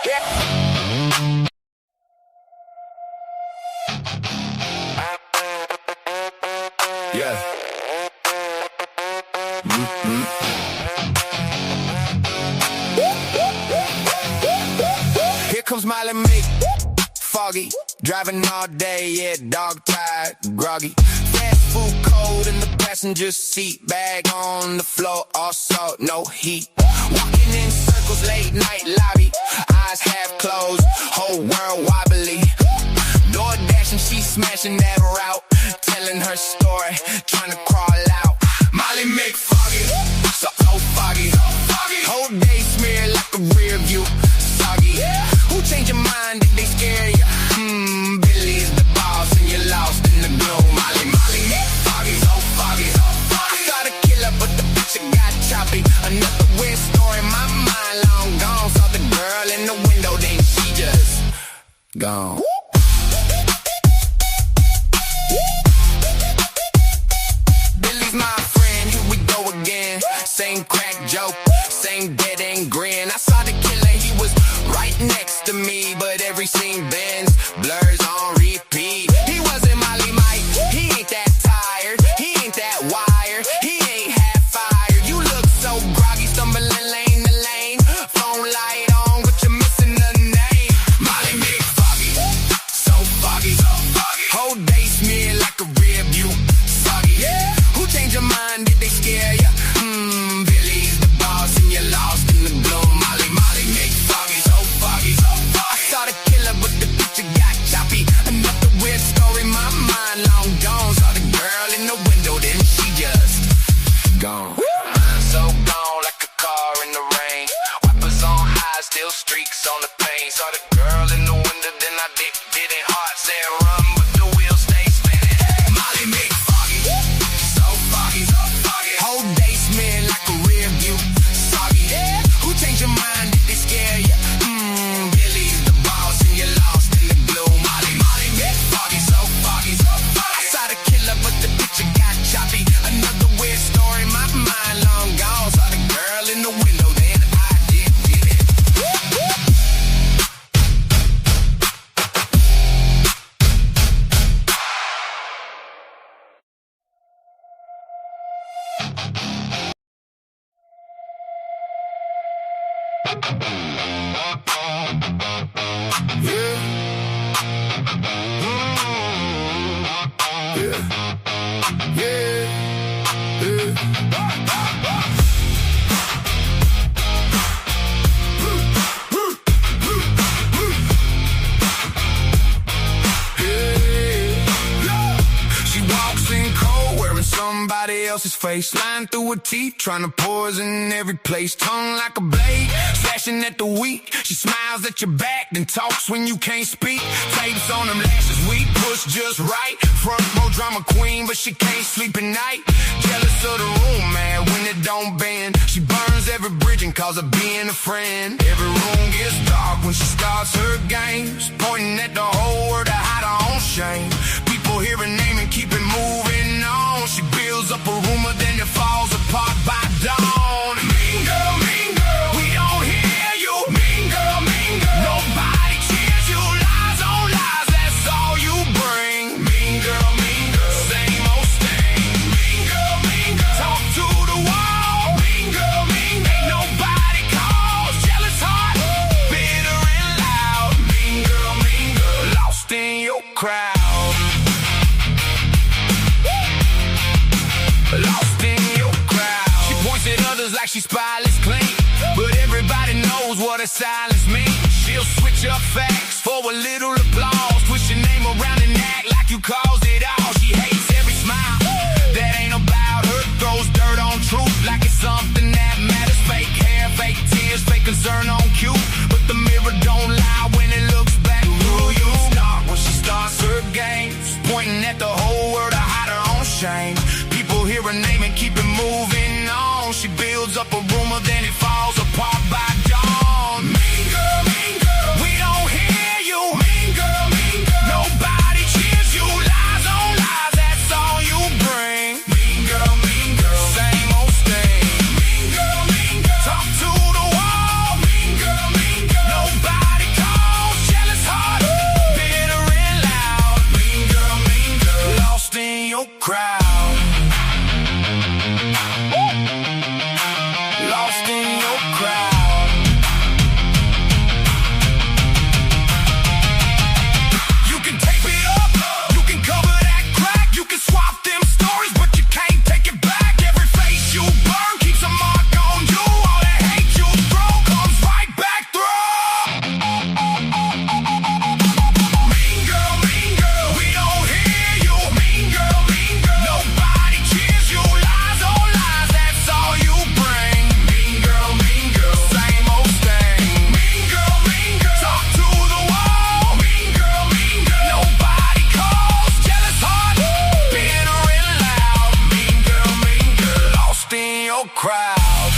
Yeah. Here comes Miley Mick, foggy, driving all day, yeah, dog tired, groggy. Fast food cold in the passenger seat, bag on the floor, all salt, no heat. Walking in circles, late night lobby, eyes half closed, whole world wobbly. Door dashing, she smashing that route, telling her story, trying to crawl out. Molly Mick foggy, so foggy, whole day smeared like a rear view, soggy. Who changed your mind? Did they scare you? Billy's the boss and you're lost in the gloom. Molly Mick foggy, so foggy. I thought a killer, but the picture got choppy. Another weird story, my mind long gone. Saw the girl in the window, then she just gone. Billy's my friend, here we go again. Same crack joke, same dead end grin. I saw the killer, he was right next to me, but every scene bends, blurs on repeat. He wasn't Molly Mike, he ain't that tired, he ain't that wired, he ain't half fired. You look so groggy, stumbling lane to lane, phone light on, but you're missing the name. Molly Mick foggy, so foggy, whole day smeared like a rear view, soggy. Who changed your mind? Did they scare you? Billy's the boss and you're lost in the gloom. Molly Mick foggy, so foggy. I saw the killer, but the picture got choppy. Another weird story, my mind long gone. Saw the girl in the window, then she just gone. Mind so gone, like a car in the rain. Wipers on high, still streaks on the paint. Saw the girl in the window, then I did it hard. Said run, but the wheels stay spinning. Molly Mick foggy, so foggy. Whole day smeared like a rear view, soggy. Who changed your mind? Did they scare you? Billy's the boss and you're lost in the gloom. Molly Mick foggy, so foggy. I saw the killer, but the picture got choppy. Another weird story, my mind long gone. Saw the girl in the window, then I did it. She walks in cold, wearing somebody else's face, lying through her teeth, trying to poison every place. Tongue like a blade, slashing at the weak. She smiles at your back, then talks when you can't speak. Tapes on them lashes weak, push just right. Front row drama queen, but she can't sleep at night. Jealous of the room, man, when it don't bend. She burns every bridge and calls her being a friend. Every room gets dark when she starts her games, pointing at the whole world to hide her own shame. People hear her name and keep it moving on. She builds up a rumor, then it falls apart by dawn. Mean girl, we don't hear you. Mean girl, nobody cheers you. Lies on lies, that's all you bring. Mean girl, same old stain. Mean girl, talk to the wall. Mean girl, ain't nobody calls. Jealous heart, bitter and loud. Mean girl, lost in your crowd. Lost in your crowd. She points at others like she's spotless clean, but everybody knows what her silence means. She'll switch up facts for a little applause, twist your name around and act like you caused it all. She hates every smile that ain't about her, throws dirt on truth like it's something that matters. Fake hair, fake tears, fake concern on cue, but the mirror don't lie when it looks back through you. Start when she starts her games, pointing at the whole world to hide her own shame. People hear her name and keep it moving on. She builds up a rumor, then it falls apart by dawn. Mean girl, we don't hear you. Mean girl, nobody cheers you. Lies on lies, that's all you bring. Mean girl, same old stain. Mean girl, talk to the wall. Mean girl, nobody crowd.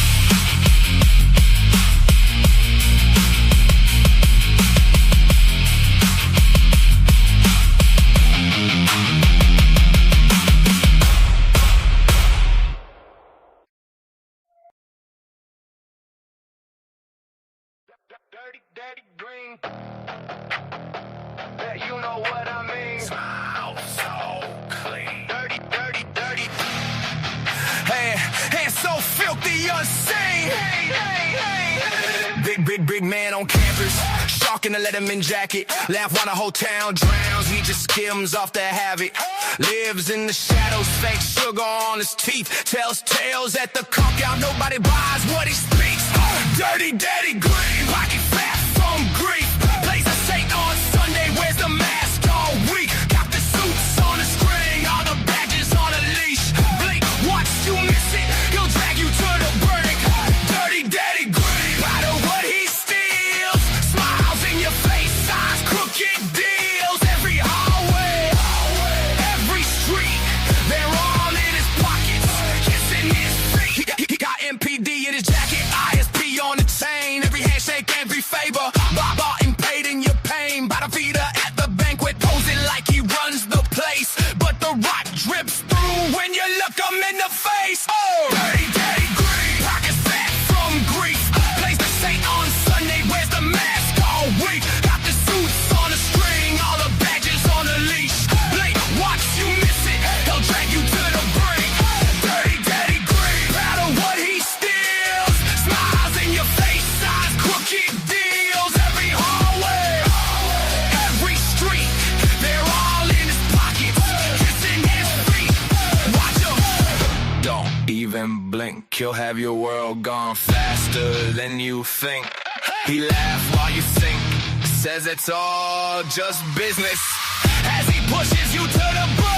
Dirty, dirty green. Bet you know what I mean. Smile so clean. Dirty, dirty, dirty. Hands so filthy, unseen. Big man on campus. Shark in a Letterman jacket. Laugh while the whole town drowns. He just skims off the habit. Lives in the shadows, fake sugar on his teeth. Tells tales at the conk out. Nobody buys what he speaks. Dirty, daddy green. Pocket fat from grief. Plays a saint on Sunday. Wears the mask all week. Got the suits on a string. All the badges on a leash. Blink, once you miss it, he'll drag you to the brink. Dirty, daddy green. Out of what he steals. Smiles in your face. Signs, crooked deals. Every hallway. Every street. They're all in his pockets. Kissing his feet. He got MPD in his jacket. ISP on the chain. Every handshake, every favor. Bought and paid in your pain. By the feeder at the banquet. Posing like he runs the place. But the rot drips through when you look him in the face. Oh! Dirty, daddy green. Pockets fat from grief. Plays the saint on Sunday. Wears the mask all week. Got the suits on a string. All the badges on a leash. Blink, watch you miss it. He'll drag you to the brink. Dirty, daddy green. Proud of what he steals. Smiles in your face. Signs, crooked deals. Every hallway. Every street. They're all in his pockets. Kissing his feet. Watch him. Don't even blink. He'll have your world gone faster than you think. He laughs while you think. Says it's all just business. As he pushes you to the brink.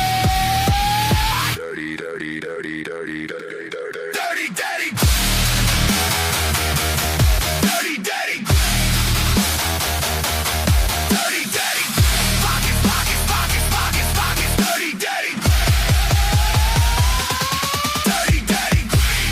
Dirty, dirty, dirty, dirty, dirty, dirty, dirty, daddy. Dirty, daddy. Dirty, daddy. Pockets, pockets, pockets, pockets, pockets. Dirty, daddy. Dirty, daddy.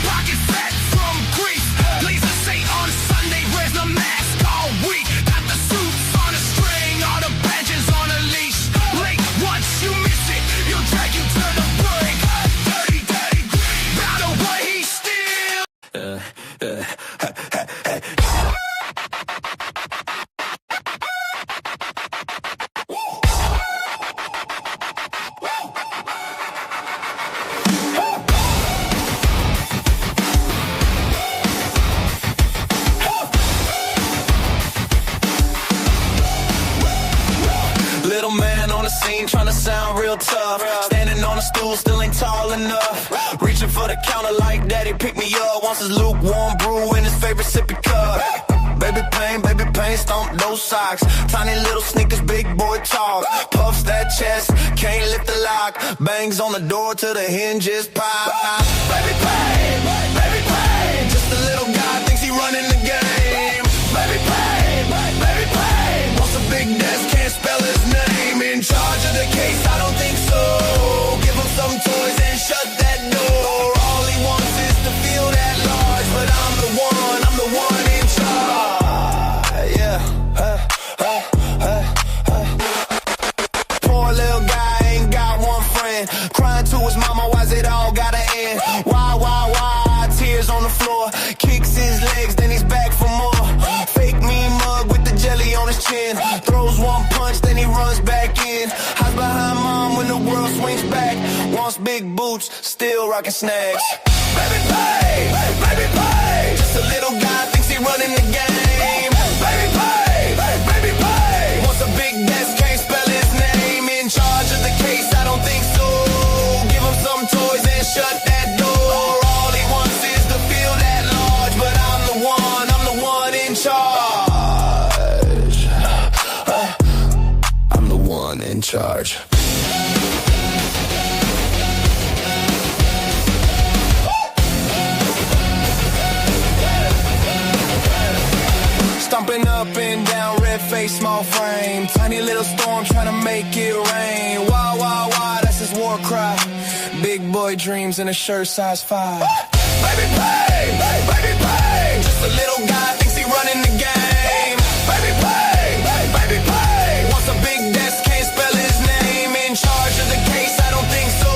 Pockets fat from grief. Plays a saint on Sunday. Wears the mask all week. Got the suits on a string. All the badges on a leash. Blink, once you miss it, he'll drag you to the brink. Dirty, daddy. Proud of what he steals. Little man on the scene trying to sound real tough. Standing on a stool, still ain't tall enough. Reaching for the counter like daddy, pick me up. Wants his lukewarm brew in his favorite sippy cup. Baby pain, stomp those socks. Tiny little sneakers, big boy talk. Puffs that chest, can't lift the lock. Bangs on the door till the hinges pop. Baby pain, just a little guy thinks he running the game. Baby pain, wants a big desk, can't spell his name. In charge of the case, I don't think so. Give him some toys and shut that door. All he wants is to feel that large, but I'm the one in charge. Yeah. Poor little guy ain't got one friend. Crying to his mama, why's it all gotta end? Why? Tears on the floor. Kicks his legs, then he's back for more. Fake mean mug with the jelly on his chin. Throws one punch, then he runs back in. Hides behind mom when the world swings back. Wants big boots, still rocking snags. Baby pay. Just a little guy thinks he running the game. Baby pay. Wants a big desk, can't spell his name. In charge of the case, I don't think so. Give him some toys and shut that door. All he wants is to feel that large, but I'm the one in charge. I'm the one in charge. Stomping up and down, red face, small frame. Tiny little storm trying to make it rain. Wah, that's his war cry. Big boy boy dreams in a shirt size 5. Baby pay, baby pay. Just a little guy thinks he running the game. Baby pay, baby pay. Wants a big desk, can't spell his name. In charge of the case, I don't think so.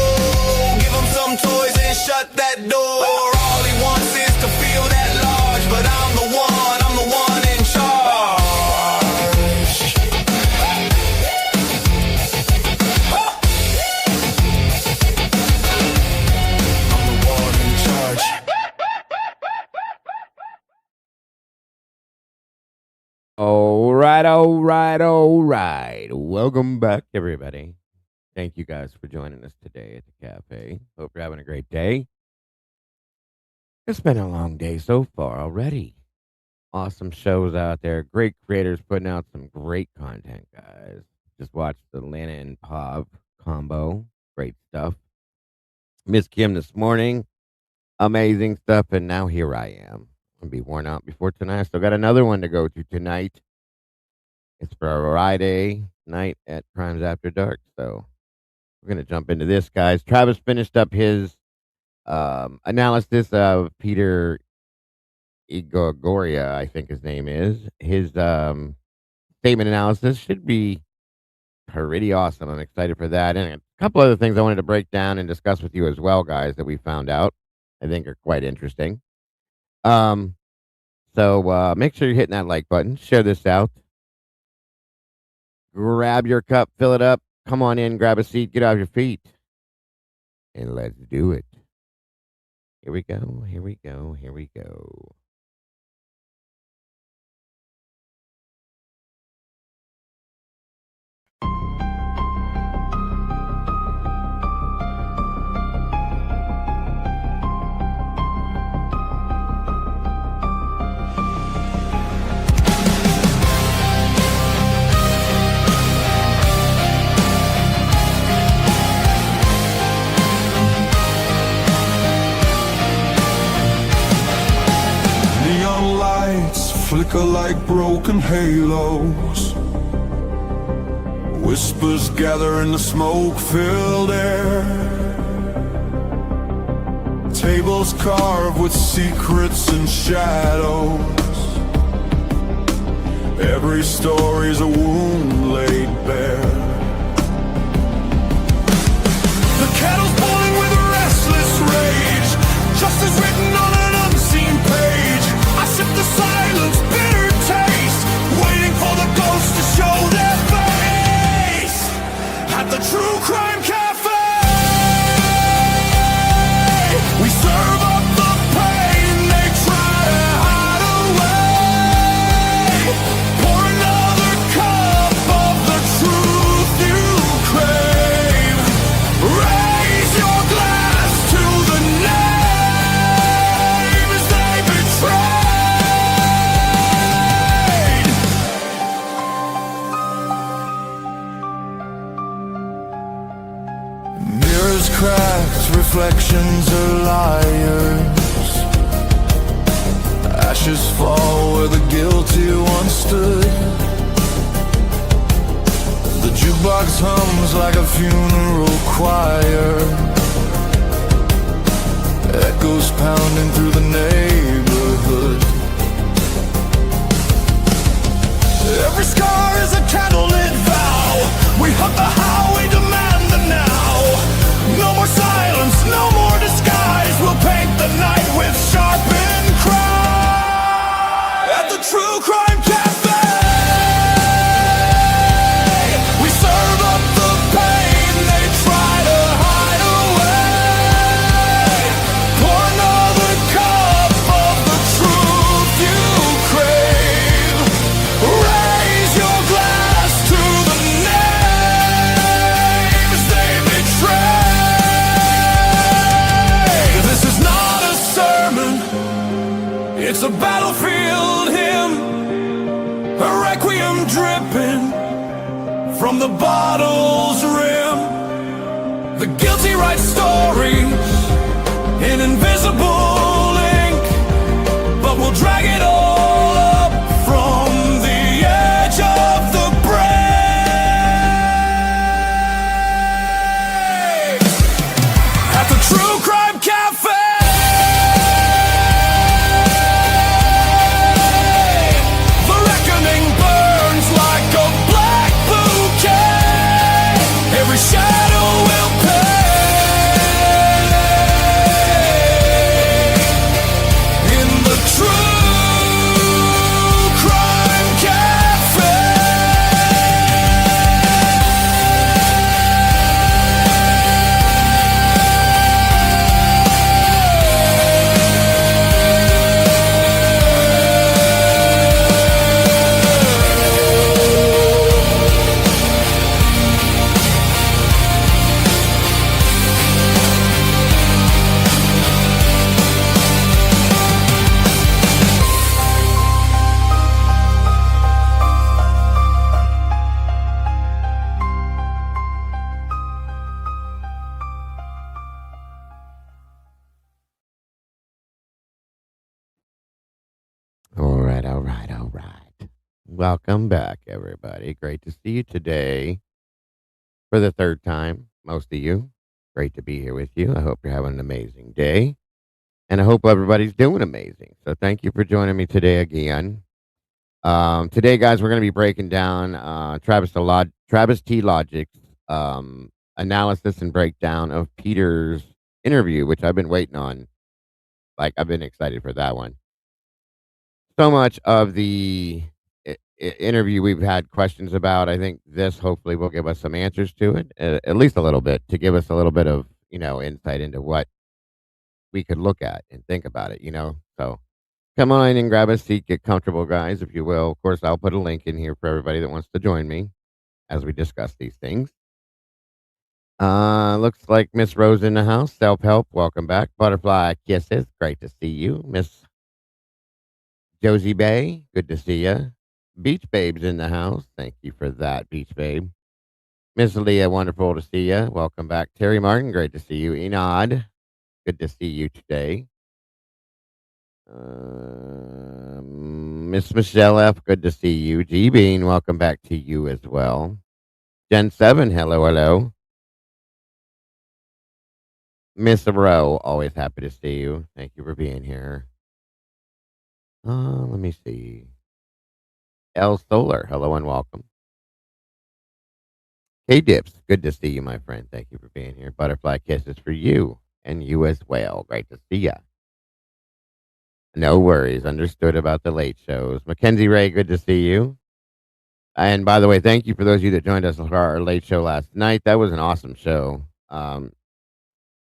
Give him some toys and shut that door. All he wants is to feel that large, but I'm the one in charge. I'm the one in charge. All right. Welcome back, everybody. Thank you guys for joining us today at the cafe. Hope you're having a great day. It's been a long day so far already. Awesome shows out there. Great creators putting out some great content, guys. Just watched the Lana and Pav combo. Great stuff. Miss Kim this morning. Amazing stuff. And now here I am. I'll be worn out before tonight. I still got another one to go to tonight. It's Friday night at Crimes After Dark. So we're going to jump into this, guys. Travis finished up his analysis of Peter Igogoria, I think his name is. His statement analysis should be pretty awesome. I'm excited for that. And a couple other things I wanted to break down and discuss with you as well, guys, that we found out I think are quite interesting. So make sure you're hitting that like button. Share this out. Grab your cup, fill it up. Come on in, grab a seat, get off your feet. And let's do it. Here we go, here we go, here we go. Neon lights flicker like broken halos. Whispers gather in the smoke-filled air. Tables carved with secrets and shadows. Every story's a wound laid bare. The kettle's boiling with a restless rage. Justice written on an unseen page. I sip the silence, bitter taste, waiting for the ghosts to show their face. At the TruCrime Cafe, we serve up the pain they try to hide away. Pour another cup of the truth you crave. Raise your glass to the names they betrayed. Mirrors cracked, reflections are liars. Ashes fall where the guilty once stood. The jukebox hums like a funeral choir. Echoes pounding through the neighborhood. Every scar is a candlelit vow. We hug the how, we demand the now. No more silence, no more disguise. We'll paint the night with sharpened cry. At the TruCrime Cafe, we serve up the pain they try to hide away. Pour another cup of the truth you crave. Raise your glass to the names they betrayed. This is not a sermon, it's a battlefield hymn. A requiem dripping from the bottle's rim. The guilty write stories in invisible ink, but we'll drag it all up from the edge of the break. At the truth right, all right, all right. Welcome back, everybody. Great to see you today for the third time. Most of you, great to be here with you. I hope you're having an amazing day, and I hope everybody's doing amazing. So, thank you for joining me today again. Today, guys, we're going to be breaking down Travis T. Logic's analysis and breakdown of Peter's interview, which I've been waiting on. Like, I've been excited for that one. So much of the interview we've had questions about. I think this hopefully will give us some answers to it, at least a little bit, to give us a little bit of insight into what we could look at and think about it. So come on and grab a seat, get comfortable, guys, if you will. Of course, I'll put a link in here for everybody that wants to join me as we discuss these things. Looks like Miss Rose in the house. Self help, welcome back. Butterfly kisses, great to see you, Miss Josie Bay, good to see you. Beach Babe's in the house. Thank you for that, Beach Babe. Miss Leah, wonderful to see you. Welcome back. Terry Martin, great to see you. Enod, good to see you today. Miss Michelle F., good to see you. G Bean, welcome back to you as well. Gen 7, hello, hello. Miss Rowe, always happy to see you. Thank you for being here. Let me see. L Solar, hello and welcome. Hey Dips, good to see you, my friend. Thank you for being here. Butterfly kisses for you and you as well. Great to see ya. No worries. Understood about the late shows. Mackenzie Ray, good to see you. And by the way, thank you for those of you that joined us for our late show last night. That was an awesome show.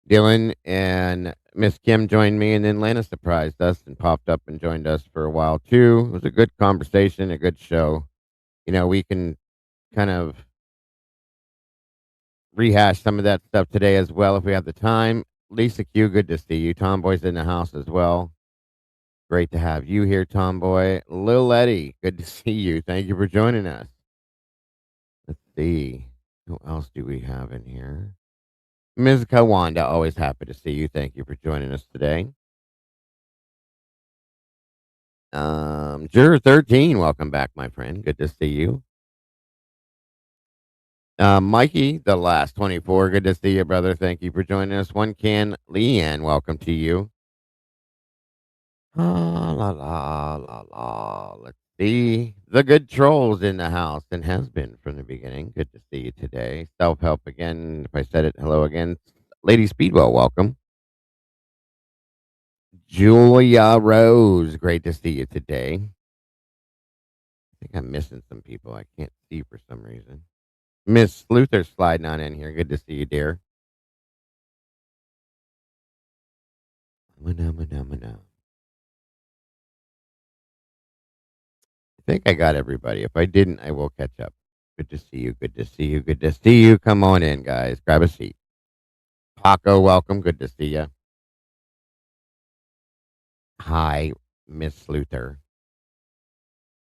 Dylan and Miss Kim joined me, and then Lana surprised us and popped up and joined us for a while too. It was a good conversation, a good show. We can kind of rehash some of that stuff today as well if we have the time. Lisa Q, good to see you. Tomboy's in the house as well. Great to have you here, Tomboy. Lil Eddie, good to see you. Thank you for joining us. Let's see. Who else do we have in here? Ms. Kawanda, always happy to see you. Thank you for joining us today. Juror 13, welcome back, my friend. Good to see you. Mikey, the last 24, good to see you, brother. Thank you for joining us. One Can Leanne, welcome to you. La la la la. Let's see. The good trolls in the house and has been from the beginning. Good to see you today. Self help again. If I said it, hello again. Lady Speedwell, welcome. Julia Rose, great to see you today. I think I'm missing some people. I can't see for some reason. Miss Luther sliding on in here. Good to see you, dear. I think I got everybody. If I didn't, I will catch up. Good to see you. Good to see you. Good to see you. Come on in, guys. Grab a seat. Paco, welcome. Good to see you. Hi, Miss Luther.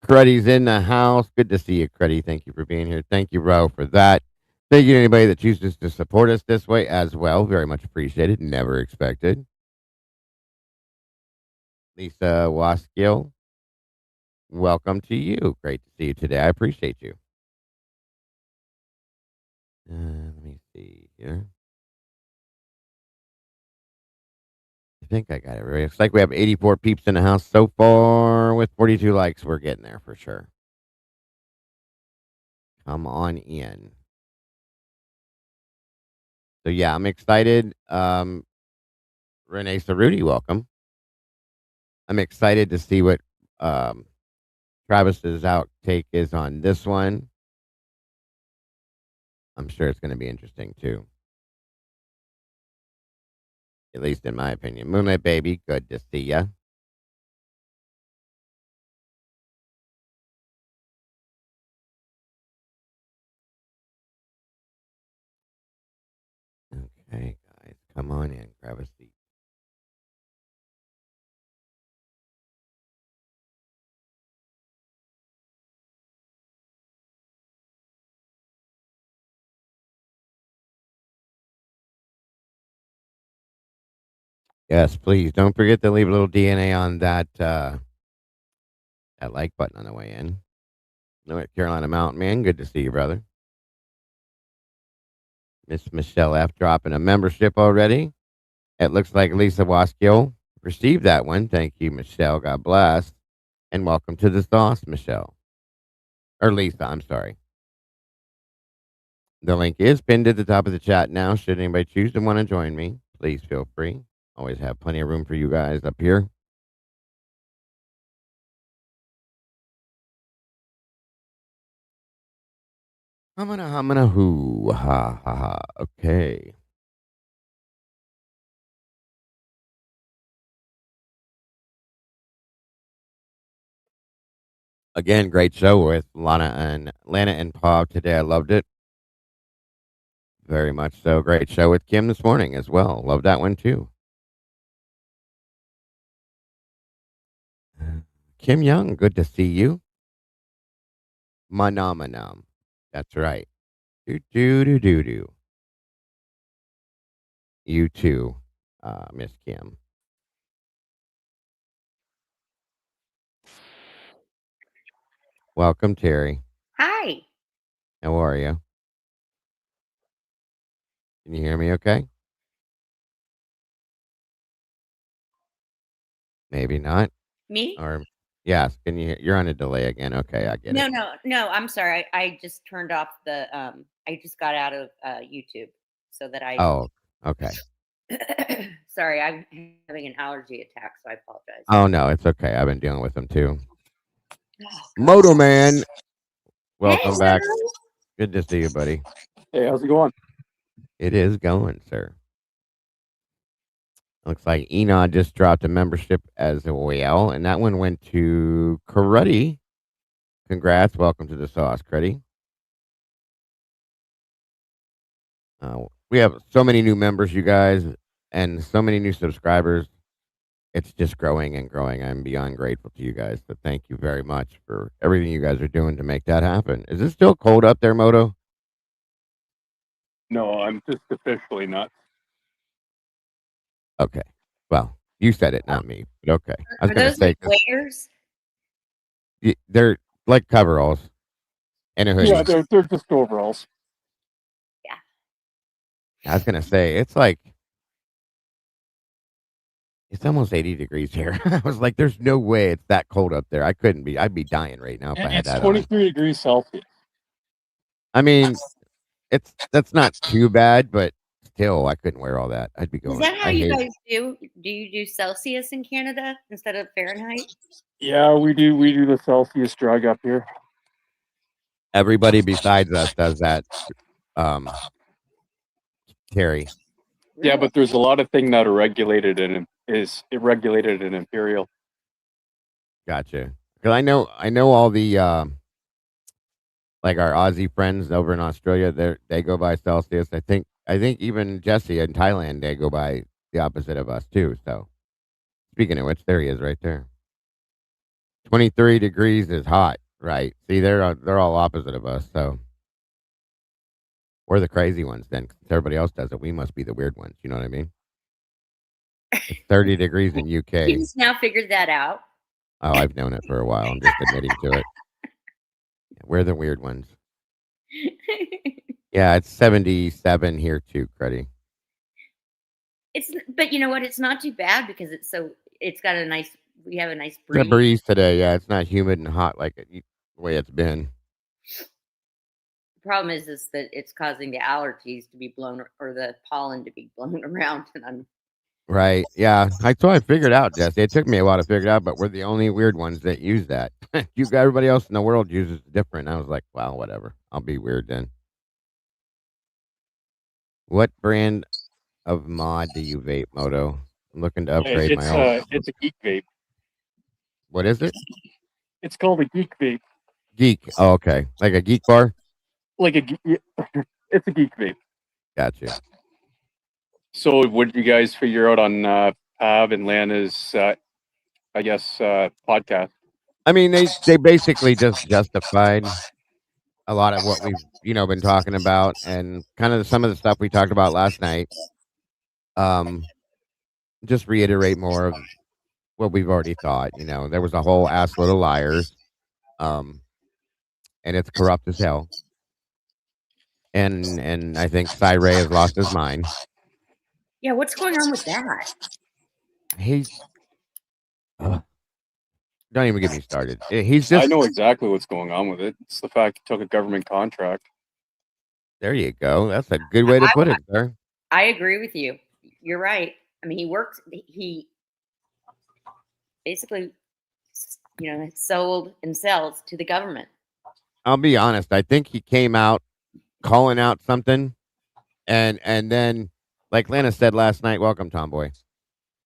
Cruddy's in the house. Good to see you, Cruddy. Thank you for being here. Thank you, Ro, for that. Thank you to anybody that chooses to support us this way as well. Very much appreciated. Never expected. Lisa Waskill, welcome to you. Great to see you today. I appreciate you. Let me see here. I think I got it right. Looks like we have 84 peeps in the house so far with 42 likes. We're getting there for sure. Come on in. So yeah, I'm excited. Renee Cerruti, welcome. I'm excited to see what Travis's outtake is on this one. I'm sure it's going to be interesting too. At least in my opinion. Moonlight Baby, good to see ya. Okay, guys, come on in, grab a seat. Yes, please don't forget to leave a little DNA on that that like button on the way in. North Carolina Mountain Man, good to see you, brother. Miss Michelle F. dropping a membership already. It looks like Lisa Waskill received that one. Thank you, Michelle. God bless. And welcome to the sauce, Michelle. Or Lisa, I'm sorry. The link is pinned at the top of the chat now. Should anybody choose to want to join me, please feel free. Always have plenty of room for you guys up here. Humana hoo. Ha ha ha. Okay. Again, great show with Lana and Paul today. I loved it. Very much so. Great show with Kim this morning as well. Love that one too. Kim Young, good to see you. Manamanam. That's right. Do do do do do. You too, Miss Kim. Welcome, Terry. Hi. How are you? Can you hear me okay? Maybe not. Me? Or yes, can you you're on a delay again. Okay, I get No, it. no. I'm sorry. I just turned off the. I just got out of YouTube so that I. Oh, okay. Sorry, I'm having an allergy attack, so I apologize. Oh no, it's okay. I've been dealing with them too. Oh, Moto Man, welcome hey, back. Lou. Good to see you, buddy. Hey, how's it going? It is going, sir. Looks like Enod just dropped a membership as well, and that one went to Cruddy. Congrats. Welcome to the sauce, Cruddy. We have so many new members, you guys, and so many new subscribers. It's just growing and growing. I'm beyond grateful to you guys. So thank you very much for everything you guys are doing to make that happen. Is it still cold up there, Moto? No, I'm just officially nuts. Okay. Well, you said it, not me. But okay. I was Are going to those say, like 'cause waders? they're like coveralls and a hoodie. Yeah, they're just overalls. Yeah. I was going to say, it's like, it's almost 80 degrees here. I was like, there's no way it's that cold up there. I couldn't be. I'd be dying right now if I had It's that on. 23 degrees Celsius. I mean, that's not too bad, but still, I couldn't wear all that. I'd be going. Is that how I you hate. guys do? Do you do Celsius in Canada instead of Fahrenheit? Yeah, we do the Celsius drug up here. Everybody besides us does that. Terry. Yeah, but there's a lot of things that are regulated and is regulated in Imperial. Gotcha. Because I know all the like our Aussie friends over in Australia. They go by Celsius. I think even Jesse in Thailand they go by the opposite of us too. So speaking of which, there he is right there. 23 degrees is hot, right? See, they're all opposite of us. So we're the crazy ones then. 'Cause everybody else does it. We must be the weird ones. You know what I mean? It's 30 degrees in You UK. just now figured that out. Oh, I've known it for a while. I'm just admitting to it. We're the weird ones. Yeah, it's 77 here too, Cruddy. But you know what? It's not too bad because it's got a nice. We have a nice breeze. The breeze today, yeah, it's not humid and hot like the way it's been. The problem is that it's causing the allergies to be blown or the pollen to be blown around, and I'm Right. Yeah. I figured out, Jesse. It took me a while to figure it out, but we're the only weird ones that use that. Everybody else in the world uses it different. I was like, well, whatever. I'll be weird then. What brand of mod do you vape, Moto? I'm looking to upgrade my own. It's a geek vape. What is it? It's called a geek vape. Geek. Oh, okay. Like a geek bar? Like it's a geek vape. Gotcha. So what did you guys figure out on Pav and Lana's I guess podcast? I mean, they basically just justified a lot of what we've been talking about, and kind of some of the stuff we talked about last night. Just reiterate more of what we've already thought. There was a whole ass load of liars, um, and it's corrupt as hell. And I think Cy Ray has lost his mind. Yeah, what's going on with that? He's ugh, don't even get me started. He's I just know exactly what's going on with it. It's the fact he took a government contract. there. You go. That's a good way to put it, sir. I agree with you. You're right. I mean, he basically, sold and sells to the government. I'll be honest. I think he came out calling out something, and then, like Lana said last night. Welcome, Tomboy.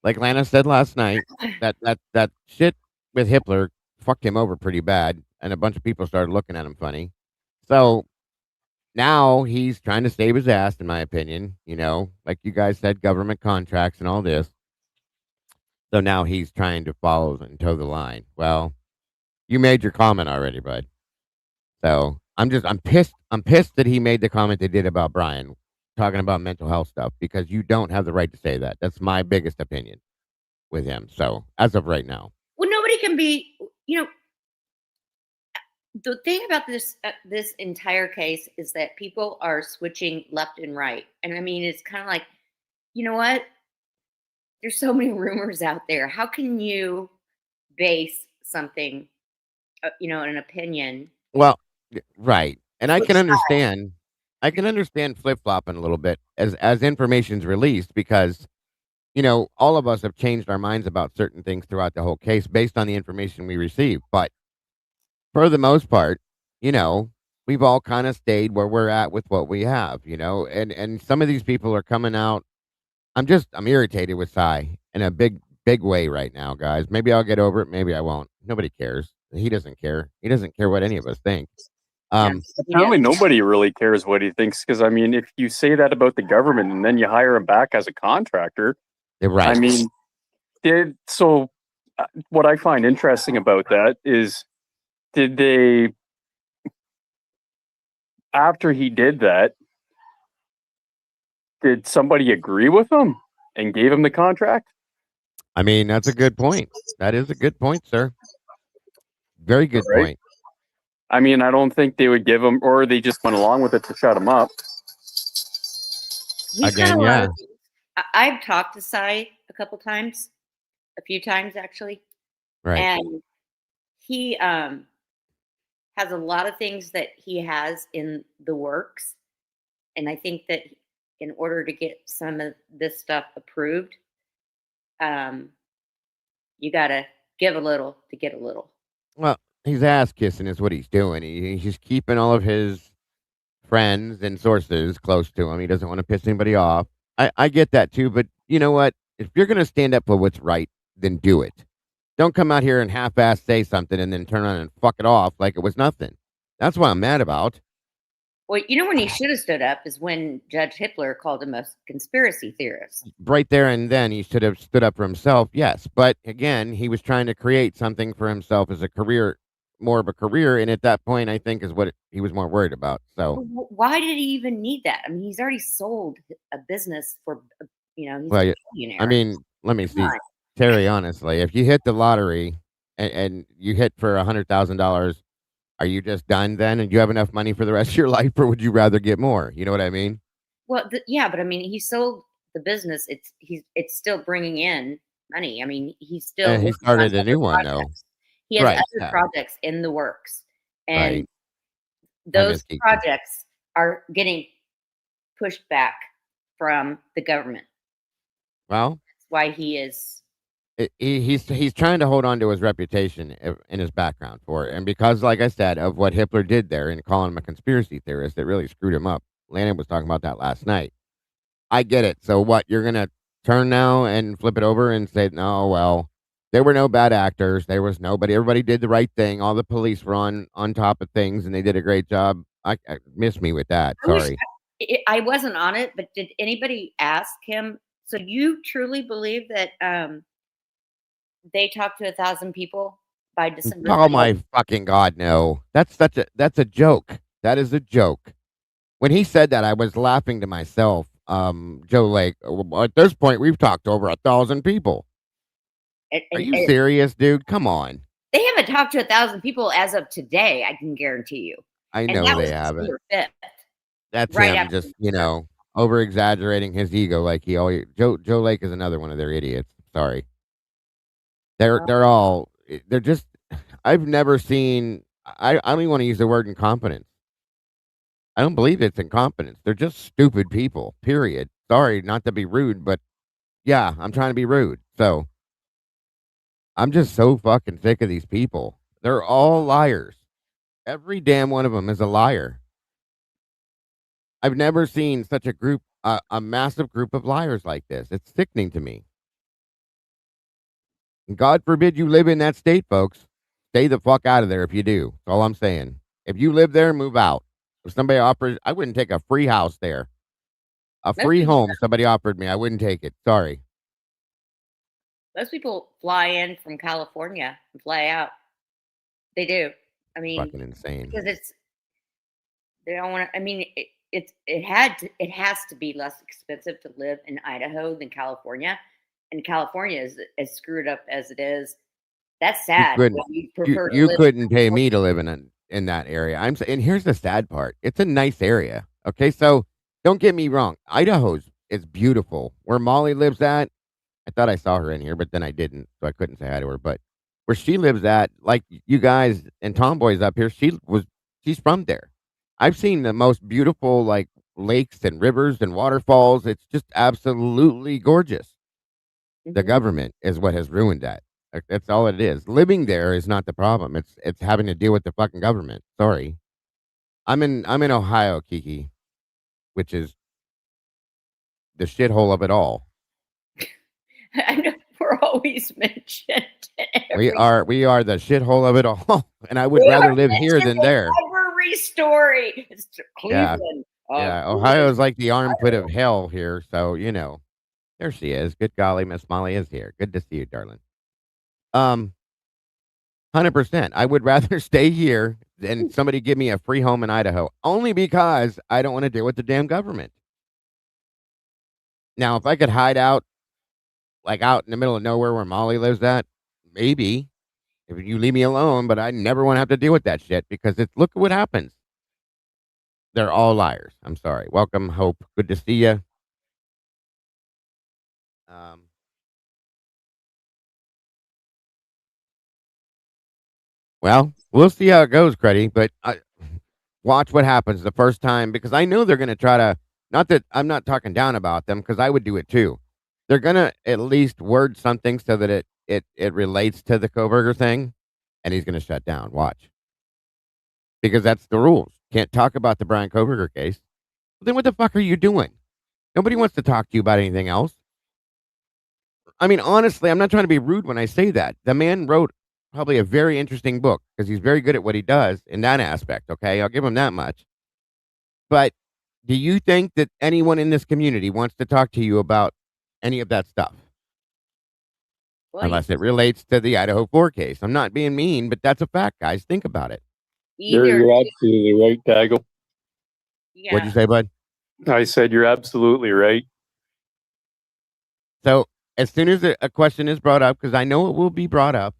Like Lana said last night, that shit with Hitler fucked him over pretty bad, and a bunch of people started looking at him funny. So now he's trying to save his ass, in my opinion. Like you guys said, government contracts and all this. So now he's trying to follow and toe the line. Well, you made your comment already, bud. So I'm pissed. I'm pissed that he made the comment they did about Bryan talking about mental health stuff, because you don't have the right to say that. That's my biggest opinion with him. So as of right now, Well, nobody can be. The thing about this entire case is that people are switching left and right, and I mean, it's kind of like, you know what? There's so many rumors out there. How can you base something, an opinion? well, right, and I Switch can sides. understand. I can understand flip flopping a little bit as information's released, because all of us have changed our minds about certain things throughout the whole case based on the information we receive. But for the most part, you know, we've all kind of stayed where we're at with what we have, and some of these people are coming out. I'm irritated with Cy in a big way right now, guys. Maybe I'll get over it, maybe I won't. Nobody cares. He doesn't care. He doesn't care what any of us think. Yeah, he does. Apparently, nobody really cares what he thinks, because I mean, if you say that about the government and then you hire him back as a contractor, They're right. I mean, what I find interesting about that is, did they, after he did that, did somebody agree with him and gave him the contract? I mean, that's a good point. That is a good point, sir. Very good Right. point. I mean, I don't think they would give him, or they just went along with it to shut him up. He's got Again, a lot yeah. of. I've talked to Cy a few times actually, Right. and he has a lot of things that he has in the works, and I think that in order to get some of this stuff approved, you got to give a little to get a little. Well, he's ass kissing is what he's doing. He's keeping all of his friends and sources close to him. He doesn't want to piss anybody off. I get that too, but you know what? If you're going to stand up for what's right, then do it. Don't come out here and half-ass say something and then turn around and fuck it off like it was nothing. That's what I'm mad about. Well, when he should have stood up is when Judge Hitler called him a conspiracy theorist. Right there and then, he should have stood up for himself, yes. But again, he was trying to create something for himself as a career, more of a career. And at that point, I think is what he was more worried about. So, Why did he even need that? I mean, he's already sold a business for, he's well, a billionaire. I mean, let me see, Come on. Terry, honestly, if you hit the lottery and you hit for $100,000, are you just done then? And you have enough money for the rest of your life, or would you rather get more? You know what I mean? Well, yeah, but I mean, he sold the business. It's still bringing in money. I mean, he's still And he working on started a other new one, though. projects. He has Right. other Yeah. projects in the works, and Right. those Keaton. projects are getting pushed back from the government. Well, That's why he is. he's trying to hold on to his reputation in his background for it, and because, like I said, of what Hitler did there and calling him a conspiracy theorist, it really screwed him up. Landon was talking about that last night. I get it. So what? You're gonna turn now and flip it over and say, no, well, there were no bad actors. There was nobody. Everybody did the right thing. All the police were on top of things, and they did a great job. I miss me with that. I wish Sorry. I wasn't on it, but did anybody ask him? So you truly believe that they talked to 1,000 people by December? Oh my fucking God, no. That's a joke. That is a joke. When he said that, I was laughing to myself. Joe Lake, at this point, we've talked to over 1,000 people. Are you serious, dude? Come on. They haven't talked to 1,000 people as of today, I can guarantee you. I And know that they was haven't. December 5th, That's right him after just, the over exaggerating his ego like he always. Joe Lake is another one of their idiots. Sorry. They're all they're just. I've never seen. I don't even want to use the word incompetence. I don't believe it's incompetence. They're just stupid people. Period. Sorry, not to be rude, but yeah, I'm trying to be rude. So I'm just so fucking sick of these people. They're all liars. Every damn one of them is a liar. I've never seen such a group, a massive group of liars like this. It's sickening to me. And God forbid you live in that state, folks. Stay the fuck out of there if you do. That's all I'm saying. If you live there, move out. If somebody offers, I wouldn't take a free house there. A Most free people home somebody offered me, I wouldn't take it. Sorry. Most people fly in from California and fly out. They do. I mean, Fucking insane. because they don't want to. I mean, it has to be less expensive to live in Idaho than California, and California is as screwed up as it is. That's sad. couldn't- You prefer to You live couldn't pay me to live in that area. And here's the sad part. It's a nice area. Okay, so don't get me wrong. Idaho's is beautiful. Where Molly lives at, I thought I saw her in here, but then I didn't, so I couldn't say hi to her. But where she lives at, like you guys and Tomboys up here, she's from there. I've seen the most beautiful like lakes and rivers and waterfalls. It's just absolutely gorgeous. The Mhm. government is what has ruined that. Like, that's all it is. Living there is not the problem. It's having to deal with the fucking government. Sorry. I'm in Ohio, Kiki, which is the shithole of it all. I know we're always mentioned. We are the shithole of it all, and I would rather live here than there. Every story. It's Yeah, Cleveland. yeah. Cleveland. Ohio's like the armpit of hell here, so there she is. Good golly, Miss Molly is here. Good to see you, darling. 100%. I would rather stay here than somebody give me a free home in Idaho, only because I don't want to deal with the damn government. Now, if I could hide out, like out in the middle of nowhere where Molly lives at, maybe if you leave me alone, but I never want to have to deal with that shit because look at what happens. They're all liars. I'm sorry. Welcome, Hope. Good to see you. Well, we'll see how it goes, Creddy, but watch what happens the first time because I know they're going to try to, not that I'm not talking down about them because I would do it too. They're going to at least word something so that it relates to the Kohberger thing and he's going to shut down. Watch. Because that's the rules. Can't talk about the Bryan Kohberger case. Then what the fuck are you doing? Nobody wants to talk to you about anything else. I mean, honestly, I'm not trying to be rude when I say that. The man wrote probably a very interesting book because he's very good at what he does in that aspect. Okay. I'll give him that much. But do you think that anyone in this community wants to talk to you about any of that stuff? Well, Unless it relates to the Idaho 4 case. I'm not being mean, but that's a fact, guys. Think about it. You're absolutely right, Daggle. Yeah. What'd you say, bud? I said you're absolutely right. So as soon as a question is brought up, because I know it will be brought up,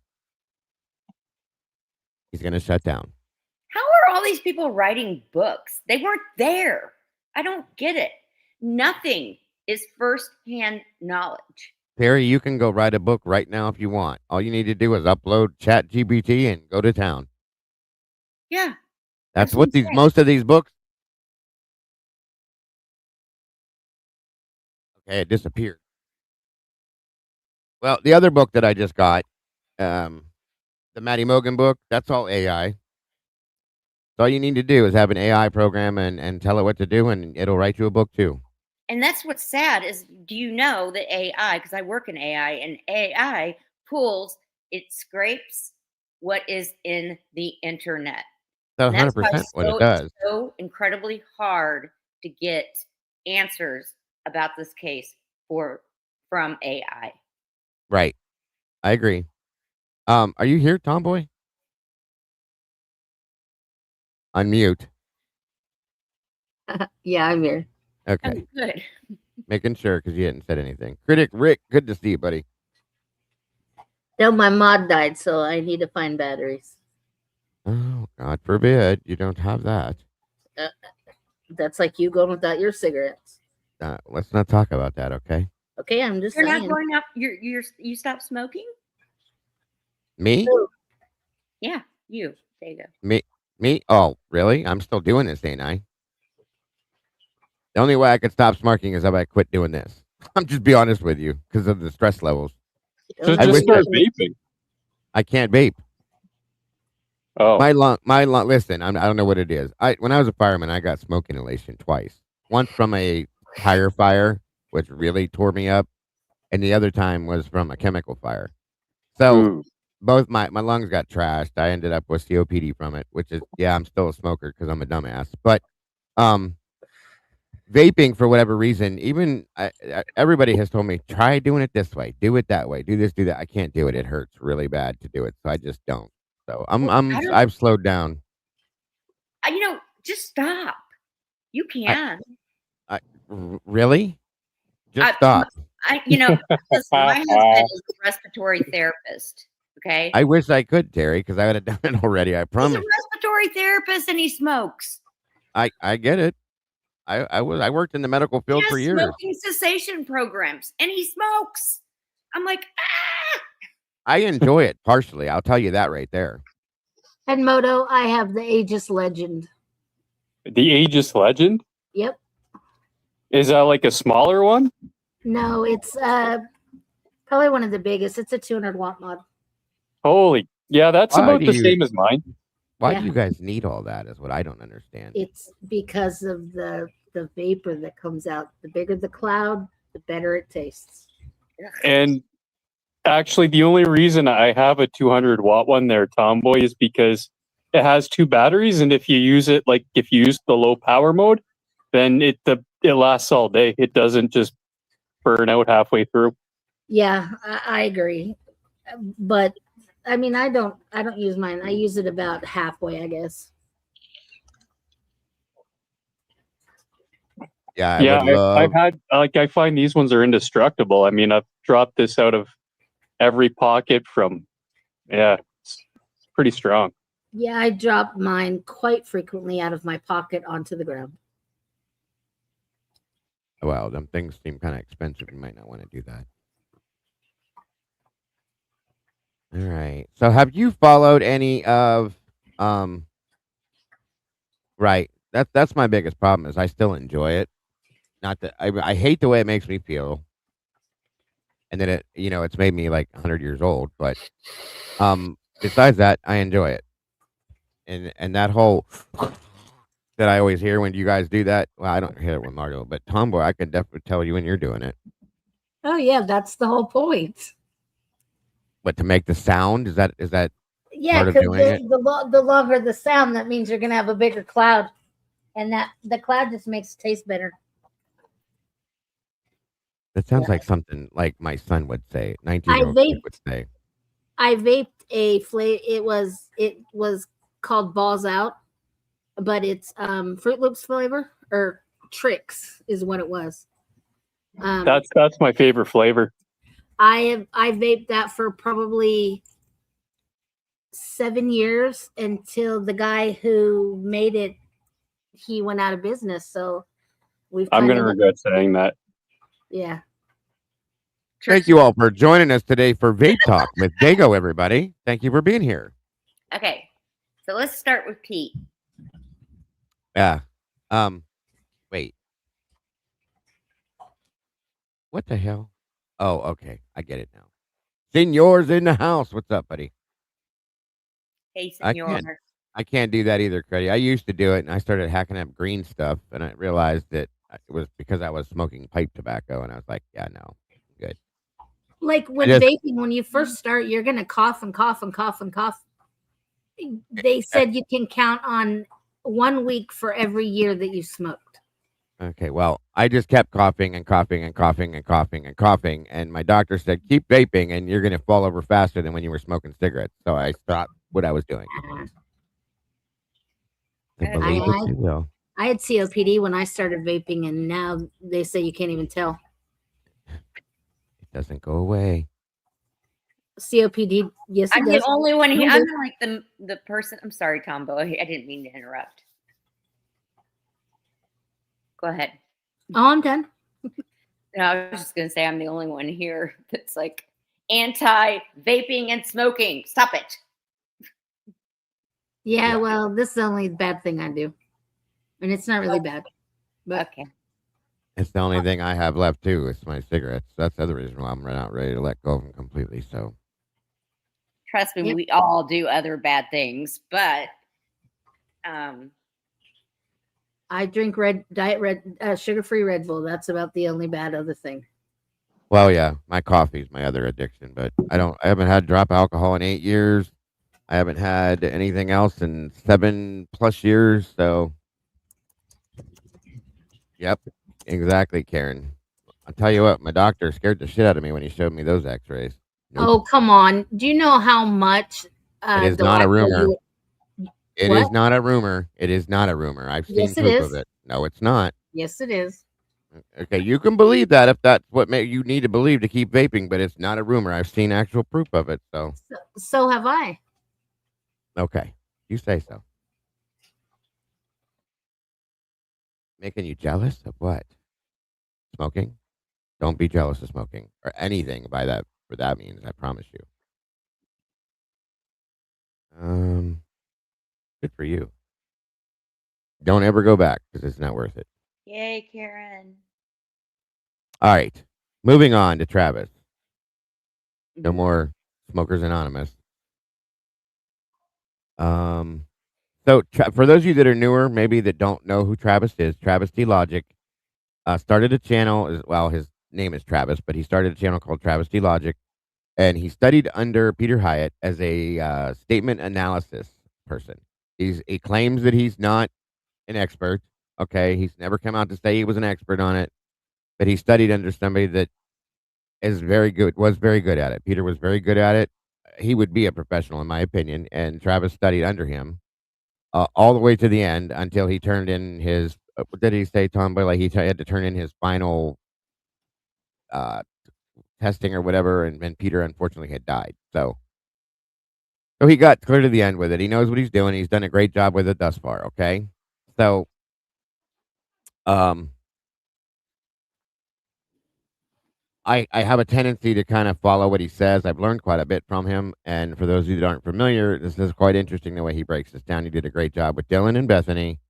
he's going to shut down. How are all these people writing books? They weren't there. I don't get it. Nothing is firsthand knowledge. Terry, you can go write a book right now if you want. All you need to do is upload ChatGPT and go to town. Yeah. That's what most of these books. Okay, it disappeared. Well, the other book that I just got, the Matty Mogan book, that's all AI. So all you need to do is have an AI program and tell it what to do, and it'll write you a book too. And that's what's sad is, do you know that AI, because I work in AI, and AI it scrapes what is in the internet. That's And 100% what it does. It's so incredibly hard to get answers about this case from AI. Right. I agree. Are you here, Tomboy? Unmute. Yeah, I'm here. Okay. Good. Making sure because you hadn't said anything. Critic Rick, good to see you, buddy. No, my mod died, so I need to find batteries. Oh, God forbid you don't have that. That's like you going without your cigarettes. Let's not talk about that, okay? Okay, I'm just You're saying. not going up. You stopped smoking? Me? Yeah, you. There you go. Me? Oh, really? I'm still doing this, ain't I? The only way I could stop smoking is if I quit doing this. I'm just be honest with you because of the stress levels. So I just wish start I- vaping. I can't vape. Oh, My lung. Listen, I don't know what it is. When I was a fireman, I got smoke inhalation twice. Once from a tire fire, which really tore me up, and the other time was from a chemical fire. So ooh. both my lungs got trashed. I ended up with COPD from it, which is I'm still a smoker because I'm a dumbass. But vaping for whatever reason, even everybody has told me try doing it this way, do it that way, do this, do that. I can't do it. It hurts really bad to do it, so I just don't. So I've slowed down. Just stop. You can. Really? Just I- stop. Listen, my husband is a respiratory therapist. Okay. I wish I could, Terry, because I would have done it already. I He's a promise. respiratory therapist and he smokes. I get it. I worked in the medical He field has for years. smoking cessation programs and he smokes. I'm like, I enjoy it partially. I'll tell you that right there. And Moto, I have the Aegis Legend. The Aegis Legend? Yep. Is that like a smaller one? No, it's probably one of the biggest. It's a 200-watt mod. Holy, yeah, that's Why about do the you- same as mine. Why Yeah. do you guys need all that? Is what I don't understand. It's because of the vapor that comes out. The bigger the cloud, the better it tastes. And actually, the only reason I have a 200-watt one there, Tomboy, is because it has two batteries, and if you use the low power mode, then it lasts all day. It doesn't just burn out halfway through. Yeah, I agree. But I mean, I don't use mine. I use it about halfway, I guess. Yeah, I've had I find these ones are indestructible. I mean, I've dropped this out of every pocket it's pretty strong. Yeah, I drop mine quite frequently out of my pocket onto the ground. Well, them things seem kind of expensive. You might not want to do that. All right. So, have you followed any of Right. That's my biggest problem is I still enjoy it. Not that I hate the way it makes me feel, and then it's made me like 100 years old. But besides that, I enjoy it, and that whole that I always hear when you guys do that. Well, I don't hear it with Margo, but Tomboy, I can definitely tell you when you're doing it. Oh yeah, that's the whole point. But to make the sound is that Yeah, part of because doing it? the longer the sound, that means you're gonna have a bigger cloud, and that the cloud just makes it taste better. That sounds like something like my son would say. 19 I year old vaped. would say. I vaped a flavor. It was called Balls Out, but it's Fruit Loops flavor or Tricks is what it was. That's my favorite flavor. I vaped that for probably 7 years until the guy who made it, he went out of business. So I'm gonna regret saying that. Yeah. Thank you all for joining us today for Vape Talk with Dago, everybody. Thank you for being here. okay. So let's start with Pete. Yeah. Wait. What the hell? Oh, okay. I get it now. Senor's in the house. What's up, buddy? Hey, I senor. I can't do that either, Creddy. I used to do it, and I started hacking up green stuff, and I realized that it was because I was smoking pipe tobacco, and I was like, yeah, no, good. Like with vaping, when you first start, you're gonna cough and cough and cough and cough. They said you can count on 1 week for every year that you smoked. Okay, well, I just kept coughing and coughing and coughing and coughing and coughing, and my doctor said, keep vaping, and you're going to fall over faster than when you were smoking cigarettes. So I stopped what I was doing. I believe it, you will. I had COPD when I started vaping, and now they say you can't even tell. It doesn't go away. COPD. Yes, it I'm does. the only one here. No, I'm like the person. I'm sorry, Tombo. I didn't mean to interrupt. Go ahead. Oh, I'm done. No, I was just gonna say I'm the only one here that's like anti-vaping and smoking. Stop it. Yeah, well, this is the only bad thing I do. And it's not really bad. But Okay. It's the only thing I have left too. It's my cigarettes. That's the other reason why I'm not ready to let go of them completely. So Trust me, Yep. we all do other bad things, but I drink sugar-free Red Bull. That's about the only bad other thing. well, yeah, my coffee's my other addiction, but I haven't had drop alcohol in 8 years. I haven't had anything else in 7+ years. So, yep, exactly, Karen. I'll tell you what, my doctor scared the shit out of me when he showed me those X-rays. Nope. Oh, come on. Do you know how much It is the not a lifeguard rumor. you- It What? is not a rumor. It is not a rumor. I've seen Yes, it proof is. of it. No, it's not. Yes, it is. Okay, you can believe that if that's what you need to believe to keep vaping, but it's not a rumor. I've seen actual proof of it. So have I. Okay, you say so. Making you jealous of what? Smoking? Don't be jealous of smoking or anything by that. For that means, I promise you. Good for you. Don't ever go back because it's not worth it. yay, Karen. All right, moving on to Travis. No Mhm. more Smokers Anonymous. So for those of you that are newer, maybe that don't know who Travis is, Travis D Logic started a channel. Well, his name is Travis, but he started a channel called Travis D Logic, and he studied under Peter Hyatt as a statement analysis person. He claims that he's not an expert. Okay, he's never come out to say he was an expert on it, but he studied under somebody that is very good. Was very good at it. Peter was very good at it. He would be a professional, in my opinion, and Travis studied under him all the way to the end until he turned in his. What did he say, Tom? But like had to turn in his final uh, testing or whatever, and Peter unfortunately had died. So he got clear to the end with it. He knows what he's doing. He's done a great job with it thus far. Okay, so um, I have a tendency to kind of follow what he says. I've learned quite a bit from him, and for those of you that aren't familiar, this is quite interesting the way he breaks this down. He did a great job with Dylan and Bethany.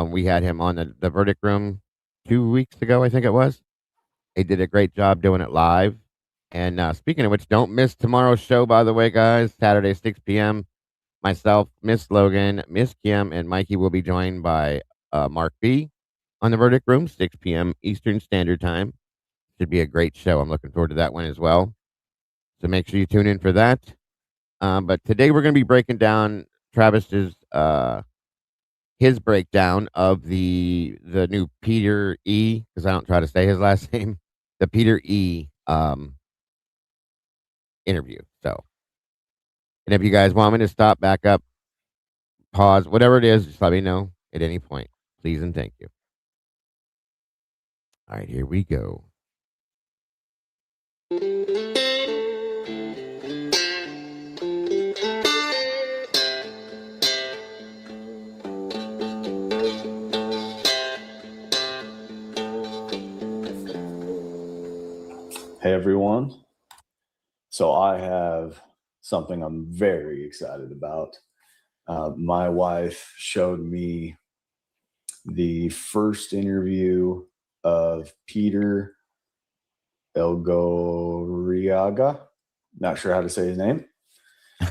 We had him on the verdict room 2 weeks ago, I think it was. He did a great job doing it live. And speaking of which, don't miss tomorrow's show, by the way, guys. Saturday, 6 p.m. Myself, Miss Logan, Miss Kim, and Mikey will be joined by Mark B on the verdict room, 6 p.m. Eastern Standard Time. Should be a great show. I'm looking forward to that one as well. So make sure you tune in for that. But today we're going to be breaking down Travis's his breakdown of the new Peter E, because I don't try to say his last name, the Peter E interview. So, and if you guys want me to stop, back up, pause, whatever it is, just let me know at any point, please and thank you. All right, here we go. Hey everyone. So I have something I'm very excited about. My wife showed me the first interview of Peter Elgoriaga. Not sure how to say his name.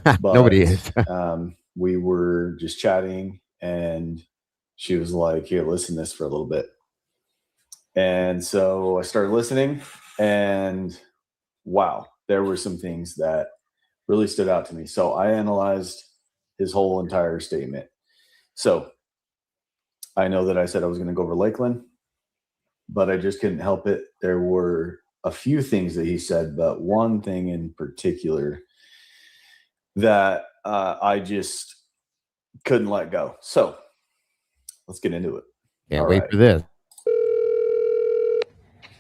But Nobody is. We were just chatting and she was like, here, listen to this for a little bit. And so I started listening and wow, there were some things that really stood out to me. So I analyzed his whole entire statement. So I know that I said I was going to go over Lakeland, but I just couldn't help it. There were a few things that he said, but one thing in particular that I just couldn't let go. So let's get into it. Can't wait for this.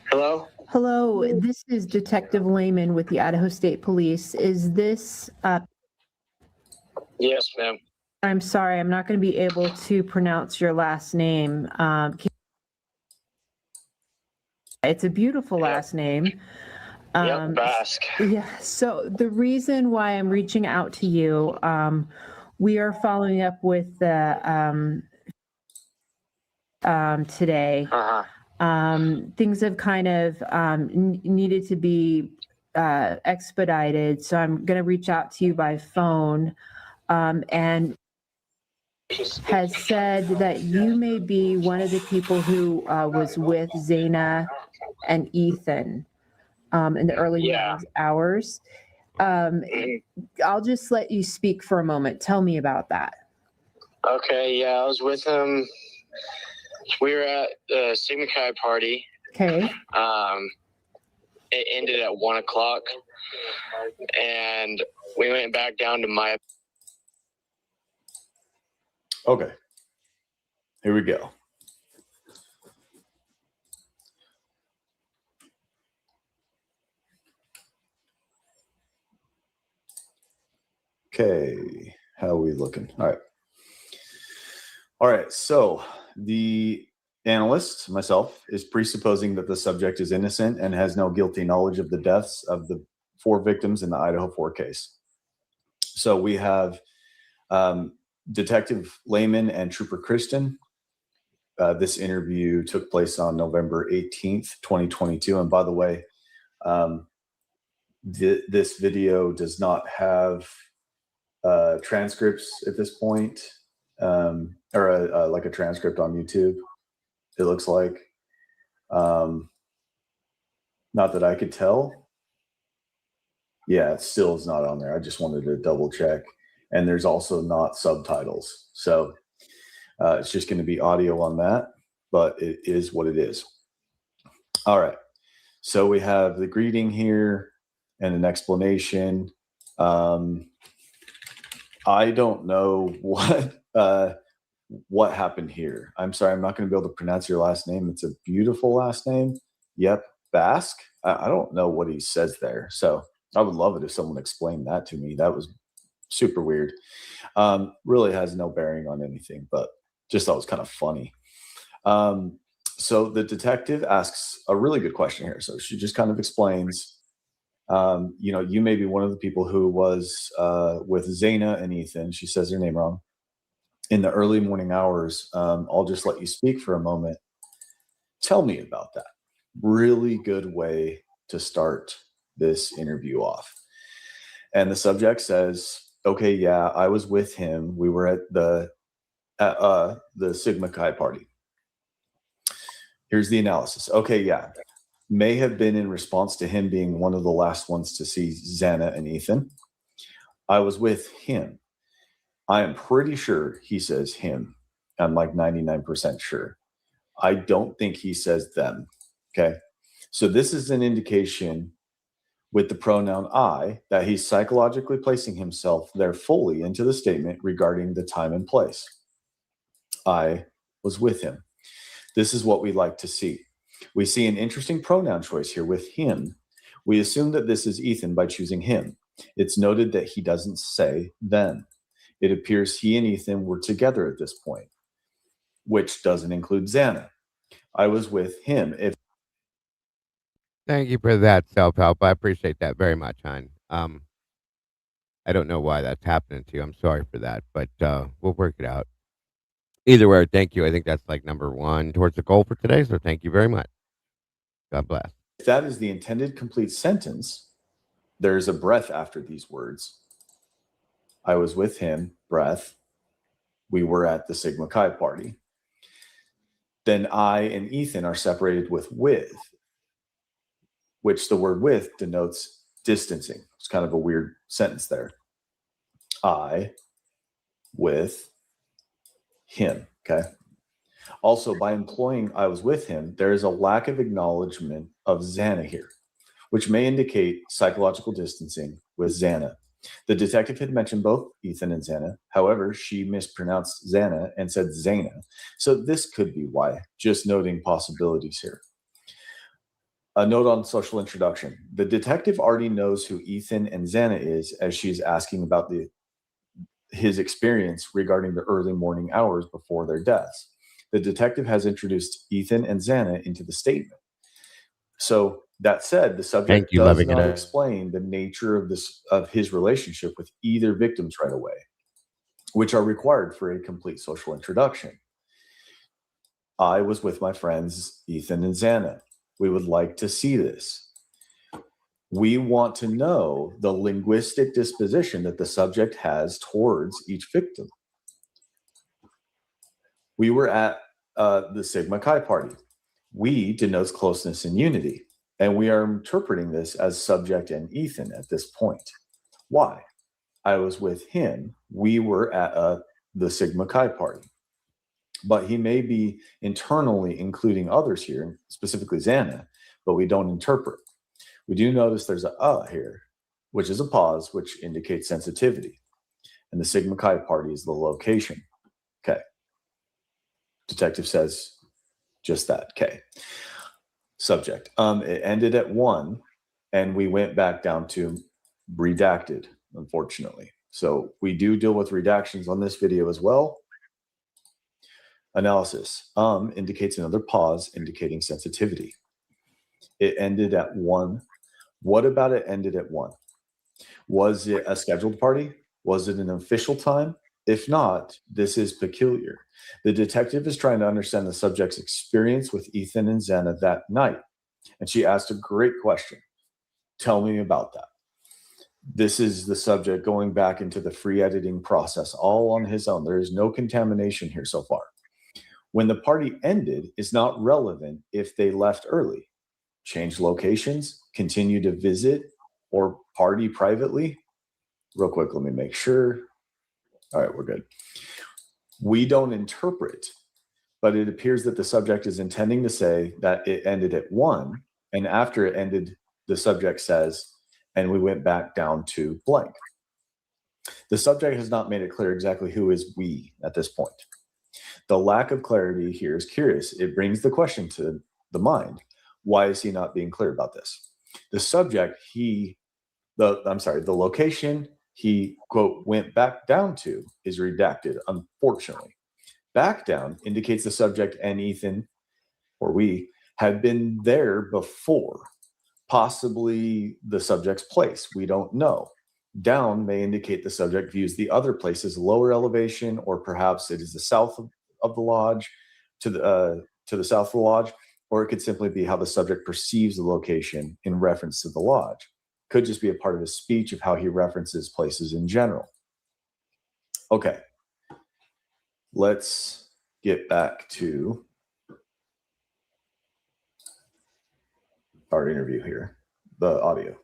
Hello? Hello, this is Detective Lehman with the Idaho State Police. Is this, Yes, ma'am. I'm sorry, I'm not going to be able to pronounce your last name. It's a beautiful last name. Basque. Yeah, so the reason why I'm reaching out to you, we are following up with the today. Things have kind of needed to be expedited, so I'm going to reach out to you by phone, and has said that you may be one of the people who was with Zaina and Ethan in the early morning hours. I'll just let you speak for a moment. Tell me about that. Okay, yeah, I was with him. We were at the Sigma Chi party. Okay. It ended at 1 o'clock, and we went back down to my. Okay. Here we go. Okay. How are we looking? All right. All right. So the analyst, myself, is presupposing that the subject is innocent and has no guilty knowledge of the deaths of the 4 victims in the Idaho 4 case. So we have Detective Lehman and Trooper Kristen. This interview took place on November 18th, 2022. And by the way, this video does not have transcripts at this point, or like a transcript on YouTube, it looks like. Not that I could tell. Yeah, it still is not on there. I just wanted to double check. And there's also not subtitles. So it's just going to be audio on that, but it is what it is. All right. So we have the greeting here and an explanation. I don't know what happened here. I'm sorry, I'm not going to be able to pronounce your last name. It's a beautiful last name. Yep, Basque. I don't know what he says there. So I would love it if someone explained that to me. That was super weird. Really has no bearing on anything, but just thought it was kind of funny. So the detective asks a really good question here. So she just kind of explains, you may be one of the people who was with Zaina and Ethan. She says their name wrong. In the early morning hours. I'll just let you speak for a moment. Tell me about that. Really good way to start this interview off. And the subject says, okay, yeah, I was with him. We were at the Sigma Chi party. Here's the analysis. Okay, yeah. May have been in response to him being one of the last ones to see Zaina and Ethan. I was with him. I am pretty sure he says him. I'm like 99% sure. I don't think he says them. Okay. So this is an indication with the pronoun I that he's psychologically placing himself there fully into the statement regarding the time and place. I was with him. This is what we like to see. We see an interesting pronoun choice here with him. We assume that this is Ethan by choosing him. It's noted that he doesn't say them. It appears he and Ethan were together at this point, which doesn't include Zaina. I was with him. Thank you for that self-help. I appreciate that very much, hon. I don't know why that's happening to you. I'm sorry for that, but we'll work it out. Either way, thank you. I think that's like number 1 towards the goal for today, so thank you very much. God bless. If that is the intended complete sentence, there's a breath after these words. I was with him, breath. We were at the Sigma Chi party. Then I and Ethan are separated with, which the word with denotes distancing. It's kind of a weird sentence there. I with him, okay? Also, by employing I was with him, there is a lack of acknowledgement of Zaina here, which may indicate psychological distancing with Zaina. The detective had mentioned both Ethan and Zaina. However, she mispronounced Zaina and said Zaina. So this could be why, just noting possibilities here. A note on social introduction. The detective already knows who Ethan and Xana is as she's asking about his experience regarding the early morning hours before their deaths. The detective has introduced Ethan and Xana into the statement. So that said, the subject you, does Loving It not Up. explain the nature of his relationship with either victims right away, which are required for a complete social introduction. I was with my friends Ethan and Xana. We would like to see this. We want to know the linguistic disposition that the subject has towards each victim. We were at the Sigma Chi party. We denotes closeness and unity, and we are interpreting this as subject and Ethan at this point. Why? I was with him. We were at the Sigma Chi party, but he may be internally including others here, specifically Xana, but we don't interpret. We do notice there's a here, which is a pause, which indicates sensitivity. And the Sigma Chi party is the location. Okay. Detective says just that. Okay. Subject. It ended at 1, and we went back down to redacted, unfortunately. So we do deal with redactions on this video as well. Analysis. Indicates another pause, indicating sensitivity. It ended at 1. What about it ended at 1? Was it a scheduled party? Was it an official time? If not, this is peculiar. The detective is trying to understand the subject's experience with Ethan and Xana that night. And she asked a great question. Tell me about that. This is the subject going back into the free editing process all on his own. There is no contamination here so far. When the party ended, it's not relevant if they left early. Change locations, continue to visit, or party privately. Real quick, let me make sure. All right, we're good. We don't interpret, but it appears that the subject is intending to say that it ended at 1, and after it ended, the subject says, and we went back down to blank. The subject has not made it clear exactly who is we at this point. The lack of clarity here is curious. It brings the question to the mind. Why is he not being clear about this? The subject, the location he, quote, went back down to is redacted, unfortunately. Back down indicates the subject and Ethan, or we, had been there before, possibly the subject's place. We don't know. Down may indicate the subject views the other place as lower elevation, or perhaps it is the south of the lodge, to the south of the lodge, or it could simply be how the subject perceives the location in reference to the lodge. Could just be a part of his speech of how he references places in general. Okay. Let's get back to our interview here, the audio.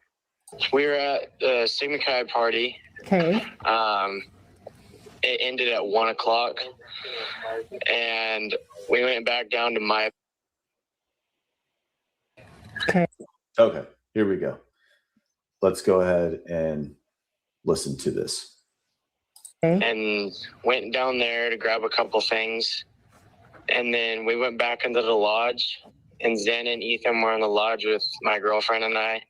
We were at the Sigma Chi party. Okay. It ended at 1 o'clock, and we went back down to my. Okay. Okay, here we go. Let's go ahead and listen to this. Okay. And went down there to grab a couple things, and then we went back into the lodge, and Xana and Ethan were in the lodge with my girlfriend and I,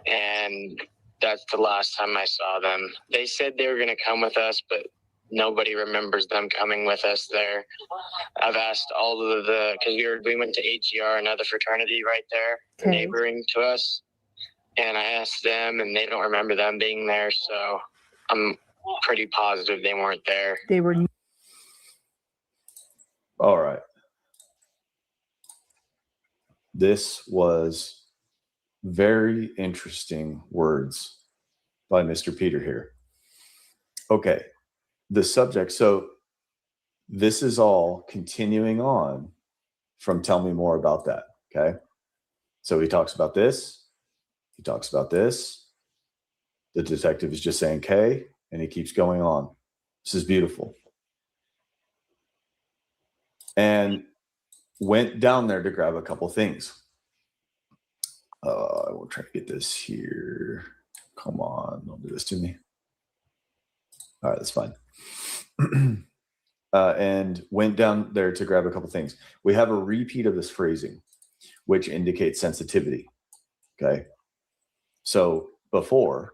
and that's the last time I saw them. They said they were going to come with us, but nobody remembers them coming with us there. I've asked all of because we went to AGR, another fraternity right there, Okay. neighboring to us, and I asked them, and they don't remember them being there, so I'm pretty positive they weren't there. They were. All right. This was very interesting words by Mr. Peter here. Okay. The subject. So this is all continuing on from Tell Me More About That. Okay. So he talks about this. He talks about this. The detective is just saying K, and he keeps going on. This is beautiful. And went down there to grab a couple things. I will try to get this here. Come on, don't do this to me. All right, that's fine. And went down there to grab a couple things. We have a repeat of this phrasing. which indicates sensitivity. Okay. So before,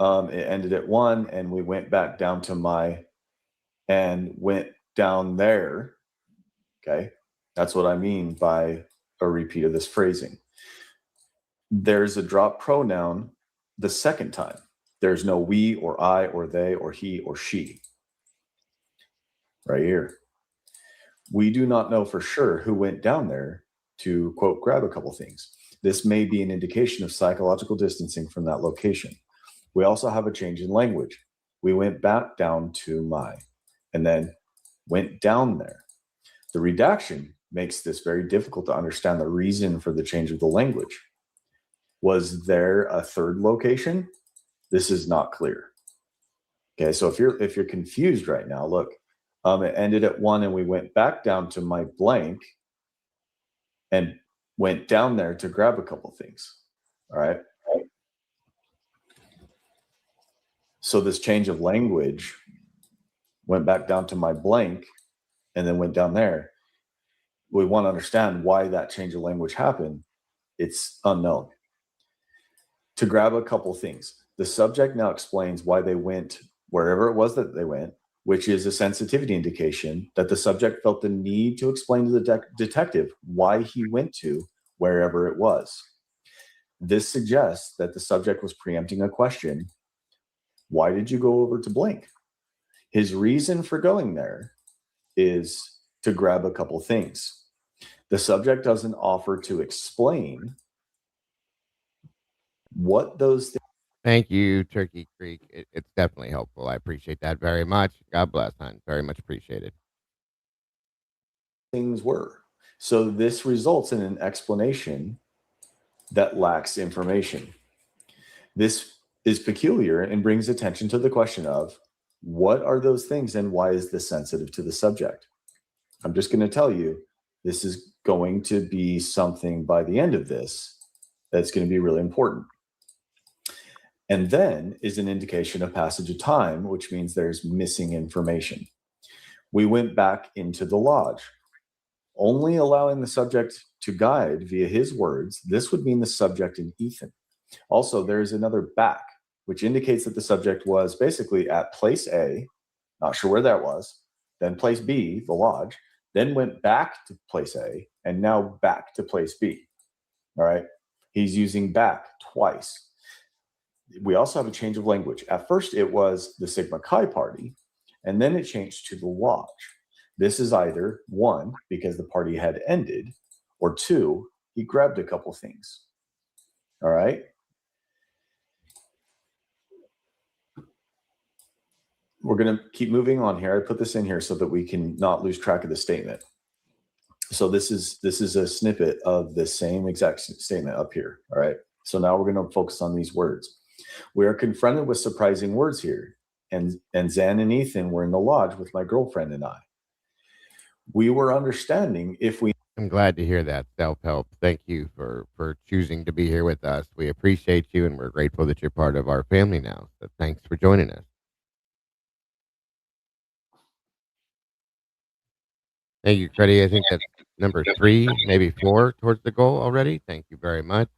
it ended at 1 and we went back down to my and went down there. Okay. That's what I mean by a repeat of this phrasing. There's a drop pronoun the second time. There's no we or I or they or he or she. Right here. We do not know for sure who went down there to, quote, grab a couple things. This may be an indication of psychological distancing from that location. We also have a change in language. We went back down to my, and then went down there. The redaction makes this very difficult to understand the reason for the change of the language. Was there a third location? This is not clear. Okay, so if you're confused right now, look, it ended at 1 and we went back down to my blank and went down there to grab a couple things. All right. So this change of language went back down to my blank and then went down there. We want to understand why that change of language happened. It's unknown. To grab a couple things. The subject now explains why they went wherever it was that they went, which is a sensitivity indication that the subject felt the need to explain to the detective why he went to wherever it was. This suggests that the subject was preempting a question. Why did you go over to blank? His reason for going there is to grab a couple things. The subject doesn't offer to explain what those things. Thank you, Turkey Creek. It's definitely helpful. I appreciate that very much. God bless, hon. Very much appreciated. Things were. So this results in an explanation that lacks information. This is peculiar and brings attention to the question of what are those things and why is this sensitive to the subject? I'm just going to tell you, this is going to be something by the end of this that's going to be really important. And then is an indication of passage of time, which means there's missing information. We went back into the lodge, only allowing the subject to guide via his words. This would mean the subject and Ethan. Also, there's another back, which indicates that the subject was basically at place A, not sure where that was, then place B, the lodge, then went back to place A, and now back to place B. All right. He's using back twice. We also have a change of language. At first, it was the Sigma Chi party, and then it changed to the lodge. This is either 1, because the party had ended, or 2, he grabbed a couple things. All right. We're going to keep moving on here. I put this in here so that we can not lose track of the statement. So this is a snippet of the same exact statement up here. All right. So now we're going to focus on these words. We are confronted with surprising words here. And Zan and Ethan were in the lodge with my girlfriend and I. We were understanding if we. I'm glad to hear that, self-help. Thank you for choosing to be here with us. We appreciate you, and we're grateful that you're part of our family now. So thanks for joining us. Thank you, Freddie. I think that's number 3, maybe 4 towards the goal already. Thank you very much.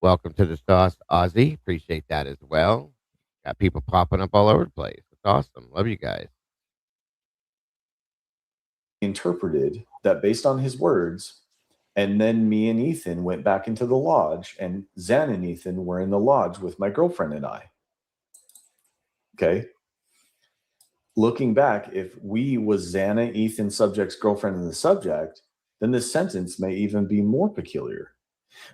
Welcome to the sauce, Ozzy. Appreciate that as well. Got people popping up all over the place. It's awesome. Love you guys. Interpreted that based on his words, and then me and Ethan went back into the lodge, and Zan and Ethan were in the lodge with my girlfriend and I. Okay. Looking back, if we was Xana, Ethan, subject's girlfriend, and the subject, then this sentence may even be more peculiar.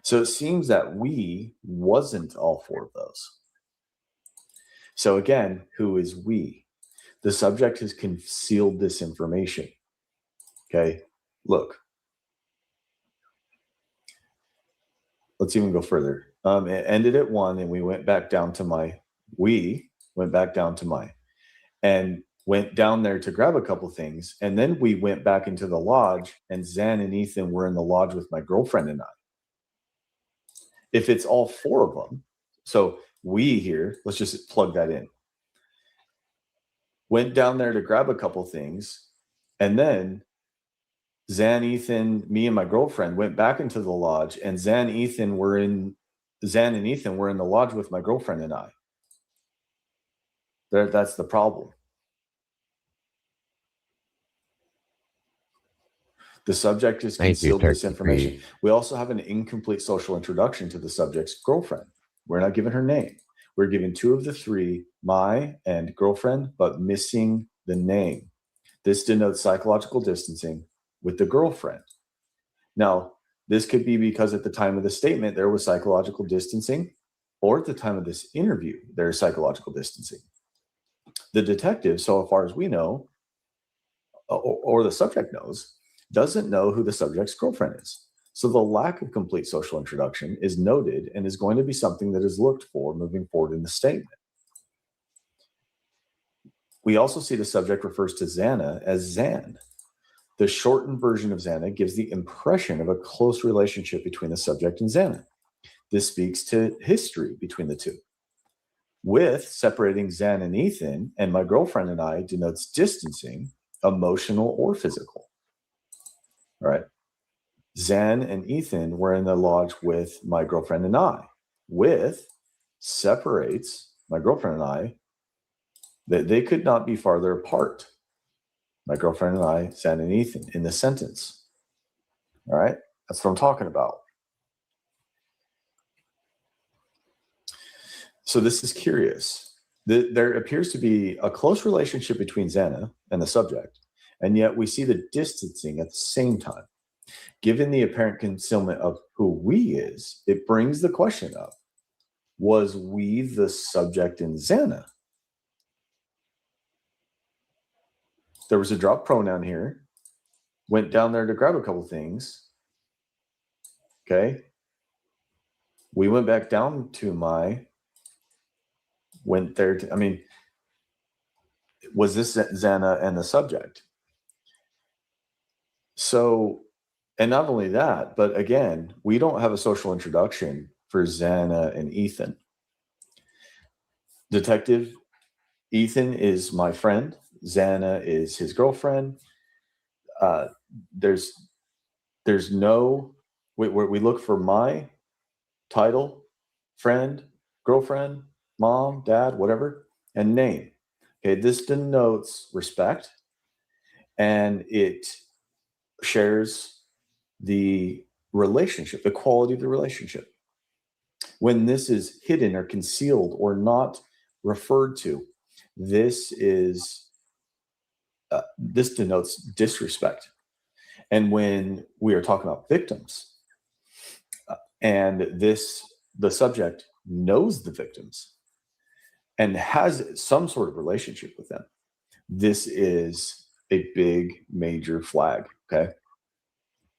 So it seems that we wasn't all 4 of those. So again, who is we? The subject has concealed this information. Okay, look. Let's even go further. It ended at 1, and we went back down to my. We went back down to my, and went down there to grab a couple things, and then we went back into the lodge, and Zan and Ethan were in the lodge with my girlfriend and I. If it's all 4 of them, so we here, let's just plug that in. Went down there to grab a couple things, and then Zan, Ethan, me, and my girlfriend went back into the lodge, and Zan and Ethan were in the lodge with my girlfriend and I. That's the problem. The subject has Thank you, concealed this Turkey information. Creek. We also have an incomplete social introduction to the subject's girlfriend. We're not given her name. We're given 2 of the 3, my and girlfriend, but missing the name. This denotes psychological distancing with the girlfriend. Now, this could be because at the time of the statement, there was psychological distancing, or at the time of this interview, there is psychological distancing. The detective, so far as we know, or the subject knows, doesn't know who the subject's girlfriend is. So the lack of complete social introduction is noted and is going to be something that is looked for moving forward in the statement. We also see the subject refers to Xana as Zan. The shortened version of Xana gives the impression of a close relationship between the subject and Xana. This speaks to history between the two. With separating Zan and Ethan and my girlfriend and I denotes distancing, emotional or physical. All right. Zan and Ethan were in the lodge with my girlfriend and I. With separates my girlfriend and I, that they could not be farther apart. My girlfriend and I, Zan and Ethan, in the sentence. All right. That's what I'm talking about. So this is curious. There appears to be a close relationship between Xana and the subject, and yet we see the distancing at the same time. Given the apparent concealment of who we is, it brings the question up, was we the subject in Xana? There was a drop pronoun here. Went down there to grab a couple things. Okay. We went back down to went there to, was this Xana and the subject? So, and not only that, but again, we don't have a social introduction for Xana and Ethan. Detective Ethan is my friend. Xana is his girlfriend. There's no, we look for my title, friend, girlfriend, mom, dad, whatever, and name. Okay, this denotes respect, and it shares the relationship, the quality of the relationship. When this is hidden or concealed or not referred to, this denotes disrespect. And when we are talking about victims, and the subject knows the victims and has some sort of relationship with them, this is a big, major flag. Okay.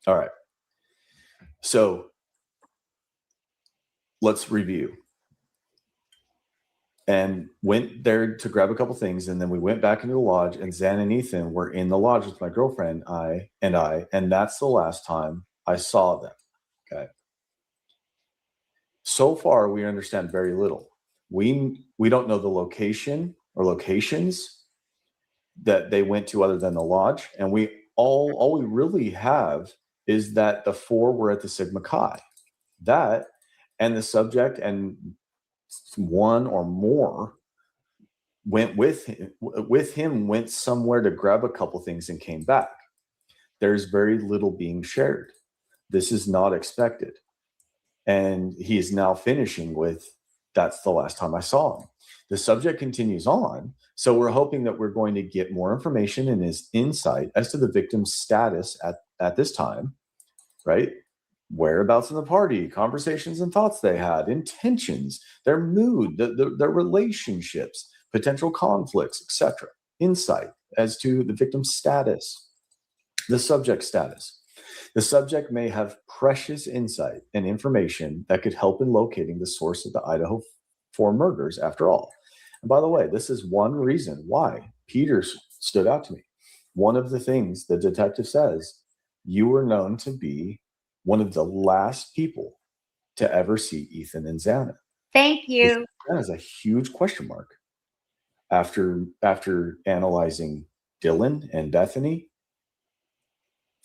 All right. So let's review. And went there to grab a couple things, and then we went back into the lodge, and Zan and Ethan were in the lodge with my girlfriend, and that's the last time I saw them. Okay. So far, we understand very little. We don't know the location or locations that they went to other than the lodge, and all we really have is that the 4 were at the Sigma Chi. That and the subject and 1 or more went with him, went somewhere to grab a couple things and came back. There's very little being shared. This is not expected. And he is now finishing with, that's the last time I saw him. The subject continues on. So we're hoping that we're going to get more information and his insight as to the victim's status at this time, right? Whereabouts in the party, conversations and thoughts they had, intentions, their mood, their relationships, potential conflicts, etc. Insight as to the victim's status, the subject's status. The subject may have precious insight and information that could help in locating the source of the Idaho 4 murders after all. And by the way, this is one reason why Peter stood out to me. One of the things the detective says, you were known to be one of the last people to ever see Ethan and Xana. Thank you. That is a huge question mark. After analyzing Dylan and Bethany,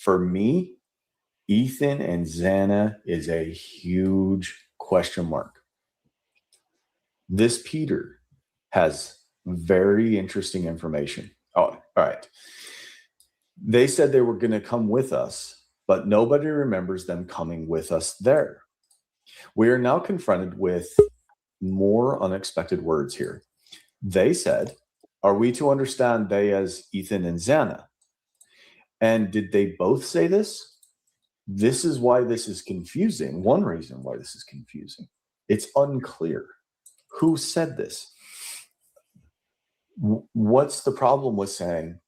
For me, Ethan and Xana is a huge question mark. This Peter has very interesting information. Oh, all right. They said they were going to come with us, but nobody remembers them coming with us there. We are now confronted with more unexpected words here. They said, are we to understand they as Ethan and Xana? And did they both say this? This is why this is confusing. One reason why this is confusing. It's unclear. Who said this? What's the problem with saying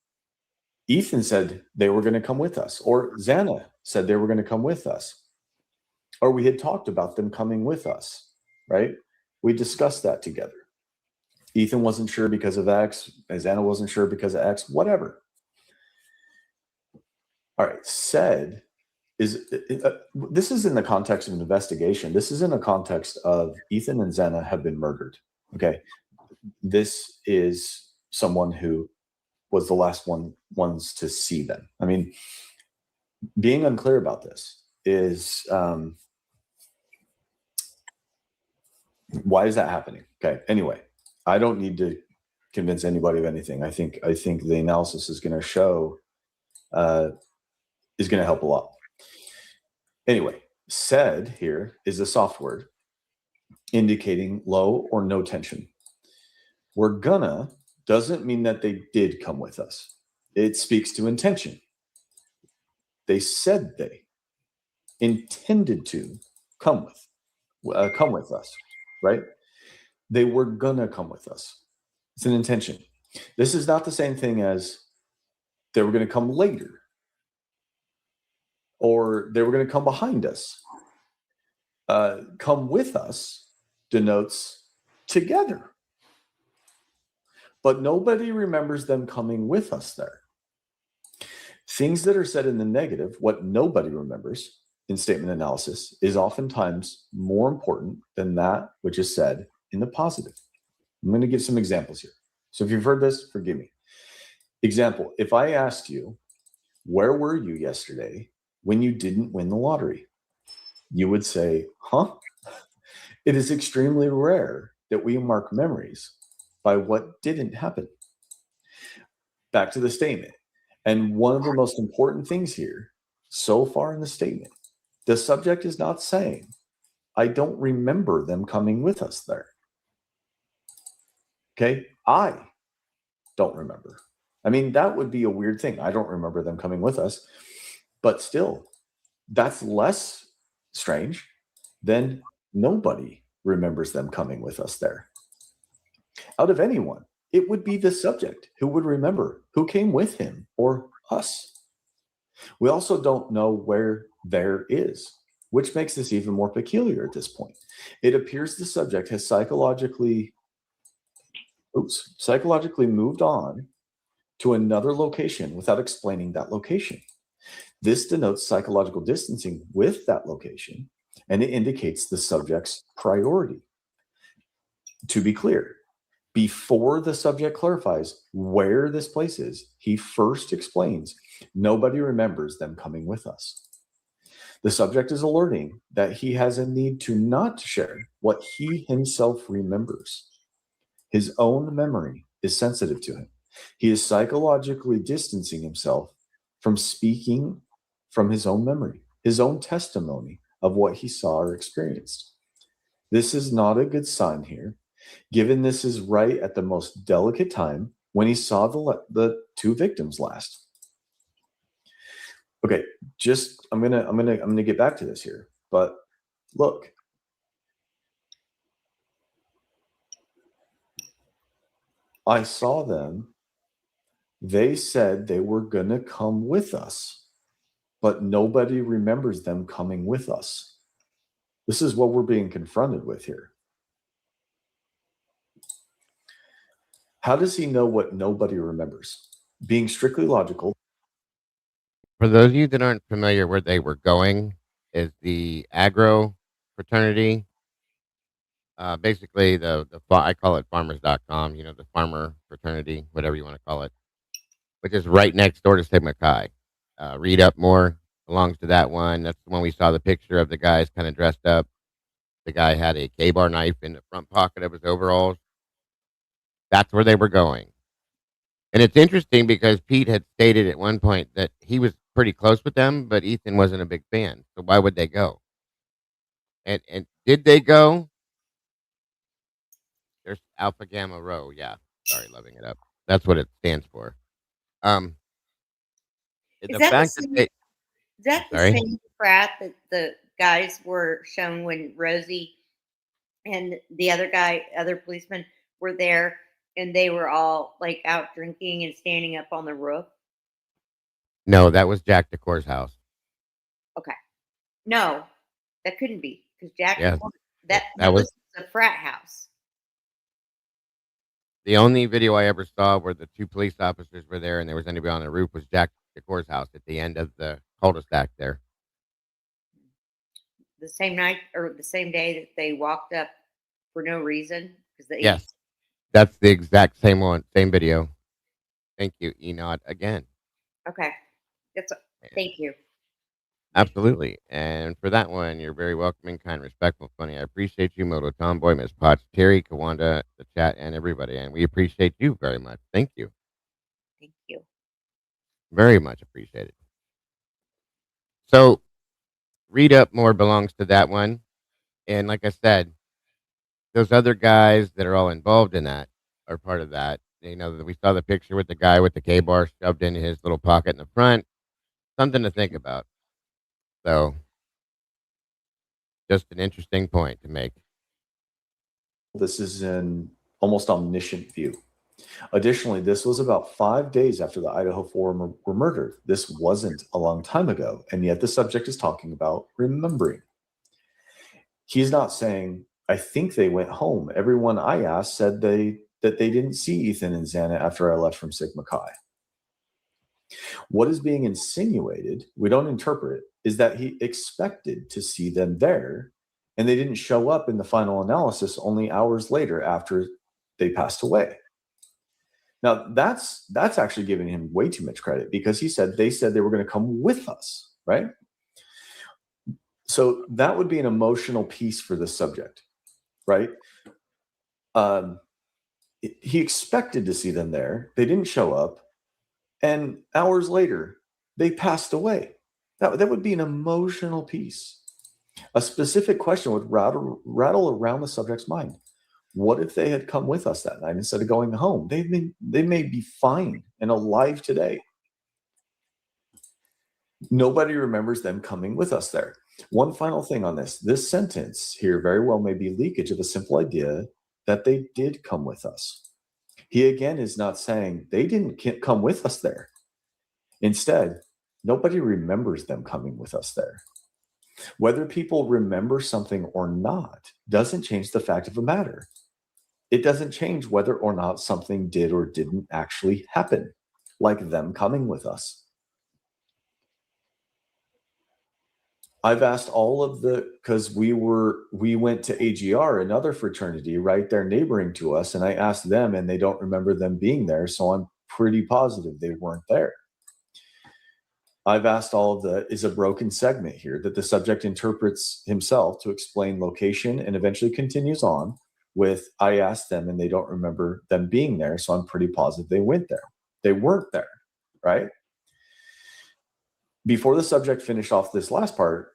Ethan said they were going to come with us, or Xana said they were going to come with us, or we had talked about them coming with us, right? We discussed that together. Ethan wasn't sure because of X, and Xana wasn't sure because of X, whatever. All right, said is this is in the context of an investigation. This is in a context of Ethan and Xana have been murdered. Okay, this is someone who was the last ones to see them. I mean, being unclear about this is why is that happening? Okay, anyway, I don't need to convince anybody of anything. I think the analysis is going to show is going to help a lot. Anyway, said here is a soft word indicating low or no tension. We're gonna doesn't mean that they did come with us. It speaks to intention. They said they intended to come with us, right? They were gonna come with us. It's an intention. This is not the same thing as they were going to come later or they were going to come behind us. Come with us denotes together. But nobody remembers them coming with us there. Things that are said in the negative, what nobody remembers in statement analysis, is oftentimes more important than that which is said in the positive. I'm going to give some examples here. So if you've heard this, forgive me. Example, if I asked you, where were you yesterday when you didn't win the lottery? You would say, huh? It is extremely rare that we mark memories by what didn't happen. Back to the statement. And one of the most important things here, so far in the statement, the subject is not saying, I don't remember them coming with us there. Okay, I don't remember. I mean, that would be a weird thing. I don't remember them coming with us. But still, that's less strange than nobody remembers them coming with us there. Out of anyone, it would be the subject who would remember who came with him or us. We also don't know where there is, which makes this even more peculiar at this point. It appears the subject has psychologically moved on to another location without explaining that location. This denotes psychological distancing with that location, and it indicates the subject's priority. To be clear, before the subject clarifies where this place is, he first explains, nobody remembers them coming with us. The subject is alerting that he has a need to not share what he himself remembers. His own memory is sensitive to him. He is psychologically distancing himself from speaking from his own memory, his own testimony of what he saw or experienced. This is not a good sign here, given this is right at the most delicate time when he saw the two victims last. Okay, I'm gonna get back to this here, but look. I saw them. They said they were gonna come with us, but nobody remembers them coming with us. This is what we're being confronted with here. How does he know what nobody remembers? Being strictly logical. For those of you that aren't familiar where they were going, is the agro fraternity. Basically, I call it farmers.com, the farmer fraternity, whatever you want to call it, which is right next door to Sigma Chi. Read up more belongs to that one. That's the one we saw the picture of the guys kind of dressed up. The guy had a K-bar knife in the front pocket of his overalls. That's where they were going. And it's interesting because Pete had stated at one point that he was pretty close with them, but Ethan wasn't a big fan. So why would they go? And did they go? There's Alpha Gamma Rho. Yeah. Sorry, loving it up. That's what it stands for. Um, Is the that the fact that same? they, Is that the sorry, same frat that the guys were shown when Rosie and the other policemen were there, and they were all like out drinking and standing up on the roof? no, that was Jack DeCore's house. Okay, no, that couldn't be because Jack Yeah, that that was was a frat house. the only video I ever saw where the two police officers were there and there was anybody on the roof was Jack DeCore's house at the end of the cul-de-sac there. The same night or the same day that they walked up for no reason because they Yes, that's the exact same one, same video. Thank you, Enod, again. Okay, thank you. Absolutely. And for that one, you're very welcoming, kind, respectful, funny. I appreciate you, Moto Tomboy, Miss Potts, Terry, Kawanda, the chat, and everybody. And we appreciate you very much. Thank you. Thank you. Very much appreciated. So, read up more belongs to that one. And like I said, those other guys that are all involved in that are part of that. You know, we saw the picture with the guy with the K-bar shoved in his little pocket in the front. Something to think about. So, just an interesting point to make. This is an almost omniscient view. Additionally, this was about 5 days after the Idaho four were murdered. This wasn't a long time ago, and yet the subject is talking about remembering. He's not saying, I think they went home. Everyone I asked said that they didn't see Ethan and Xana after I left from Sigma Chi. What is being insinuated, we don't interpret, is that he expected to see them there, and they didn't show up in the final analysis only hours later after they passed away. Now, that's actually giving him way too much credit because they said they were going to come with us, right? So that would be an emotional piece for the subject, right? He expected to see them there. They didn't show up. And hours later, they passed away. That would be an emotional piece. A specific question would rattle around the subject's mind. What if they had come with us that night instead of going home? They may be fine and alive today. Nobody remembers them coming with us there. One final thing on this. This sentence here very well may be leakage of a simple idea that they did come with us. He again is not saying they didn't come with us there. Instead, nobody remembers them coming with us there. Whether people remember something or not doesn't change the fact of the matter. It doesn't change whether or not something did or didn't actually happen, like them coming with us. I've asked all of because we went to AGR, another fraternity right there neighboring to us, and I asked them and they don't remember them being there, so I'm pretty positive they weren't there. I've asked is a broken segment here that the subject interprets himself to explain location and eventually continues on with, I asked them and they don't remember them being there, so I'm pretty positive they went there. They weren't there, right? Before the subject finished off this last part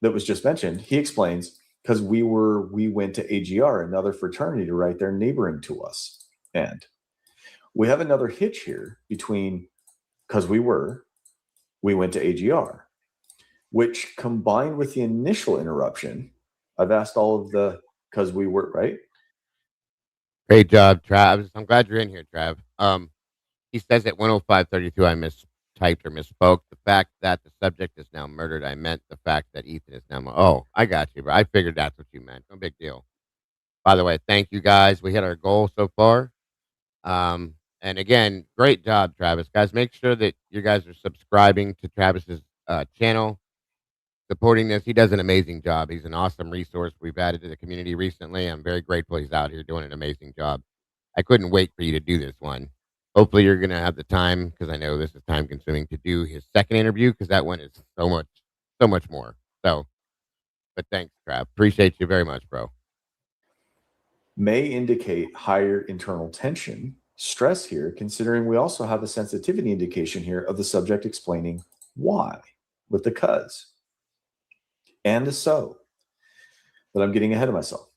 that was just mentioned, he explains, because we went to AGR, another fraternity right there neighboring to us. And we have another hitch here between, because we went to AGR, which combined with the initial interruption, I've asked all of because we were, right? Great job, Trav. I'm glad you're in here, Trav. He says at 105:32 I mistyped or misspoke. The fact that the subject is now murdered, I meant the fact that Ethan is now. Oh, I got you, bro. I figured that's what you meant. No big deal. By the way, thank you guys. We hit our goal so far. And again, great job, Travis. Guys, make sure that you guys are subscribing to Travis's channel, supporting this. He does an amazing job. He's an awesome resource we've added to the community recently. I'm very grateful he's out here doing an amazing job. I couldn't wait for you to do this one. hopefully you're going to have the time, because I know this is time consuming, to do his second interview, because that one is so much more. So, but thanks, Trav. Appreciate you very much, bro. May indicate higher internal tension, stress here, considering we also have a sensitivity indication here of the subject explaining why with the cuz and the so. But I'm getting ahead of myself.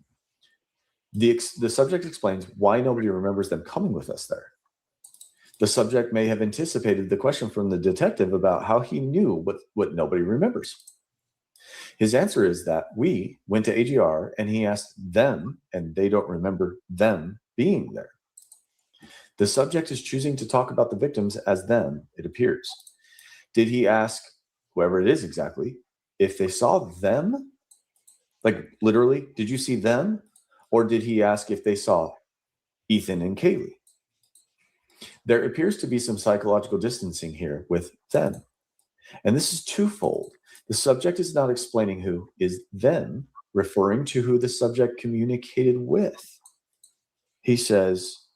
The subject explains why nobody remembers them coming with us there. The subject may have anticipated the question from the detective about how he knew what nobody remembers. His answer is that we went to AGR and he asked them, and they don't remember them being there. The subject is choosing to talk about the victims as them, it appears. Did he ask whoever it is exactly if they saw them? Like literally, did you see them? Or did he ask if they saw Ethan and Kaylee? There appears to be some psychological distancing here with them. And this is twofold. The subject is not explaining who is them, referring to who the subject communicated with. He says,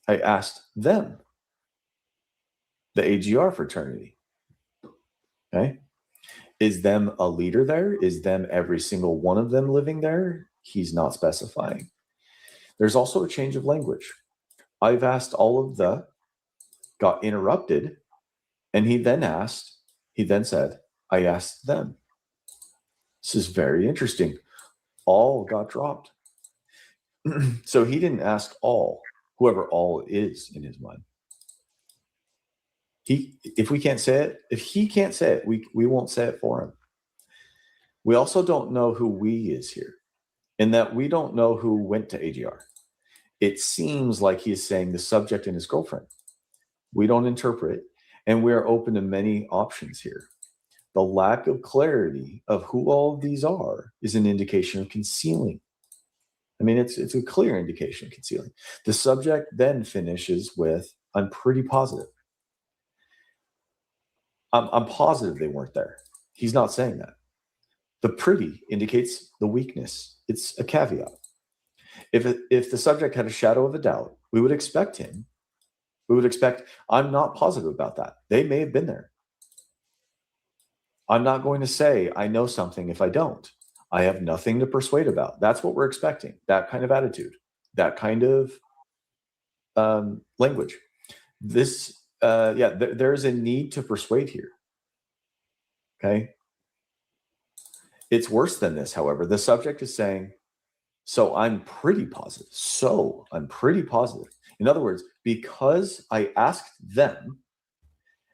I asked them, the AGR fraternity. Okay. Is them a leader there? Is them every single one of them living there? He's not specifying. There's also a change of language. I've asked all of the, got interrupted, and he then said, I asked them. This is very interesting. All got dropped. So he didn't ask all, whoever all is in his mind. If we can't say it, if he can't say it, we won't say it for him. We also don't know who we is here, in that we don't know who went to AGR. It seems like he is saying the subject and his girlfriend. We don't interpret, and we are open to many options here. The lack of clarity of who all of these are is an indication of concealing. I mean, it's a clear indication of concealing. The subject then finishes with, I'm pretty positive. I'm positive they weren't there. He's not saying that. The pretty indicates the weakness. It's a caveat. If the subject had a shadow of a doubt, we would expect, I'm not positive about that. They may have been there. I'm not going to say I know something if I don't. I have nothing to persuade about. That's what we're expecting. That kind of attitude, that kind of language. There's a need to persuade here. Okay. It's worse than this, however. The subject is saying, so I'm pretty positive. In other words, because I asked them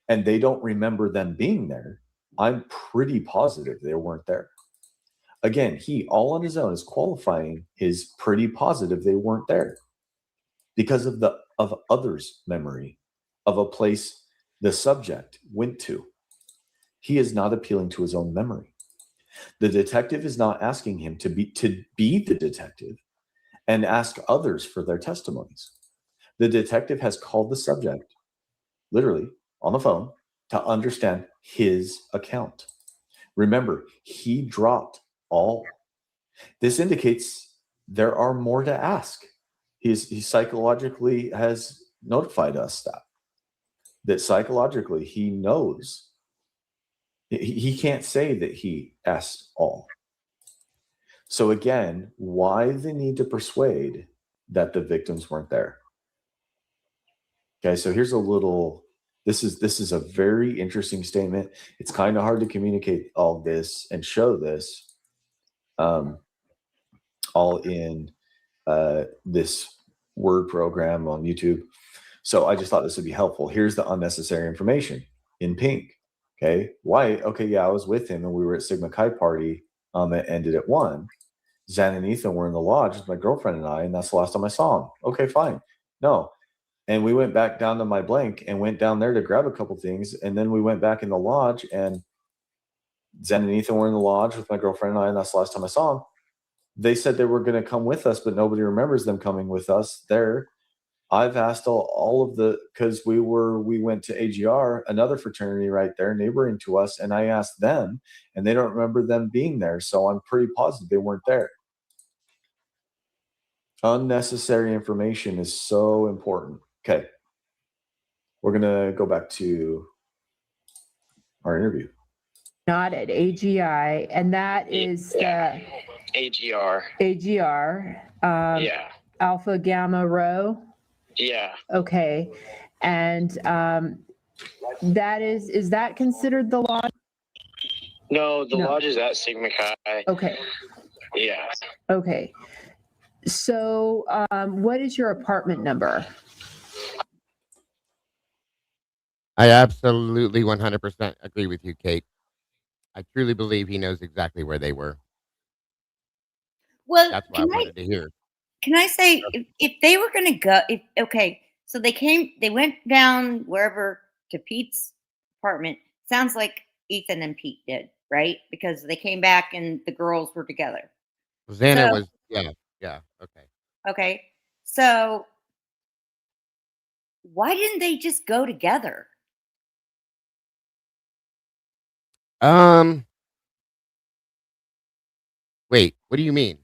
and they don't remember them being there, I'm pretty positive they weren't there. Again, he all on his own is qualifying his pretty positive they weren't there because of others' memory of a place the subject went to. He is not appealing to his own memory. The detective is not asking him to be the detective and ask others for their testimonies. The detective has called the subject, literally on the phone, to understand his account. Remember, he dropped all. This indicates there are more to ask. He psychologically has notified us that psychologically he knows. He can't say that he asked all. So again, why the need to persuade that the victims weren't there? Okay, so here's a little. This is a very interesting statement. It's kind of hard to communicate all this and show this, all in this word program on YouTube. So I just thought this would be helpful. Here's the unnecessary information in pink. Okay, white. Okay, yeah, I was with him and we were at Sigma Chi party. It ended at 1. Zan and Ethan were in the lodge with my girlfriend and I, and that's the last time I saw him. Okay, fine. No. And we went back down to my blank and went down there to grab a couple things. And then we went back in the lodge and Zen and Ethan were in the lodge with my girlfriend and I, and that's the last time I saw them. They said they were going to come with us, but nobody remembers them coming with us there. I've asked all of the, because we went to AGR, another fraternity right there, neighboring to us, and I asked them, and they don't remember them being there. So I'm pretty positive they weren't there. Unnecessary information is so important. Okay. We're going to go back to our interview. Not at AGI, and that is the AGR. AGR. Yeah. Alpha Gamma Rho. Yeah. Okay, and that is that considered the lodge? No, the No. lodge is at Sigma Chi. Okay. Yeah. Okay. So, what is your apartment number? I absolutely 100% agree with you, Kate. I truly believe he knows exactly where they were. Well, That's what I wanted to hear. can I say if they were going to go, so they went down wherever to Pete's apartment. Sounds like Ethan and Pete did, right? Because they came back and the girls were together. Xana So- was, yeah, okay. Okay. So why didn't they just go together? Wait, what do you mean?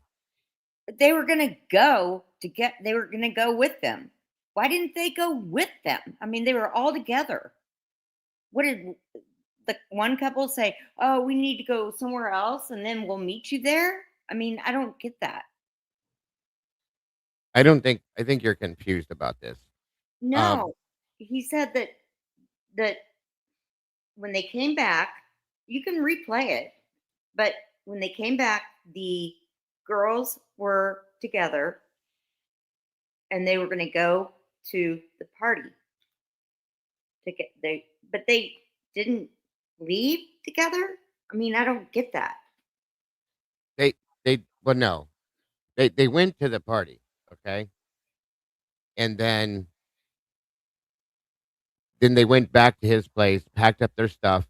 They were going to go they were going to go with them. Why didn't they go with them? I mean, they were all together. What did the one couple say? Oh, we need to go somewhere else and then we'll meet you there. I mean, I don't get that. I think you're confused about this. No, he said that when they came back, you can replay it, but when they came back, the girls were together and they were going to go to the party. But they didn't leave together. I mean, I don't get that. No. They went to the party, okay? And then they went back to his place, packed up their stuff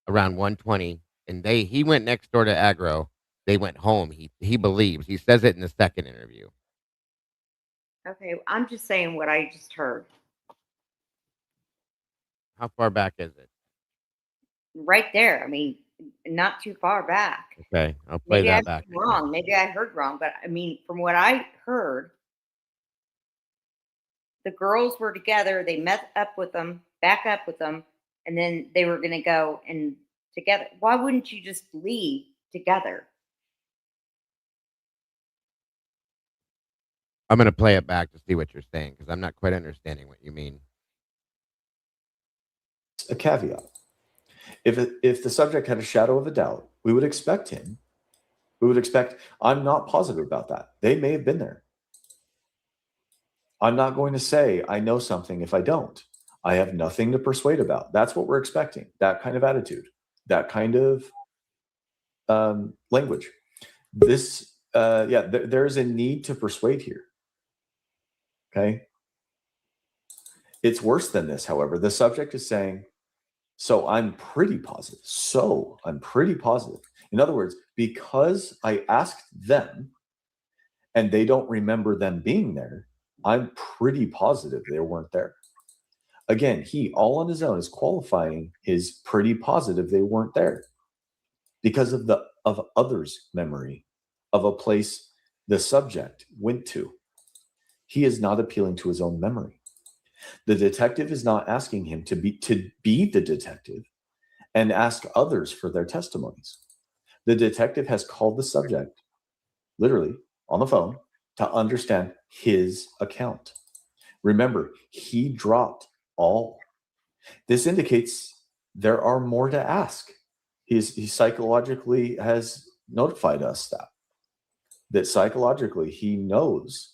around 1:20, and he went next door to Agro. They went home. He believes. He says it in the second interview. Okay, I'm just saying what I just heard. How far back is it? Right there. I mean, not too far back. Okay, I'll play Maybe that I back. heard wrong. Maybe I heard wrong, but I mean, from what I heard, the girls were together. They met up with them, back up with them, and then they were going to go and together. Why wouldn't you just leave together? I'm going to play it back to see what you're saying because I'm not quite understanding what you mean. A caveat. If the subject had a shadow of a doubt, we would expect him. We would expect, I'm not positive about that. They may have been there. I'm not going to say I know something if I don't. I have nothing to persuade about. That's what we're expecting. That kind of attitude, that kind of language. This, there is a need to persuade here. Okay. It's worse than this, however. The subject is saying, so I'm pretty positive. In other words, because I asked them and they don't remember them being there, I'm pretty positive they weren't there. Again, he all on his own is qualifying his pretty positive they weren't there because of others' memory of a place the subject went to. He is not appealing to his own memory. The detective is not asking him to be the detective and ask others for their testimonies. The detective has called the subject, literally on the phone, to understand his account. Remember, he dropped all. This indicates there are more to ask. He psychologically has notified us that psychologically he knows.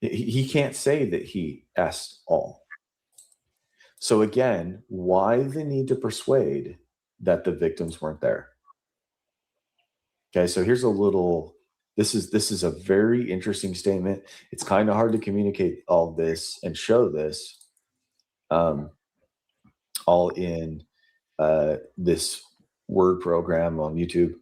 He can't say that he asked all. So again, why the need to persuade that the victims weren't there? Okay, so here's a little. This is a very interesting statement. It's kind of hard to communicate all this and show this, all in this word program on YouTube.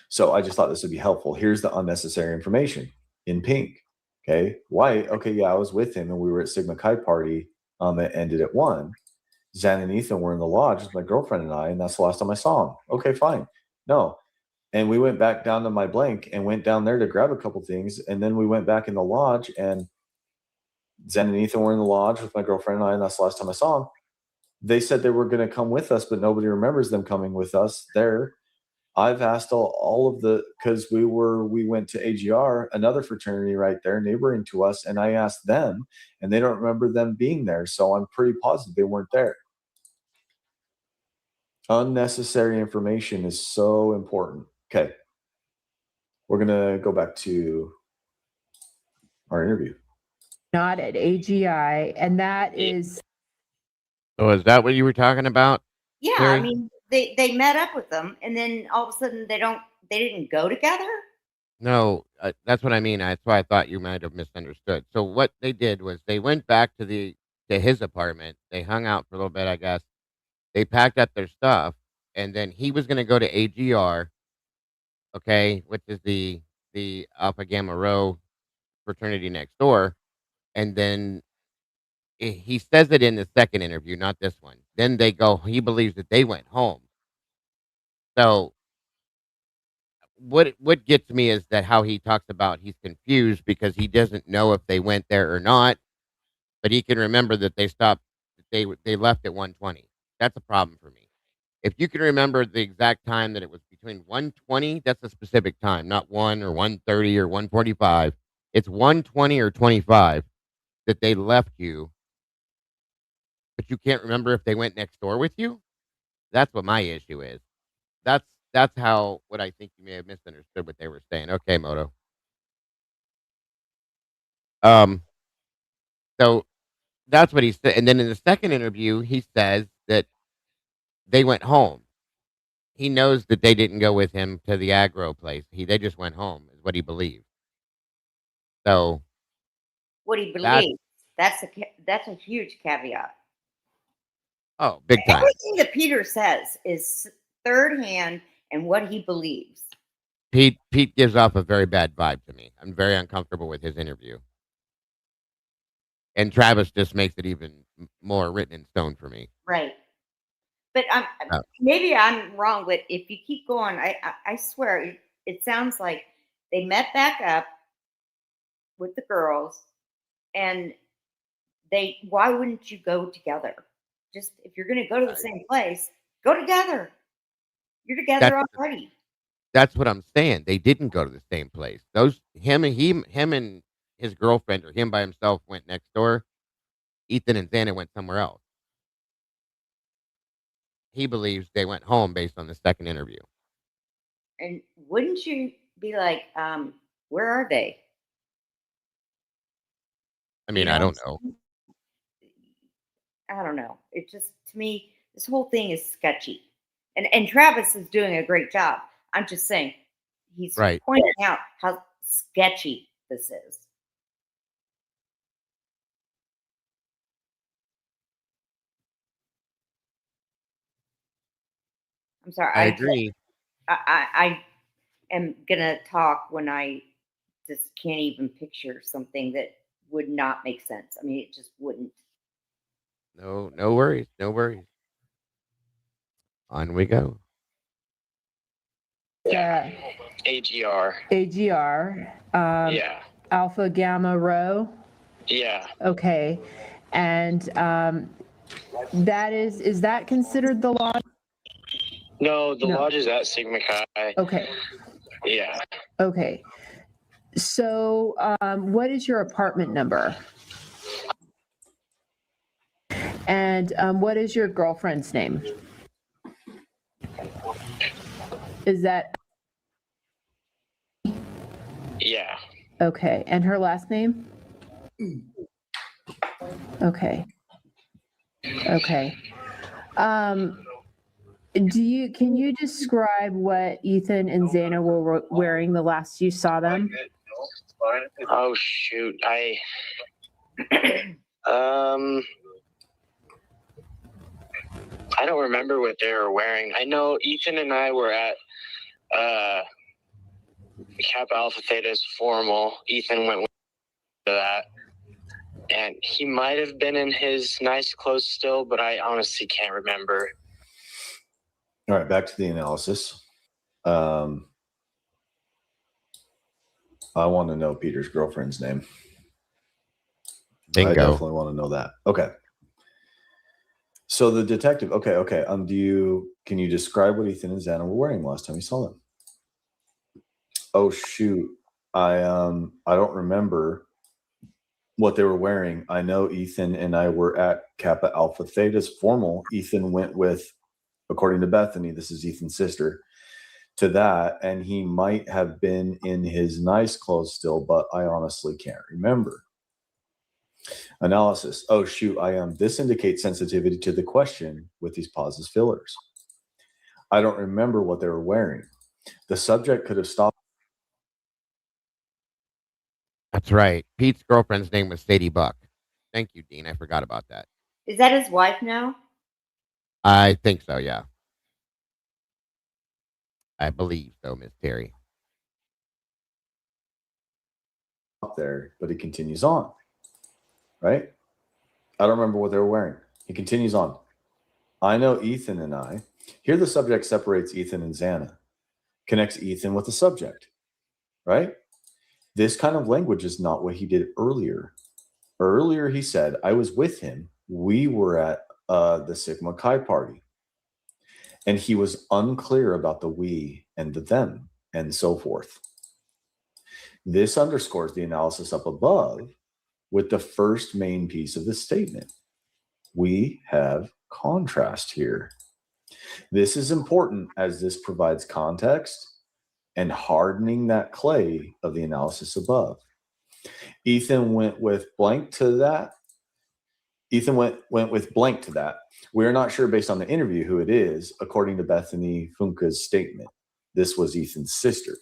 So I just thought this would be helpful. Here's the unnecessary information in pink. Okay, white. Okay, yeah, I was with him and we were at Sigma Chi party. It ended at 1. Zan and Ethan were in the lodge with my girlfriend and I, and that's the last time I saw him. Okay, fine. No. And we went back down to my blank and went down there to grab a couple things. And then we went back in the lodge and Zen and Ethan were in the lodge with my girlfriend and I, and that's the last time I saw them. They said they were going to come with us, but nobody remembers them coming with us there. I've asked all of the, because we went to AGR, another fraternity right there, neighboring to us, and I asked them, and they don't remember them being there. So I'm pretty positive they weren't there. Unnecessary information is so important. Okay. We're going to go back to our interview. Not at AGI, and that is. So is that what you were talking about? Yeah, Terry? I mean, they met up with them, and then all of a sudden they didn't go together. No, that's what I mean. That's why I thought you might have misunderstood. So what they did was they went back to his apartment. They hung out for a little bit, I guess. They packed up their stuff, and then he was going to go to AGR, okay, which is the Alpha Gamma Rho fraternity next door, and then he says it in the second interview, not this one. Then they go. He believes that they went home. So what gets me is that how he talks about he's confused because he doesn't know if they went there or not, but he can remember that they stopped. They left at 1:20. That's a problem for me. If you can remember the exact time that it was between 1:20, that's a specific time, not 1 or 1:30 or 1:45. It's 1:20 or 25 that they left you, but you can't remember if they went next door with you. That's what my issue is. That's how what I think you may have misunderstood what they were saying. Okay, Moto. So that's what he said. And then in the second interview, he says that they went home. He knows that they didn't go with him to the aggro place. They just went home, is what he believes. So What he believes. That's a huge caveat. Oh, big time. Everything that Peter says is third hand and what he believes. Pete gives off a very bad vibe to me. I'm very uncomfortable with his interview. And Travis just makes it even more written in stone for me. Right. But maybe I'm wrong, but if you keep going, I swear it sounds like they met back up with the girls, and why wouldn't you go together? Just if you're going to go to the same place, go together. You're together already. That's what I'm saying. They didn't go to the same place. Him and his girlfriend, or him by himself, went next door. Ethan and Xana went somewhere else. He believes they went home based on the second interview. And wouldn't you be like, where are they? I mean, I don't know. I don't know. It just, to me, this whole thing is sketchy. And Travis is doing a great job. I'm just saying, he's pointing out how sketchy this is. I'm sorry. I agree. I am going to talk when I just can't even picture something that would not make sense. I mean, it just wouldn't. No worries. No worries. On we go. Yeah. AGR. Yeah. Alpha Gamma Rho. Yeah. Okay. And that is that considered the lodge? No, the lodge is at Sigma Chi. Okay. Yeah. Okay. So what is your apartment number? And what is your girlfriend's name? Is that? Yeah. Okay. And her last name? Okay. Okay. Can you describe what Ethan and Xana were wearing the last you saw them? Oh shoot. I don't remember what they were wearing. I know Ethan and I were at Kappa Alpha Theta's formal. Ethan went to that. And he might have been in his nice clothes still, but I honestly can't remember. All right, back to the analysis. I want to know Peter's girlfriend's name. Bingo. I definitely want to know that. Okay. So the detective, okay. Can you describe what Ethan and Xana were wearing last time you saw them? Oh shoot. I don't remember what they were wearing. I know Ethan and I were at Kappa Alpha Theta's formal. Ethan went with, according to Bethany, this is Ethan's sister, to that, and he might have been in his nice clothes still, but I honestly can't remember. Analysis. Oh shoot, this indicates sensitivity to the question with these pauses fillers. I don't remember what they were wearing. The subject could have stopped. That's right. Pete's girlfriend's name was Sadie Buck. Thank you, Dean. I forgot about that. Is that his wife now? I think so, yeah. I believe so, Miss Terry. There, but he continues on. Right? I don't remember what they were wearing. He continues on. I know Ethan and I. Here the subject separates Ethan and Xana, connects Ethan with the subject, right? This kind of language is not what he did earlier. Earlier, he said, I was with him. We were at the Sigma Chi party. And he was unclear about the we and the them and so forth. This underscores the analysis up above with the first main piece of the statement. We have contrast here. This is important as this provides context and hardening that clay of the analysis above. Ethan went with blank to that. Ethan went with blank to that. We're not sure based on the interview who it is, according to Bethany Funke's statement. This was Ethan's sister.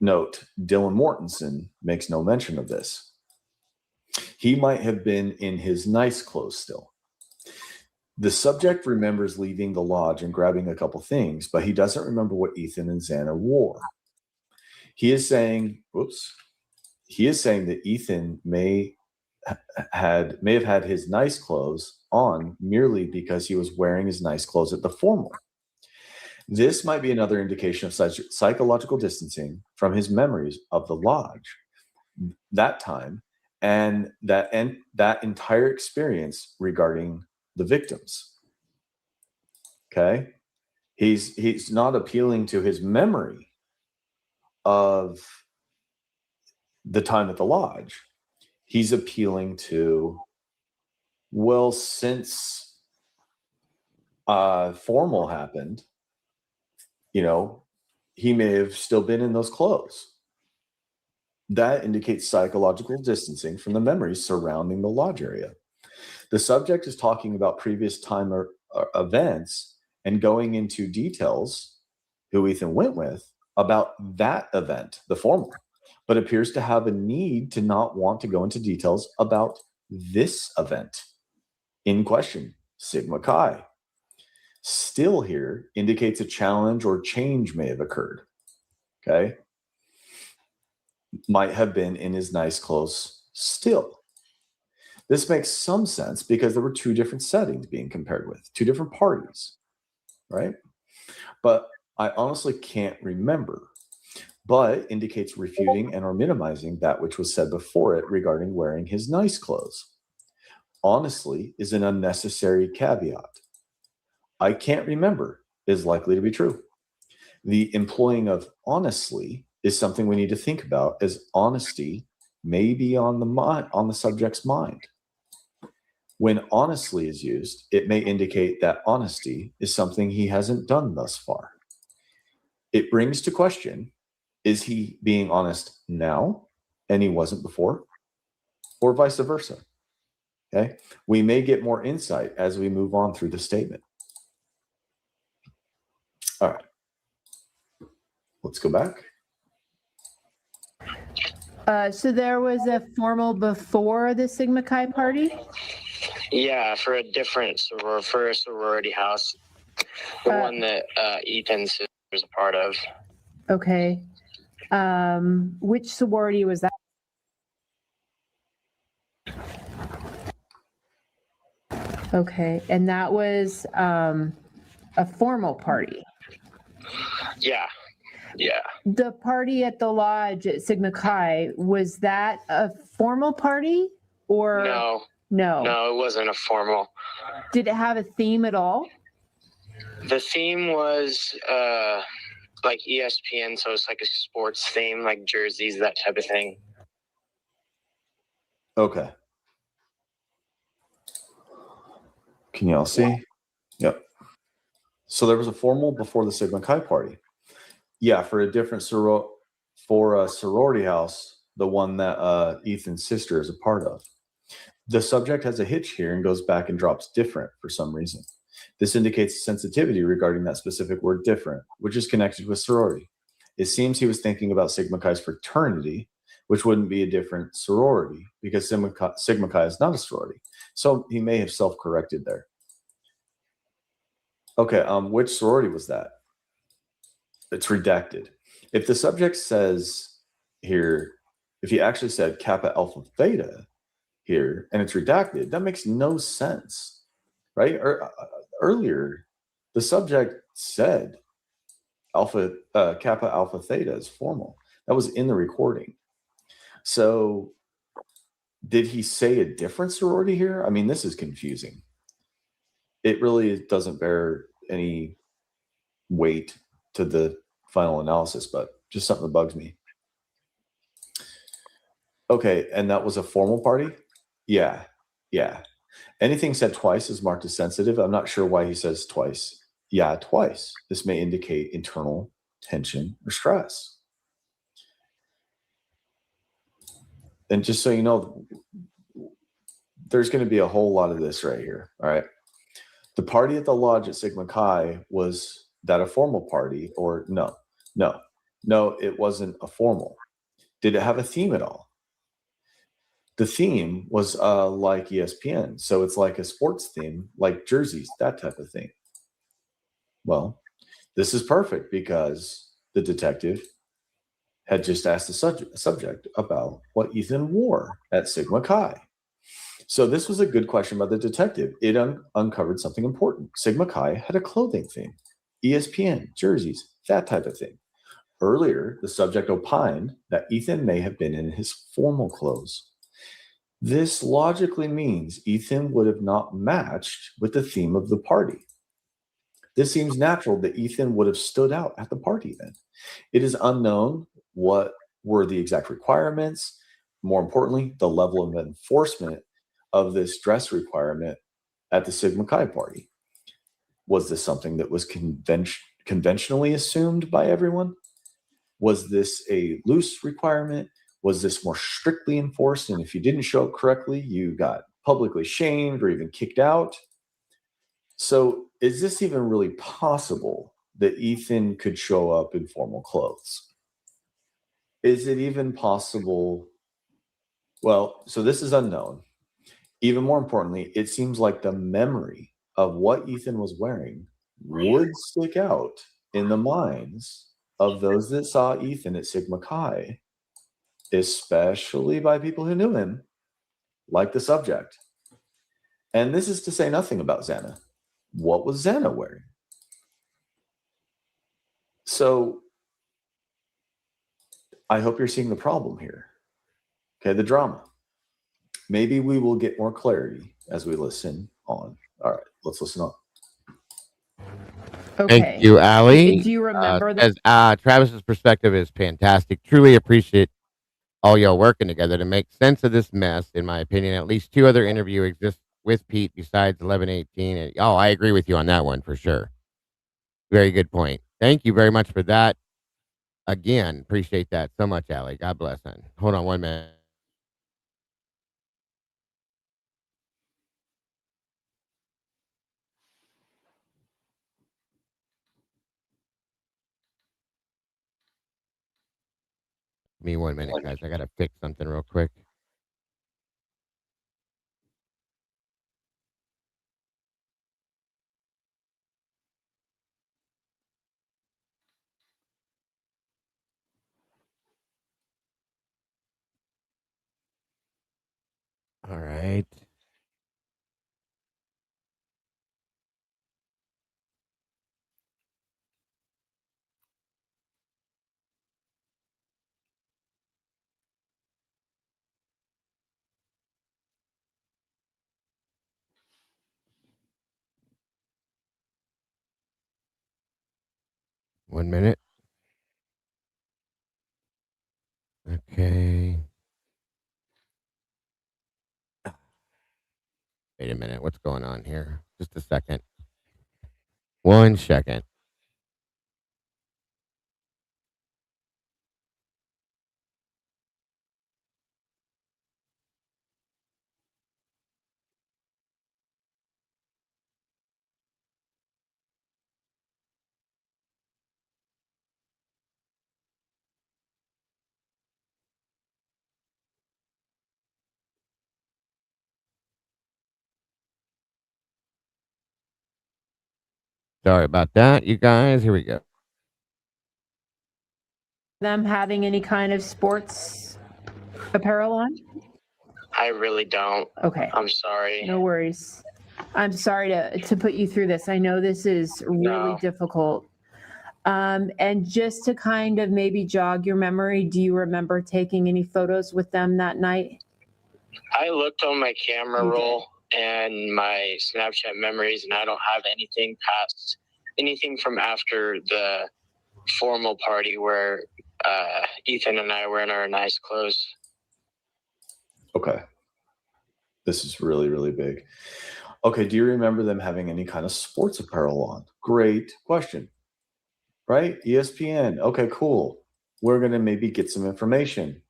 Note, Dylan Mortensen makes no mention of this. He might have been in his nice clothes still. The subject remembers leaving the lodge and grabbing a couple things, but he doesn't remember what Ethan and Xana wore. He is saying that Ethan may have had his nice clothes on merely because he was wearing his nice clothes at the formal. This might be another indication of such psychological distancing from his memories of the lodge, that time, and that entire experience regarding the victims. Okay? He's not appealing to his memory of the time at the lodge. He's appealing to, well, since formal happened, he may have still been in those clothes. That indicates psychological distancing from the memories surrounding the lodge area. The subject is talking about previous time or events and going into details, who Ethan went with, about that event, the formal, but appears to have a need to not want to go into details about this event in question, Sigma Chi. Still here indicates a challenge or change may have occurred. Okay? Might have been in his nice clothes still. This makes some sense because there were two different settings being compared with, two different parties, right? But I honestly can't remember, but indicates refuting and or minimizing that which was said before it regarding wearing his nice clothes. Honestly is an unnecessary caveat. I can't remember is likely to be true. The employing of honestly is something we need to think about, as honesty may be on the subject's mind. When honestly is used, it may indicate that honesty is something he hasn't done thus far. It brings to question, is he being honest now and he wasn't before, or vice versa? Okay, we may get more insight as we move on through the statement. All right, let's go back. So there was a formal before the Sigma Chi party? Yeah, for a different sorority house. The one that Ethan's sister was a part of. Okay. Which sorority was that? Okay, and that was a formal party. Yeah. Yeah. The party at the lodge at Sigma Chi, was that a formal party or No, no? it wasn't a formal. Did it have a theme at all? The theme was like ESPN, so it's like a sports theme, like jerseys, that type of thing. Okay. Can y'all see? Yep. So there was a formal before the Sigma Chi party. Yeah, for a different for a sorority house, the one that Ethan's sister is a part of. The subject has a hitch here and goes back and drops different for some reason. This indicates sensitivity regarding that specific word different, which is connected with sorority. It seems he was thinking about Sigma Chi's fraternity, which wouldn't be a different sorority because Sigma Chi is not a sorority. So he may have self-corrected there. Okay, which sorority was that? It's redacted. If the subject says here, if he actually said Kappa Alpha Theta here and it's redacted, that makes no sense, right? Earlier, the subject said Kappa Alpha Theta is formal. That was in the recording. So did he say a different sorority here? I mean, this is confusing. It really doesn't bear any weight to the final analysis, but just something that bugs me. Okay, and that was a formal party? Yeah. Anything said twice is marked as sensitive. I'm not sure why he says twice. Yeah, twice. This may indicate internal tension or stress. And just so you know, there's going to be a whole lot of this right here. All right. The party at the lodge at Sigma Chi, was that a formal party or no? No, it wasn't a formal. Did it have a theme at all? The theme was like ESPN. So it's like a sports theme, like jerseys, that type of thing. Well, this is perfect because the detective had just asked the subject about what Ethan wore at Sigma Chi. So this was a good question by the detective. It uncovered something important. Sigma Chi had a clothing theme, ESPN, jerseys, that type of thing. Earlier, the subject opined that Ethan may have been in his formal clothes. This logically means Ethan would have not matched with the theme of the party. This seems natural that Ethan would have stood out at the party then. It is unknown what were the exact requirements, more importantly, the level of enforcement of this dress requirement at the Sigma Chi party. Was this something that was conventionally assumed by everyone? Was this a loose requirement? Was this more strictly enforced? And if you didn't show up correctly, you got publicly shamed or even kicked out. So is this even really possible that Ethan could show up in formal clothes? Is it even possible? Well, so this is unknown. Even more importantly, it seems like the memory of what Ethan was wearing would stick out in the minds of those that saw Ethan at Sigma Chi, especially by people who knew him, like the subject. And this is to say nothing about Xana. What was Xana wearing? So I hope you're seeing the problem here. Okay, the drama. Maybe we will get more clarity as we listen on. All right, let's listen on. Okay. Thank you, Allie. Do you remember that? As Travis's perspective is fantastic. Truly appreciate all y'all working together to make sense of this mess. In my opinion, at least two other interviews exist with Pete besides 1118. And I agree with you on that one for sure. Very good point. Thank you very much for that. Again, appreciate that so much, Allie. God bless. Hon. Hold on 1 minute. Give me 1 minute, guys. I gotta fix something real quick. All right. 1 minute. Okay. Wait a minute. What's going on here? Just a second. 1 second. Sorry about that, you guys. Here we go. Them having any kind of sports apparel on? I really don't. Okay. I'm sorry. No worries. I'm sorry to put you through this. I know this is really No. difficult. And just to kind of maybe jog your memory, do you remember taking any photos with them that night? I looked on my camera You did. roll and my Snapchat memories, and I don't have anything from after the formal party where Ethan and I were in our nice clothes. Okay. This is really, really big. Okay. Do you remember them having any kind of sports apparel on? Great question. Right? ESPN. Okay, cool. We're going to maybe get some information.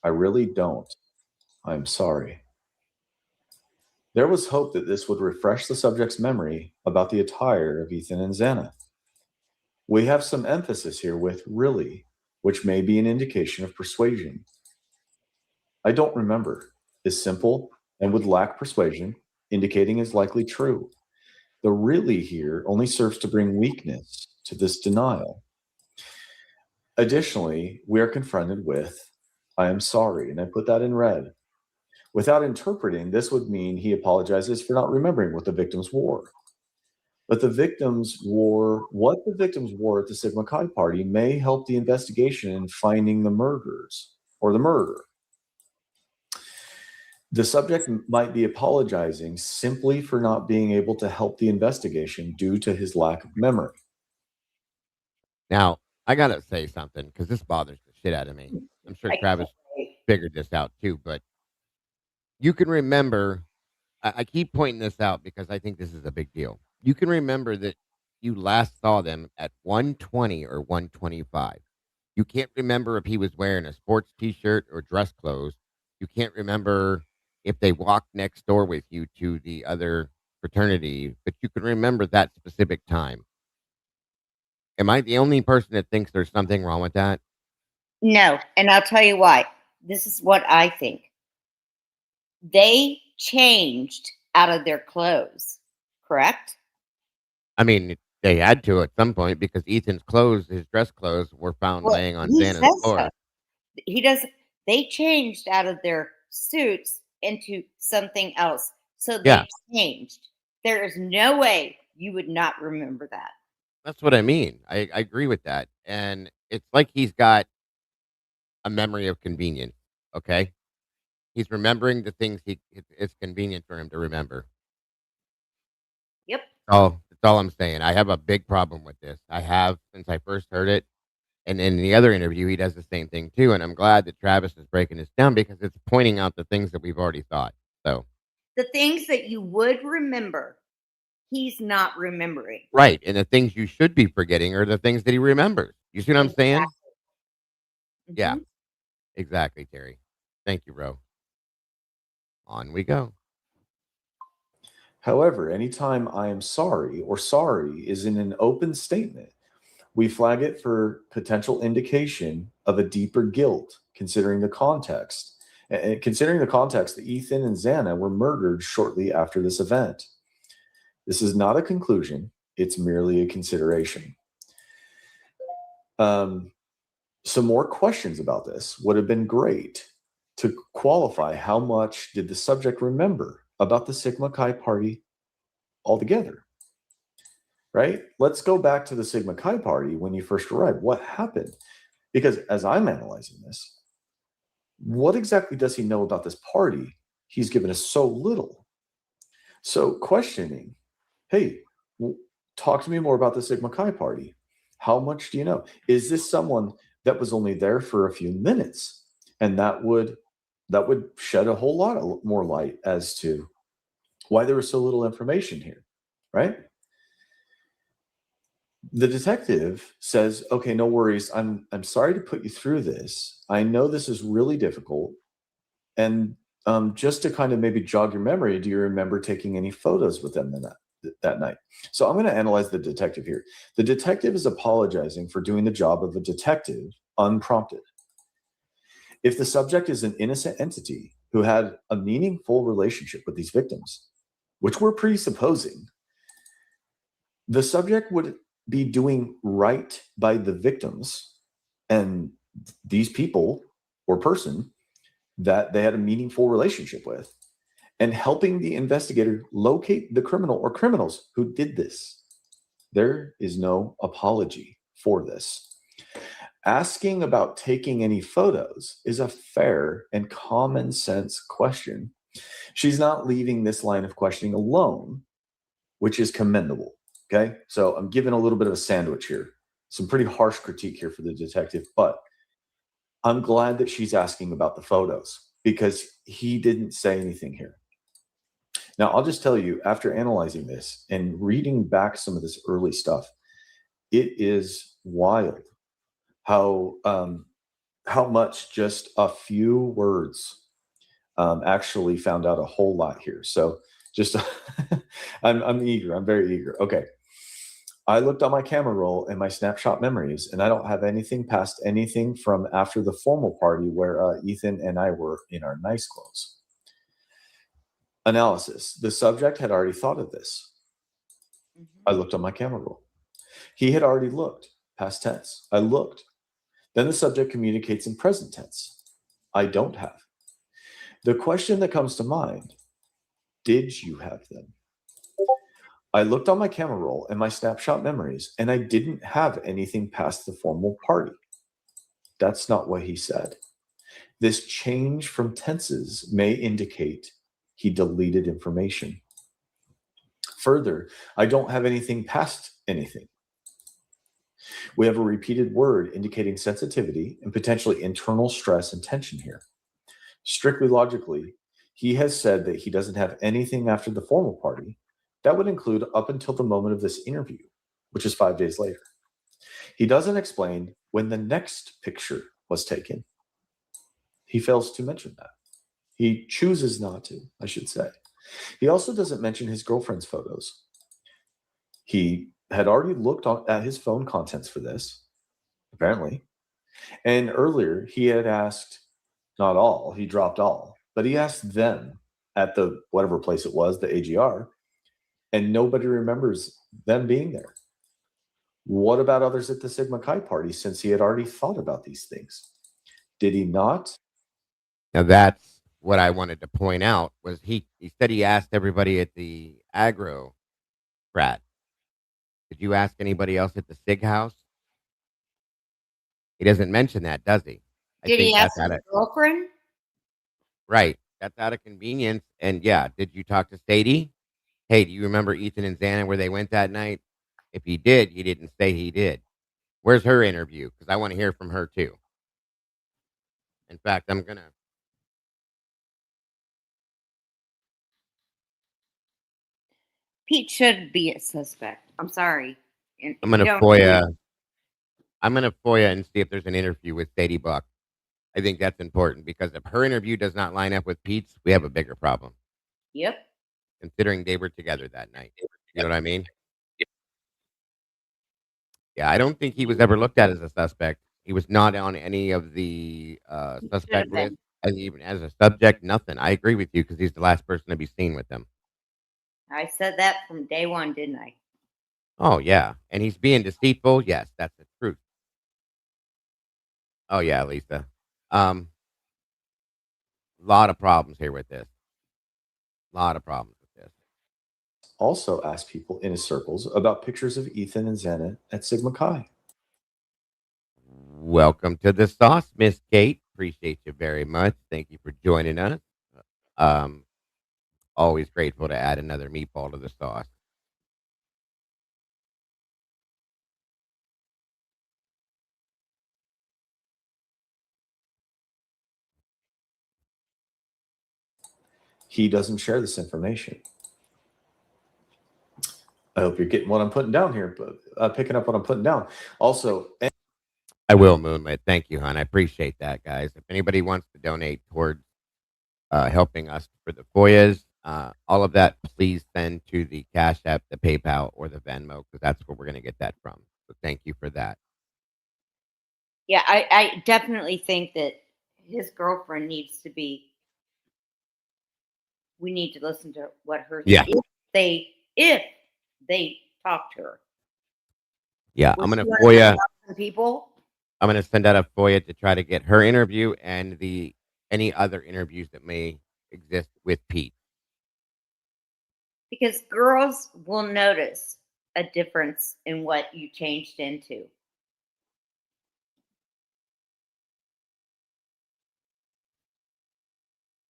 I really don't. I'm sorry. There was hope that this would refresh the subject's memory about the attire of Ethan and Xana. We have some emphasis here with really, which may be an indication of persuasion. I don't remember is simple and would lack persuasion, indicating is likely true. The really here only serves to bring weakness to this denial. Additionally, we are confronted with, I am sorry, and I put that in red. Without interpreting, this would mean he apologizes for not remembering what the victims wore. But what the victims wore at the Sigma Chi party may help the investigation in finding the murderers or the murderer. The subject might be apologizing simply for not being able to help the investigation due to his lack of memory. Now, I got to say something because this bothers the shit out of me. I'm sure I Travis can't. figured this out too, but you can remember, I keep pointing this out because I think this is a big deal. You can remember that you last saw them at 1:20 or 1:25. You can't remember if he was wearing a sports t-shirt or dress clothes. You can't remember if they walked next door with you to the other fraternity, but you can remember that specific time. Am I the only person that thinks there's something wrong with that? No, and I'll tell you why. This is what I think. They changed out of their clothes, correct? I mean, they had to at some point because Ethan's clothes, his dress clothes, were found Well, laying on he Xana's says floor. so. He does. They changed out of their suits into something else. So they Yeah. changed. There is no way you would not remember that. That's what I mean. I agree with that. And it's like he's got a memory of convenience. Okay. He's remembering the things it's convenient for him to remember. Yep. Oh, that's all I'm saying. I have a big problem with this. I have since I first heard it. And in the other interview, he does the same thing too. And I'm glad that Travis is breaking this down because it's pointing out the things that we've already thought. So, The things that you would remember, he's not remembering. right. And the things you should be forgetting are the things that he remembers. You see what I'm saying? Yeah, Mhm. exactly, Terry. Thank you, bro. On we go. However, anytime I am sorry or sorry is in an open statement, we flag it for potential indication of a deeper guilt, considering the context. And considering the context that Ethan and Xana were murdered shortly after this event. This is not a conclusion, it's merely a consideration. Some more questions about this would have been great to qualify how much did the subject remember about the Sigma Chi party altogether, right? Let's go back to the Sigma Chi party when you first arrived. What happened? Because as I'm analyzing this, what exactly does he know about this party? He's given us so little. So questioning, hey, talk to me more about the Sigma Chi party. How much do you know? Is this someone that was only there for a few minutes? And that would shed a whole lot of more light as to why there was so little information here, right? The detective says, "Okay, no worries. I'm sorry to put you through this. I know this is really difficult. And just to kind of maybe jog your memory, do you remember taking any photos with them that night?" So I'm going to analyze the detective here. The detective is apologizing for doing the job of a detective unprompted. If the subject is an innocent entity who had a meaningful relationship with these victims, which we're presupposing, the subject would be doing right by the victims and these people or person that they had a meaningful relationship with, and helping the investigator locate the criminal or criminals who did this. There is no apology for this. Asking about taking any photos is a fair and common sense question. She's not leaving this line of questioning alone, which is commendable. Okay. So I'm giving a little bit of a sandwich here, some pretty harsh critique here for the detective, but I'm glad that she's asking about the photos because he didn't say anything here. Now, I'll just tell you, after analyzing this and reading back some of this early stuff, it is wild how much just a few words actually found out a whole lot here. So just I'm eager. I'm very eager. Okay. I looked on my camera roll and my snapshot memories, and I don't have anything past anything from after the formal party where Ethan and I were in our nice clothes. Analysis. The subject had already thought of this. I looked on my camera roll. He had already looked. Past tense. I looked. Then the subject communicates in present tense. I don't have. The question that comes to mind, did you have them? I looked on my camera roll and my snapshot memories, and I didn't have anything past the formal party. That's not what he said. This change from tenses may indicate he deleted information. Further, I don't have anything past anything. We have a repeated word indicating sensitivity and potentially internal stress and tension here. Strictly logically, he has said that he doesn't have anything after the formal party. That would include up until the moment of this interview, which is 5 days later. He doesn't explain when the next picture was taken. He fails to mention that. He chooses not to, I should say. He also doesn't mention his girlfriend's photos. He had already looked at his phone contents for this, apparently. And earlier, he had asked, not all, he dropped all, but he asked them at the whatever place it was, the AGR, and nobody remembers them being there. What about others at the Sigma Chi party, since he had already thought about these things? Did he not? Now that's what I wanted to point out was he said he asked everybody at the agro frat. Did you ask anybody else at the Sig house? He doesn't mention that, does he? Did he ask out his of girlfriend? right. That's out of convenience. And yeah, did you talk to Sadie? Hey, do you remember Ethan and Xana where they went that night? If he did, he didn't say he did. Where's her interview? Because I want to hear from her too. In fact, I'm gonna. Pete should be a suspect. I'm sorry. And I'm if you gonna don't, FOIA. I'm gonna FOIA and see if there's an interview with Sadie Buck. I think that's important because if her interview does not line up with Pete's, we have a bigger problem. yep. Considering they were together that night. You know what I mean? Yeah, I don't think he was ever looked at as a suspect. He was not on any of the Should have suspect been. list as even as a subject. Nothing. I agree with you because he's the last person to be seen with them. I said that from day one, didn't I? Oh yeah, and he's being deceitful. Yes, that's the truth. Oh yeah, Lisa. Lot of problems here with this. Lot of problems with this. Also asked people in his circles about pictures of Ethan and Xana at Sigma Chi. Welcome to the sauce, Miss Kate. Appreciate you very much. Thank you for joining us. Um, always grateful to add another meatball to the sauce. He doesn't share this information. I hope you're getting what I'm putting down here, but picking up what I'm putting down. Also, I will, Moonlit. Thank you, hon. I appreciate that, guys. If anybody wants to donate towards helping us for the FOIAs, all of that, please send to the Cash App, the PayPal, or the Venmo, because that's where we're going to get that from. So thank you for that. Yeah, I definitely think that his girlfriend needs to be. We need to listen to what her. Yeah. If they talk to her. Yeah, I'm going to FOIA. People. I'm going to send out a FOIA to try to get her interview and any other interviews that may exist with Pete. Because girls will notice a difference in what you changed into.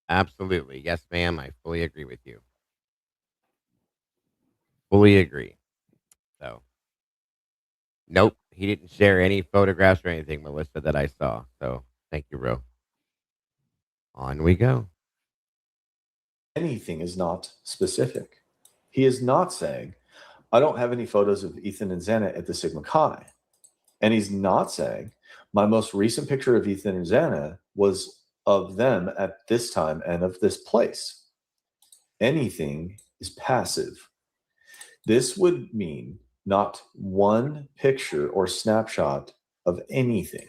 Absolutely. Yes, ma'am. I fully agree with you. Fully agree. So, nope. He didn't share any photographs or anything, Melissa, that I saw. So, thank you, Ro. On we go. Anything is not specific. He is not saying, I don't have any photos of Ethan and Xana at the Sigma Chi. And he's not saying, my most recent picture of Ethan and Xana was of them at this time and of this place. Anything is passive. This would mean not one picture or snapshot of anything.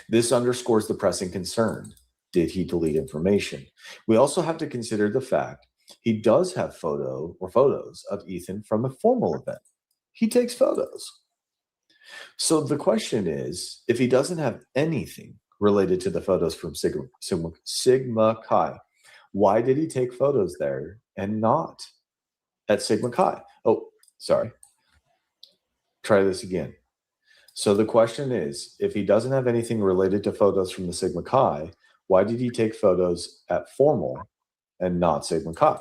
This underscores the pressing concern. Did he delete information? We also have to consider the fact he does have photos of Ethan from a formal event. He takes photos. So the question is, if he doesn't have anything related to the photos from Sigma Chi, why did he take photos there and not at Sigma Chi? Oh, sorry. Try this again. So the question is, if he doesn't have anything related to photos from the Sigma Chi, why did he take photos at formal and not Sigma Chi?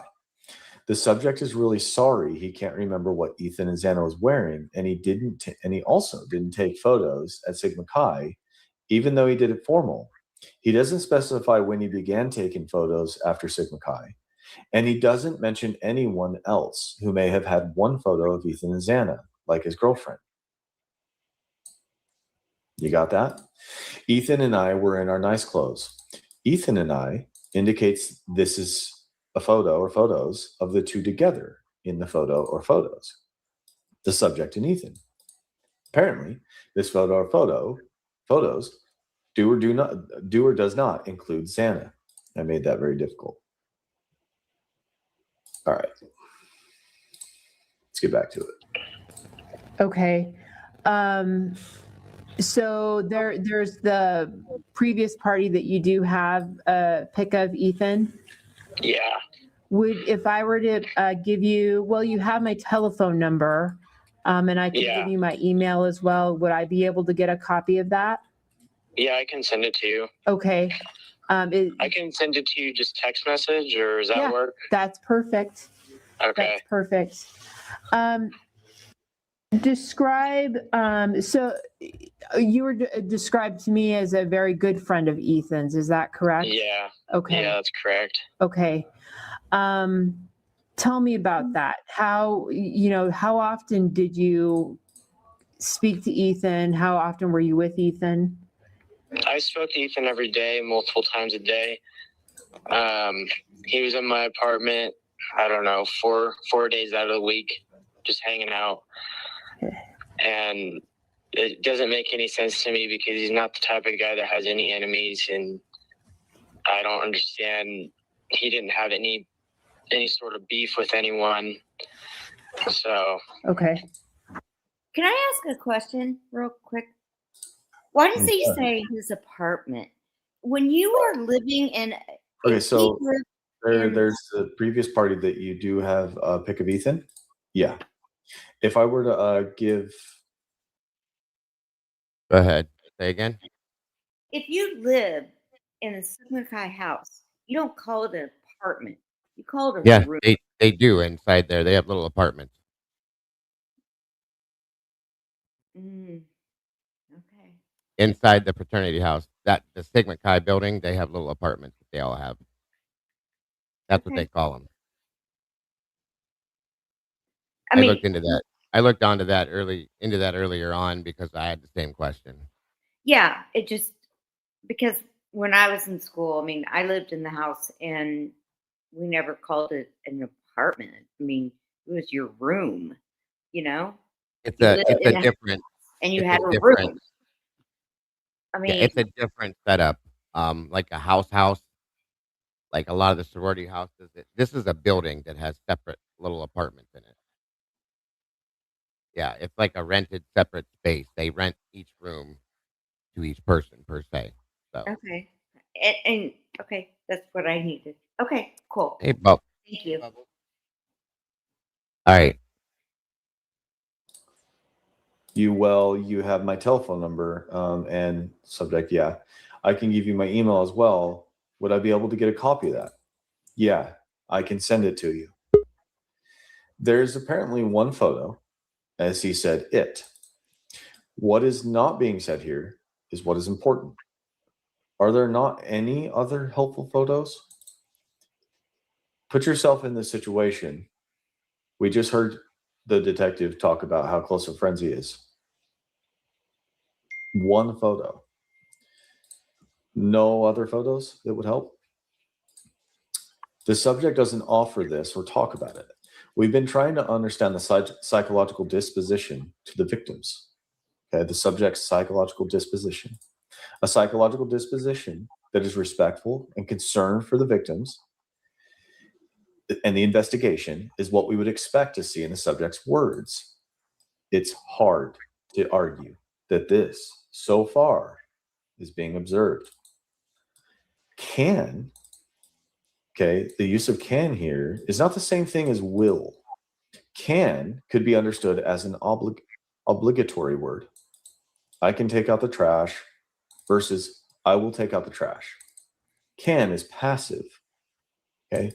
The subject is really sorry he can't remember what Ethan and Xana was wearing, and he also didn't take photos at Sigma Chi, even though he did it formal. He doesn't specify when he began taking photos after Sigma Chi, and he doesn't mention anyone else who may have had one photo of Ethan and Xana, like his girlfriend. You got that? Ethan and I were in our nice clothes. Ethan and I indicates this is a photo or photos of the two together in the photo or photos. The subject and Ethan. Apparently, this photo or photos do or does not include Xana. I made that very difficult. All right. Let's get back to it. Okay. So there's the previous party that you do have a pic of Ethan. Yeah. If I were to give you, well, you have my telephone number, and I can give you my email as well. Would I be able to get a copy of that? Yeah, I can send it to you. Okay. I can send it to you just text message, or does that work? That's perfect. Okay. That's perfect. Describe, so you were described to me as a very good friend of Ethan's. Is that correct? Yeah. Okay. Yeah, that's correct. Okay. Tell me about that. How often did you speak to Ethan? How often were you with Ethan? I spoke to Ethan every day, multiple times a day. He was in my apartment, I don't know, four days out of the week, just hanging out. And it doesn't make any sense to me because he's not the type of guy that has any enemies, and I don't understand. He didn't have any sort of beef with anyone. So okay. Can I ask a question real quick? Why does he say his apartment? When you are living in there's the previous party that you do have a pic of Ethan. Yeah. If I were to give Go ahead. Say again. If you live in a Sigma Chi house, you don't call it an apartment. You call it a room. They do inside there. They have little apartments. Okay. Inside the fraternity house, the Sigma Chi building, they have little apartments that they all have. That's what Okay. they call them. I I mean, looked into that. I looked into that earlier on because I had the same question. yeah, it just because when I was in school, I mean, I lived in the house and we never called it an apartment. I mean, it was your room, you know? It's You a lived it's in a a house different and you it's had a a different room. I yeah, mean, it's a different setup. Like a house, like a lot of the sorority houses. This is a building that has separate little apartments in it. Yeah, it's like a rented separate space. They rent each room to each person per se. So, okay. And okay, that's what I needed. Okay, cool. hey, Bob. Thank you. All right. You have my telephone number and subject. Yeah, I can give you my email as well. Would I be able to get a copy of that? Yeah, I can send it to you. There's apparently one photo, as he said, it. What is not being said here is what is important. Are there not any other helpful photos? Put yourself in this situation. We just heard the detective talk about how close of friends he is. One photo. No other photos that would help? The subject doesn't offer this or talk about it. We've been trying to understand the psychological disposition to the victims. Okay, the subject's psychological disposition. A psychological disposition that is respectful and concerned for the victims and the investigation is what we would expect to see in the subject's words. It's hard to argue that this, so far, is being observed. Can, okay, the use of can here is not the same thing as will. Can could be understood as an obligatory word. I can take out the trash versus I will take out the trash. Can is passive. Okay,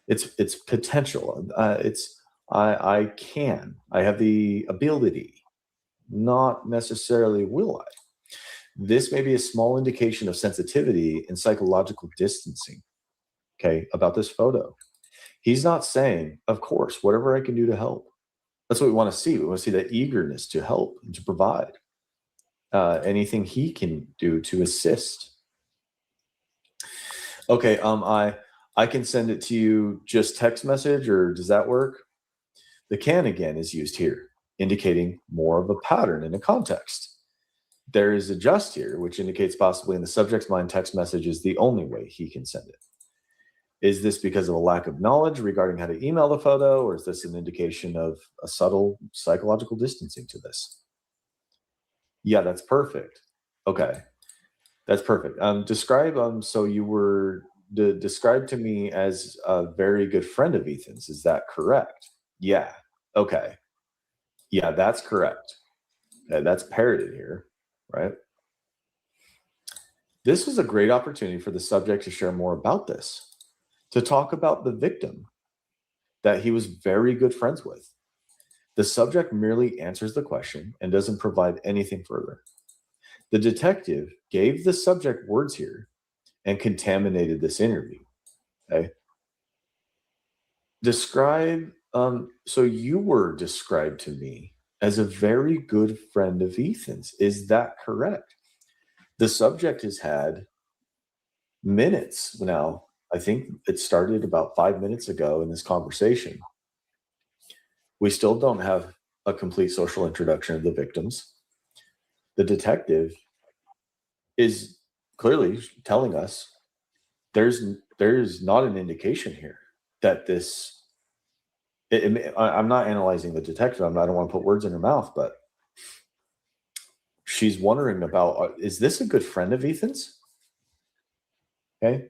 it's potential. It's I can. I have the ability, not necessarily will I. This may be a small indication of sensitivity and psychological distancing. Okay, about this photo. He's not saying, of course, whatever I can do to help. That's what we want to see. We want to see that eagerness to help and to provide anything he can do to assist. Okay, I can send it to you just text message, or does that work? The can again is used here, indicating more of a pattern in a context. There is a just here, which indicates possibly in the subject's mind, text message is the only way he can send it. Is this because of a lack of knowledge regarding how to email the photo, or is this an indication of a subtle psychological distancing to this? Yeah, that's perfect. Okay, that's perfect. Describe. So you were described to me as a very good friend of Ethan's. Is that correct? Yeah. Okay. Yeah, that's correct. That's parroted here, right? This was a great opportunity for the subject to share more about this, to talk about the victim that he was very good friends with. The subject merely answers the question and doesn't provide anything further. The detective gave the subject words here and contaminated this interview. Okay. Describe, so you were described to me as a very good friend of Ethan's. Is that correct? The subject has had minutes now. I think it started about 5 minutes ago in this conversation. We still don't have a complete social introduction of the victims. The detective is clearly telling us there's not an indication here that this. I'm not analyzing the detective. I don't want to put words in her mouth, but she's wondering about, is this a good friend of Ethan's? Okay.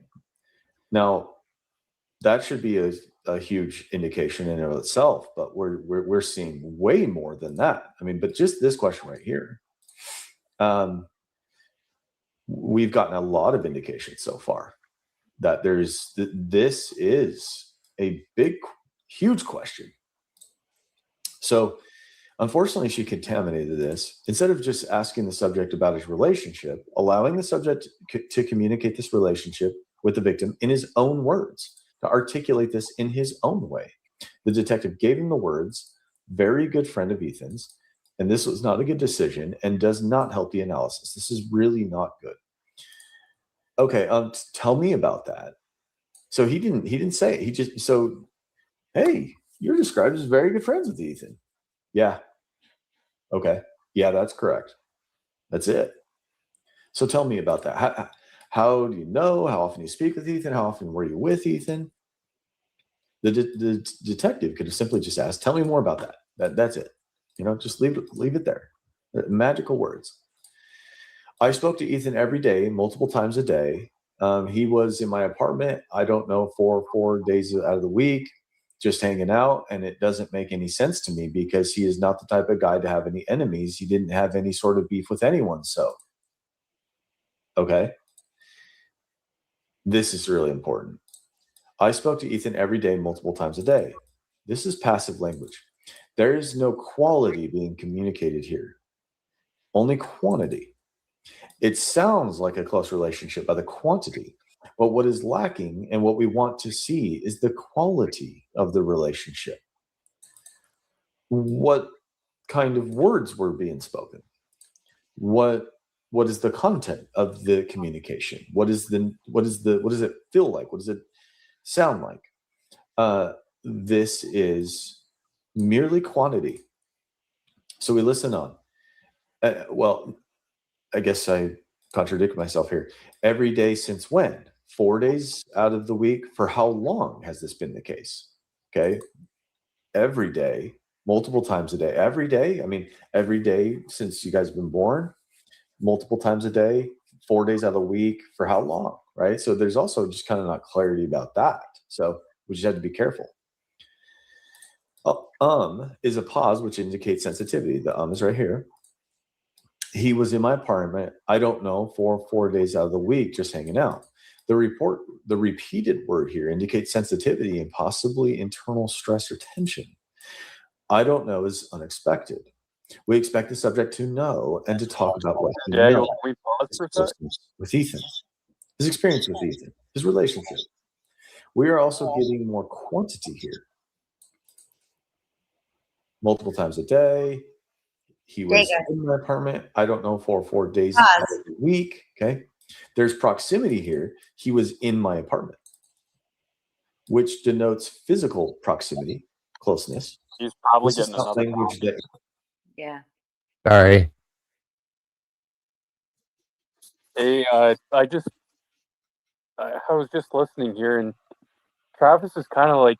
Now, that should be a huge indication in and of itself, but we're seeing way more than that. I mean, but just this question right here, we've gotten a lot of indications so far that this is a big, huge question. So, unfortunately, she contaminated this. Instead of just asking the subject about his relationship, allowing the subject to communicate this relationship with the victim in his own words. to articulate this in his own way. The detective gave him the words, very good friend of Ethan's, and this was not a good decision and does not help the analysis. This is really not good. Okay, tell me about that. So he didn't say it. He just, so, hey, you're described as very good friends with Ethan. Yeah. Okay. Yeah, that's correct. That's it. So tell me about that. How do you know? How often do you speak with Ethan? How often were you with Ethan? The detective could have simply just asked, "Tell me more about that." That's it. Just leave it there. Magical words. I spoke to Ethan every day, multiple times a day. He was in my apartment. I don't know, 4 days out of the week, just hanging out, and it doesn't make any sense to me because he is not the type of guy to have any enemies. He didn't have any sort of beef with anyone. So, okay, this is really important. I spoke to Ethan every day, multiple times a day. This is passive language. There is no quality being communicated here, only quantity. It sounds like a close relationship by the quantity, but what is lacking and what we want to see is the quality of the relationship. What kind of words were being spoken? What is the content of the communication? What does it feel like? What does it sound like? This is merely quantity. So we listen on. Well, I guess I contradict myself here. Every day since when? 4 days out of the week? For how long has this been the case? Okay. Every day, multiple times a day. Every day? I mean, every day since you guys have been born, multiple times a day, 4 days out of the week. For how long? Right. So there's also just kind of not clarity about that. So we just have to be careful. Is a pause, which indicates sensitivity. The is right here. He was in my apartment, I don't know, 4 days out of the week, just hanging out. The repeated word here indicates sensitivity and possibly internal stress or tension. I don't know is unexpected. We expect the subject to know and to talk about what he Yeah, knows. we pause for a His sec. with Ethan, his experience with Ethan, his relationship. We are also getting more quantity here. Multiple times a day. He was in my apartment, I don't know, for 4 days out of the week. Okay. There's proximity here. He was in my apartment, which denotes physical proximity, closeness. He's probably This is getting not another language call. that Yeah. Sorry. Hey, I was just listening here, and Travis is kind of like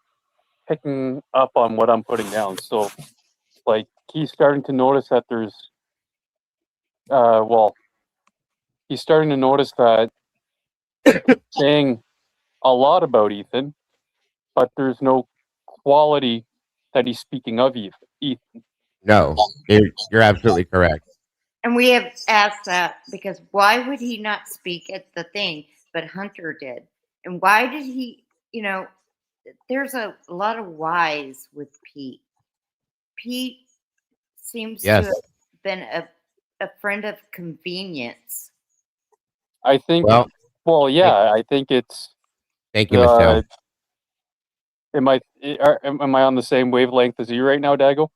picking up on what I'm putting down. So, like, he's starting to notice that there's, he's starting to notice that saying a lot about Ethan, but there's no quality that he's speaking of Ethan. No, you're absolutely correct. And we have asked that because why would he not speak at the thing, but Hunter did? And why did he, there's a lot of whys with Pete. Pete seems to Yes. have been a friend of convenience. I think, I think it's, Thank you, Michelle. am I on the same wavelength as you right now, Dago?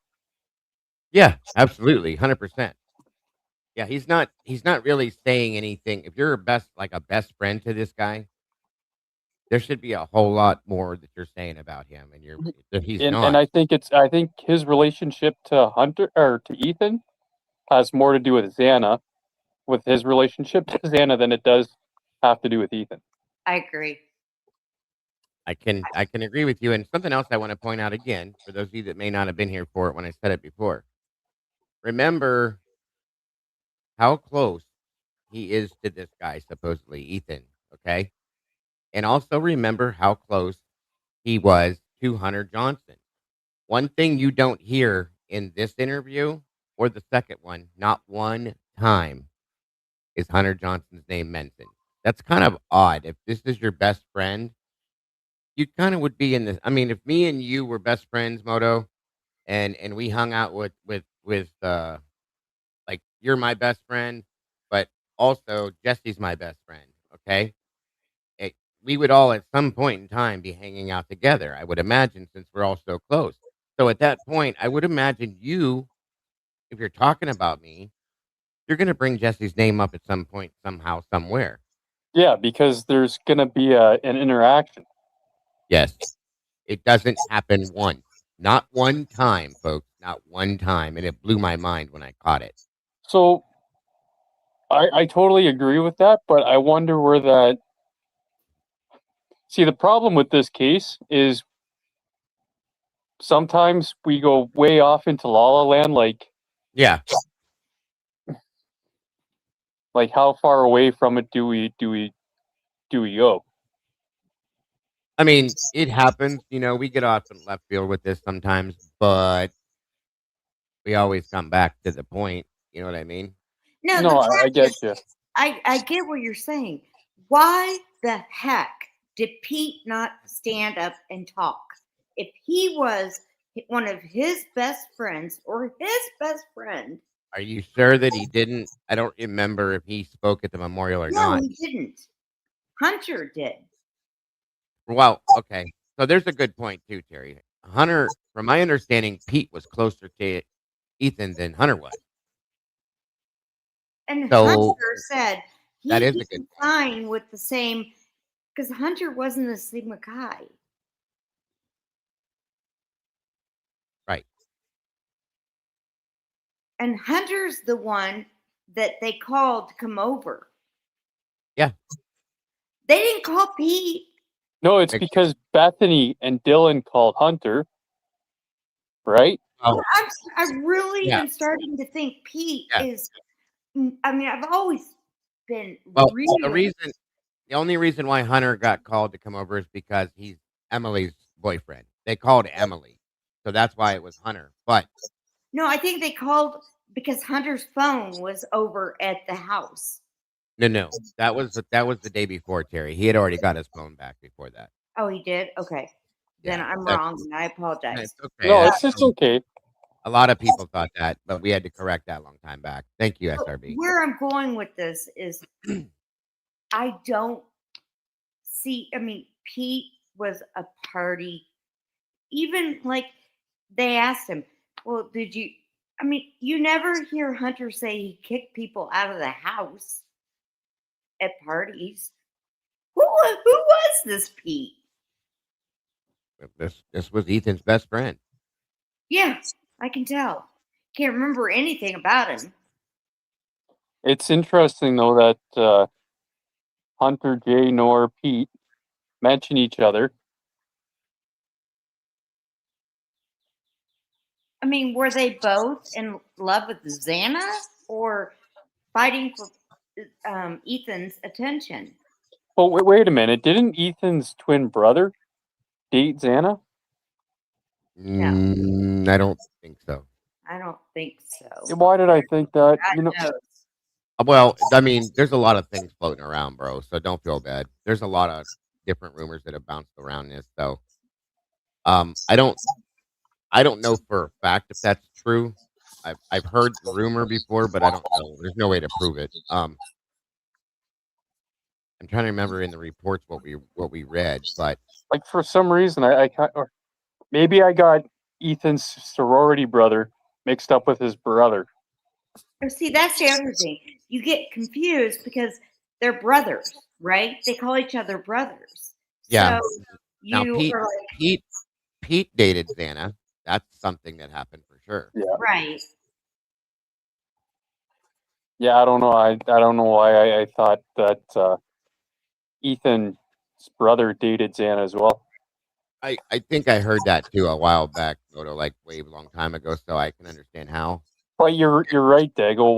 Yeah, absolutely, 100%. Yeah, he's not really saying anything. If you're a best friend to this guy, there should be a whole lot more that you're saying about him, and he's not. And I think his relationship to Hunter or to Ethan has more to do with Xana, with his relationship to Xana, than it does have to do with Ethan. I agree. I can agree with you. And something else I want to point out again, for those of you that may not have been here for it when I said it before. Remember how close he is to this guy, supposedly Ethan. Okay, and also remember how close he was to Hunter Johnson. One thing you don't hear in this interview or the second one, not one time, is Hunter Johnson's name mentioned. That's kind of odd. If this is your best friend, you kind of would be in this. I mean, if me and you were best friends, Moto, and we hung out with like you're my best friend, but also Jesse's my best friend. Okay, we would all at some point in time be hanging out together, I would imagine, since we're all so close. So at that point, I would imagine you, if you're talking about me, you're going to bring Jesse's name up at some point, somehow, somewhere. Yeah, because there's gonna be an interaction. Yes. It doesn't happen once. Not one time, folks. Not one time. And it blew my mind when I caught it. So I totally agree with that, but I wonder where that. See, the problem with this case is sometimes we go way off into La La Land, Yeah. like how far away from it do we go? I mean, it happens. You know, we get off in left field with this sometimes, but we always come back to the point. You know what I mean? No, No, the I fact get is, you. I get what you're saying. Why the heck did Pete not stand up and talk? If he was one of his best friends or his best friend, Are you sure that he didn't? I don't remember if he spoke at the memorial or no, not. he didn't. Hunter did. Well, okay. So there's a good point too, Terry. Hunter, from my understanding, Pete was closer to Ethan than Hunter was. And So Hunter said that he is a good didn't point. sign with the same, because Hunter wasn't a Sigma Chi. Right. And Hunter's the one that they called to come over. Yeah. They didn't call Pete. No, it's because Bethany and Dylan called Hunter, right? Oh, I'm really yeah. even starting to think Pete Yeah. is. I mean, I've always been Well, really. the only reason why Hunter got called to come over is because he's Emily's boyfriend. They called Emily, so that's why it was Hunter. But No, I think they called because Hunter's phone was over at the house. no, that was the day before, Terry. He had already got his phone back before that. Oh, he did? Okay. Then Yeah, I'm that's- wrong, and I apologize. It's okay. No, it's okay. A lot of people thought that, but we had to correct that a long time back. Thank you, So SRB. where I'm going with this is I don't see, I mean, Pete was a party. Even like they asked him, well, did you, I mean, you never hear Hunter say he kicked people out of the house at parties. Who was this Pete? This was Ethan's best friend. Yeah, I can tell. Can't remember anything about him. It's interesting though that Hunter, Jay, nor Pete mention each other. I mean, were they both in love with Xana or fighting for Ethan's attention? Oh, wait a minute. Didn't Ethan's twin brother date Xana? I don't think so. I don't think so. Why did I think that? God knows. Well, I mean, there's a lot of things floating around, bro. So don't feel bad. There's a lot of different rumors that have bounced around this. So, I don't know for a fact if that's true. I've heard the rumor before, but I don't know. There's no way to prove it. I'm trying to remember in the reports what we read, but Like for some reason, or maybe I got Ethan's sorority brother mixed up with his brother. Oh, see, that's the other thing. You get confused because they're brothers, right? They call each other brothers. yeah. So Now you are like, Pete dated Xana. That's something that happened for sure. Yeah. right. Yeah, I don't know. I don't know why I thought that Ethan's brother dated Xana as well. I think I heard that too a while back, like way a long time ago. So I can understand how. But you're right, Dago.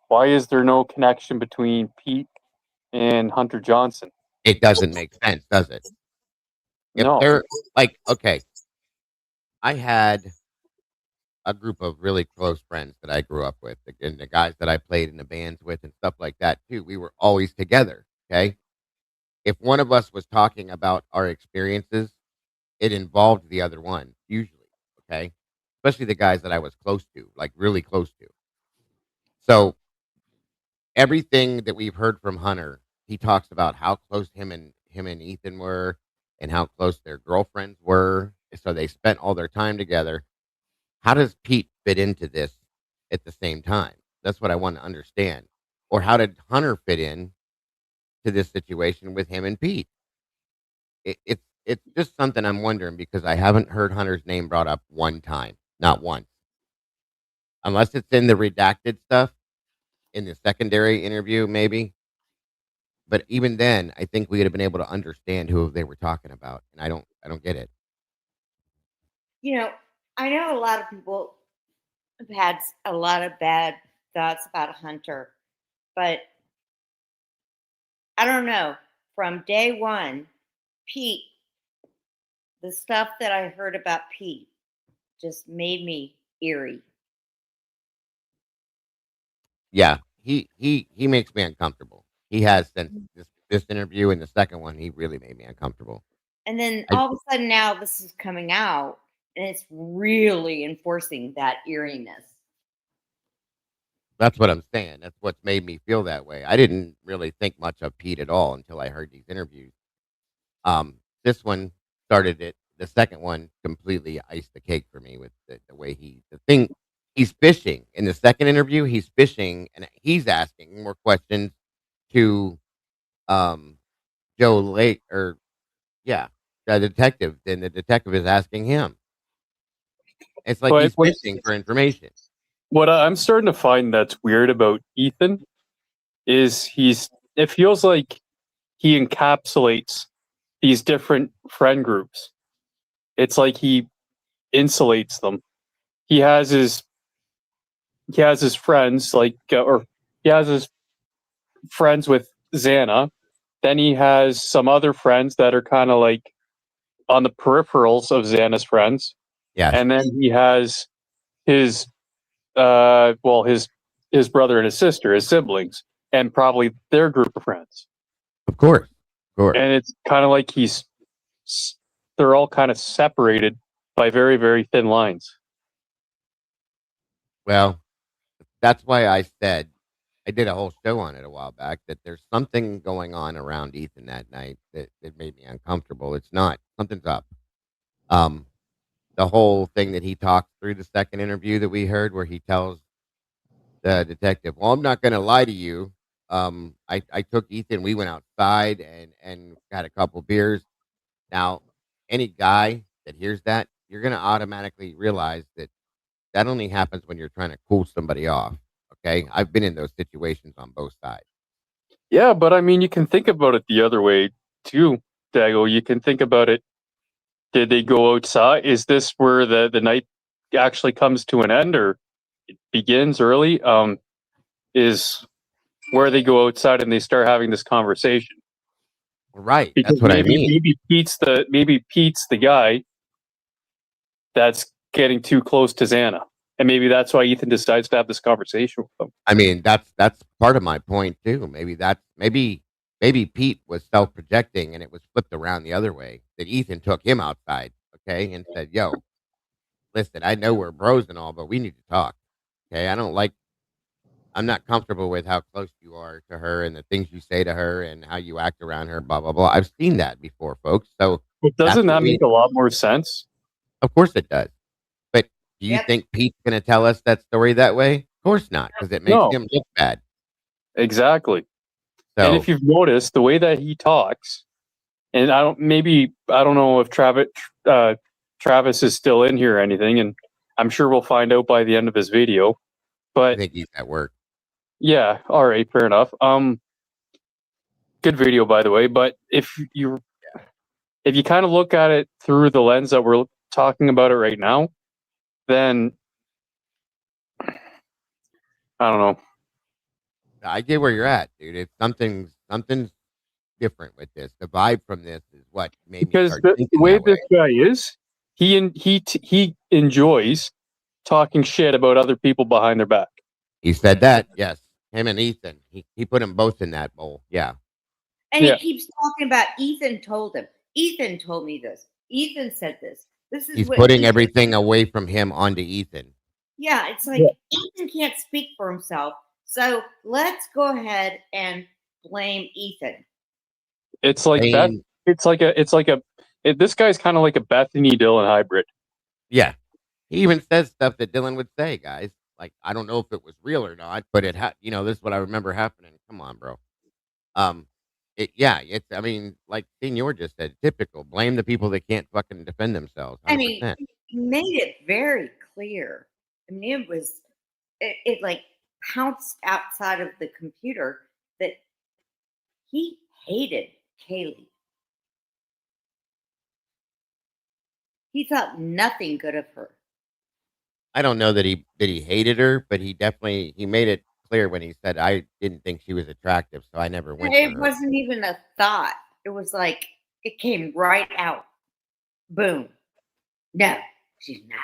Why is there no connection between Pete and Hunter Johnson? It doesn't make sense, does it? If No. they're like, okay, I had a group of really close friends that I grew up with, and the guys that I played in the bands with and stuff like that too. We were always together. Okay. If one of us was talking about our experiences, it involved the other one, usually. Okay. Especially the guys that I was close to, like really close to. So everything that we've heard from Hunter, he talks about how close him and him and Ethan were and how close their girlfriends were. So they spent all their time together. How does Pete fit into this at the same time? That's what I want to understand. Or how did Hunter fit in to this situation with him and Pete? It's just something I'm wondering because I haven't heard Hunter's name brought up one time, not once, unless it's in the redacted stuff in the secondary interview, maybe. But even then, I think we would have been able to understand who they were talking about, and I don't get it. You know, I know a lot of people have had a lot of bad thoughts about Hunter, but I don't know. From day one, Pete, the stuff that I heard about Pete just made me eerie. Yeah, he makes me uncomfortable. He has since this interview and the second one. He really made me uncomfortable. And then I, all of a sudden now this is coming out and it's really enforcing that eeriness. that's what I'm saying. That's what's made me feel that way. I didn't really think much of Pete at all until I heard these interviews. This one started it. The second one completely iced the cake for me with the way he's fishing. In the second interview, he's fishing and he's asking more questions to um Joe Lake or yeah, the detective than the detective is asking him. It's like But he's fishing for information. what I'm starting to find that's weird about Ethan is it feels like he encapsulates these different friend groups. It's like he insulates them. He has his friends or he has his friends with Xana. Then he has some other friends that are kind of like on the peripherals of Xana's friends. Yes, And then he has his his brother and his sister, his siblings, and probably their group of friends. of course, of course. And it's kind of like they're all kind of separated by very, very thin lines. Well, that's why I said I did a whole show on it a while back that there's something going on around Ethan that night that made me uncomfortable. It's not something's up. Um, the whole thing that he talks through the second interview that we heard, where he tells the detective, "Well, I'm not going to lie to you. I took Ethan. We went outside and had a couple beers. Now, any guy that hears that, you're going to automatically realize that that only happens when you're trying to cool somebody off. Okay, I've been in those situations on both sides. Yeah, but I mean, you can think about it the other way too, Dago. You can think about it. Did they go outside? Is this where the night actually comes to an end, or it begins early? Is where they go outside and they start having this conversation. Right, Because that's what I mean. maybe Pete's the guy that's getting too close to Xana. And maybe that's why Ethan decides to have this conversation with them. I mean, that's part of my point too. Maybe Pete was self-projecting and it was flipped around the other way. That Ethan took him outside, okay, and said, "Yo, listen, I know we're bros and all, but we need to talk. Okay, I'm not comfortable with how close you are to her and the things you say to her and how you act around her, blah blah blah. I've seen that before, folks. So But doesn't that make a lot more sense? of course it does. But do you Yep. think Pete's going to tell us that story that way? Of course not, because it makes No. him look bad. Exactly. So And if you've noticed the way that he talks, and I don't know if Travis is still in here or anything, and I'm sure we'll find out by the end of his video. I But think he's at work. yeah, all right, fair enough. Good video, by the way. But if you kind of look at it through the lens that we're talking about it right now, then I don't know. I get where you're at, dude. It's something's different with this. The vibe from this is what made me Because start the thinking way that way. this guy is, he enjoys talking shit about other people behind their back. He said that, yes. Him and Ethan. He put them both in that bowl. Yeah. And Yeah. he keeps talking about Ethan told him. Ethan told me this. Ethan said this. This is He's what putting Ethan- everything away from him onto Ethan. Yeah, it's like Ethan can't speak for himself. So let's go ahead and blame Ethan. It's like Beth. saying, This guy's kind of like a Bethany Dylan hybrid. yeah. He even says stuff that Dylan would say, guys. Like, I don't know if it was real or not, but this is what I remember happening. Come on, bro. Um, I mean, like Senor just said, typical. Blame the people that can't fucking defend themselves. I mean, 100%. he made it very clear. I mean, it like pounced outside of the computer that he hated Kaylee. He thought nothing good of her. I don't know that he hated her, but he made it clear when he said, I didn't think she was attractive, so I never went for It her. wasn't even a thought. It was like it came right out. Boom. No, she's not.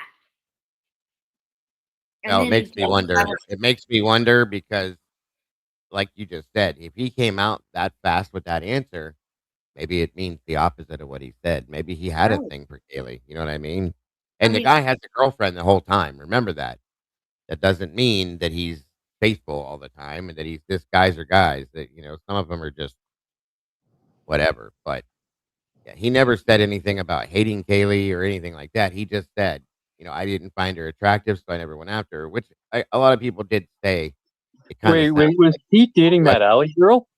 And No, it then makes he me jumped wonder. out of- It makes me wonder because, like you just said, if he came out that fast with that answer, maybe it means the opposite of what he said. Maybe he had a Right. thing for Kaylee. You know what I mean? I And the mean, guy has a girlfriend the whole time. Remember that. That doesn't mean that he's faithful all the time and that he's this guys are guys that, some of them are just whatever. But yeah, he never said anything about hating Kaylee or anything like that. He just said, I didn't find her attractive, so I never went after her, which a lot of people did say. It kind of Wait, was Pete dating like, that alley girl?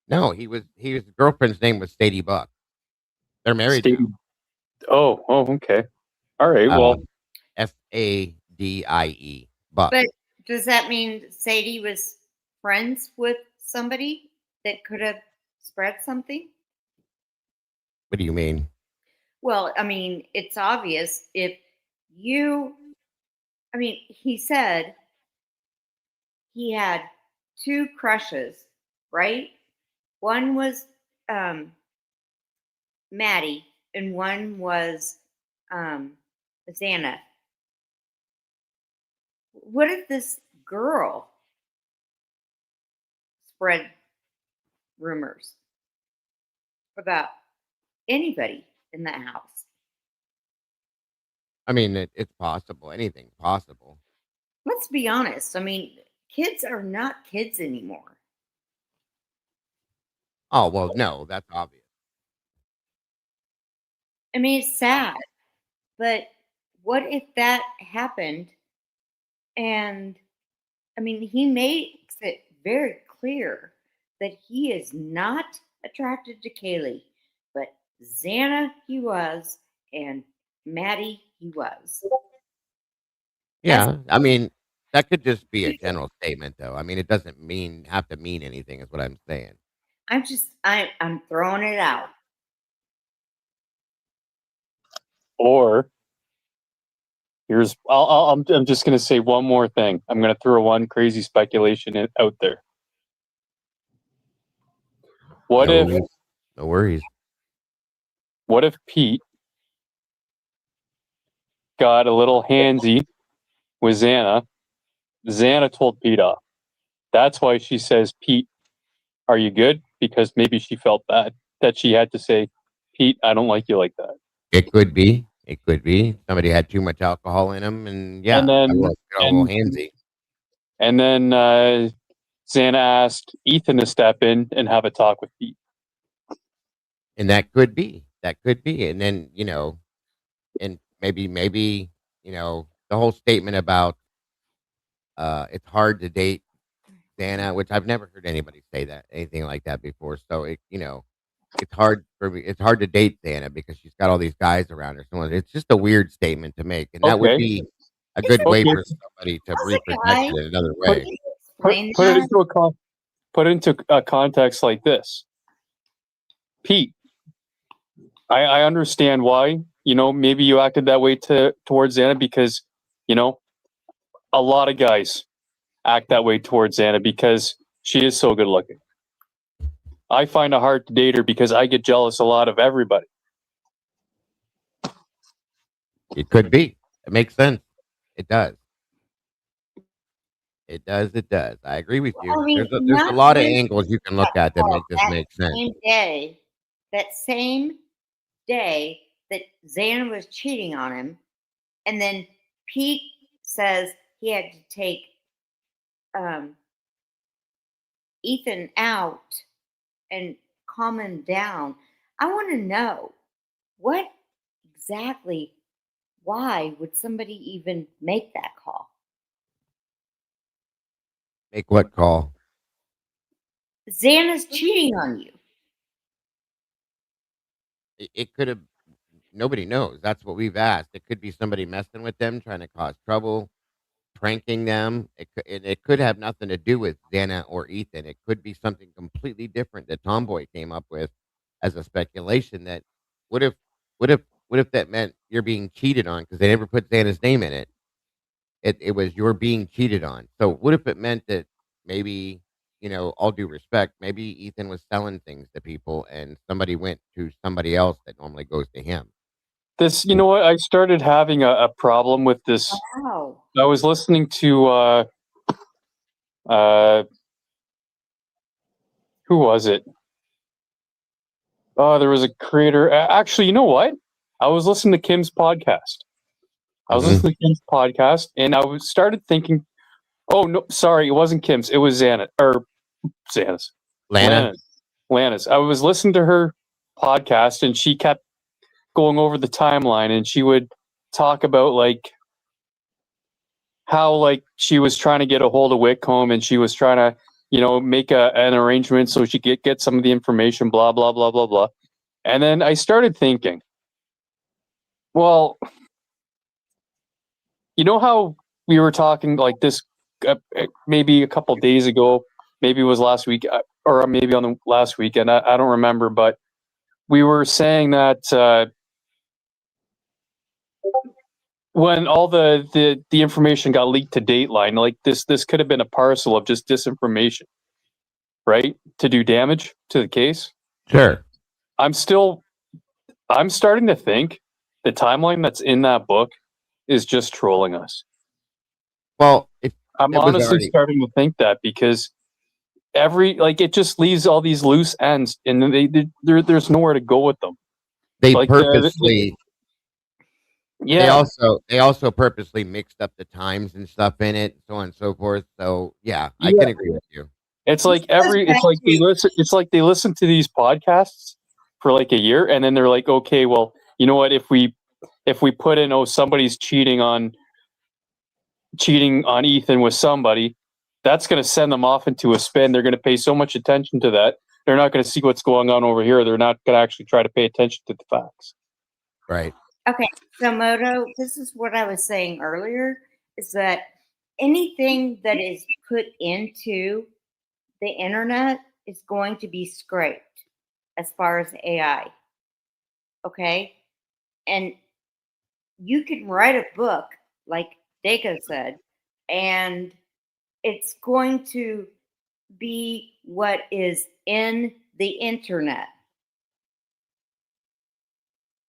no, his girlfriend's name was Sadie Buck. They're married Stady. Oh, okay. All right. now. Well, Sadie Buck. but does that mean Sadie was friends with somebody that could have spread something? What do you mean? Well, I mean, it's obvious if he said he had two crushes, right? One was Maddie and one was Xana. What if this girl spread rumors about anybody in that house? I mean, it's possible. Anything's possible. Let's be honest. I mean, kids are not kids anymore. Oh, well, no, that's obvious. I mean, it's sad, but what if that happened? And I mean, he makes it very clear that he is not attracted to Kaylee, but Xana he was, and Maddie he was. Yeah, I mean, that could just be a general statement, though. I mean, it doesn't have to mean anything, is what I'm saying. I'm throwing it out. or I'm just going to say one more thing. I'm going to throw one crazy speculation out there. What No worries. if Pete got a little handsy with Xana? Xana told Pete off. That's why she says, Pete, are you good? Because maybe she felt bad that she had to say, Pete, I don't like you like that. It could be. It could be. Somebody had too much alcohol in them, and yeah, And then- got a little handsy. And then Xana asked Ethan to step in and have a talk with Pete. And that could be. That could be. And then, and maybe, the whole statement about it's hard to date Xana, which I've never heard anybody say anything like that before. So it's hard for me. It's hard to date Xana because she's got all these guys around her. So it's just a weird statement to make, and that would be a good way for somebody to represent it in another way. Put it into a context like this. Pete, I understand why, maybe you acted that way towards Xana because, a lot of guys act that way towards Xana because she is so good looking. I find it hard to date her because I get jealous a lot of everybody. It could be. It makes sense. It does. It does. It does. I agree with you. I mean, There's a lot of angles you can look at that make this make sense. That same day that Xana was cheating on him, and then Pete says he had to take Ethan out and calm him down. I want to know what exactly, why would somebody even make that call? Make what call? Xana's cheating on you. It could have. Nobody knows. That's what we've asked. It could be somebody messing with them, trying to cause trouble, pranking them. It could have nothing to do with Xana or Ethan. It could be something completely different that Tomboy came up with as a speculation. That what if what if what if that meant you're being cheated on because they never put Xana's name in it. It was you're being cheated on. So what if it meant that maybe, all due respect, maybe Ethan was selling things to people and somebody went to somebody else that normally goes to him. This, you know what? I started having a problem with this. Wow. I was listening to who was it? Oh, there was a creator. Actually, you know what? I was listening to Kim's podcast. And I started thinking, oh no, sorry, it wasn't Kim's. It was Xana's. Lana? Lana's. I was listening to her podcast, and she kept going over the timeline, and she would talk about like how like she was trying to get a hold of Whitcomb, and she was trying to make an arrangement so she could get some of the information, blah blah blah blah blah. And then I started thinking, well, you know how we were talking like this maybe a couple days ago, maybe it was last week, or maybe on the last weekend, I don't remember, but we were saying that when all the information got leaked to Dateline, like this could have been a parcel of just disinformation, right? To do damage to the case. Sure. I'm starting to think the timeline that's in that book is just trolling us. Well, I'm honestly starting to think that because it just leaves all these loose ends, and there's nowhere to go with them. They Like, purposely, yeah. they also purposely mixed up the times and stuff in it, so on and so forth. So yeah, I can agree with you. It's like they listen to these podcasts for like a year, and then they're like, okay, well, you know what? If we put in, somebody's cheating on Ethan with somebody, that's going to send them off into a spin. They're going to pay so much attention to that. They're not going to see what's going on over here. They're not going to actually try to pay attention to the facts. Right. Okay. So, Moto, this is what I was saying earlier, is that anything that is put into the internet is going to be scraped as far as AI. Okay. And you can write a book, like Daco said, and it's going to be what is in the internet.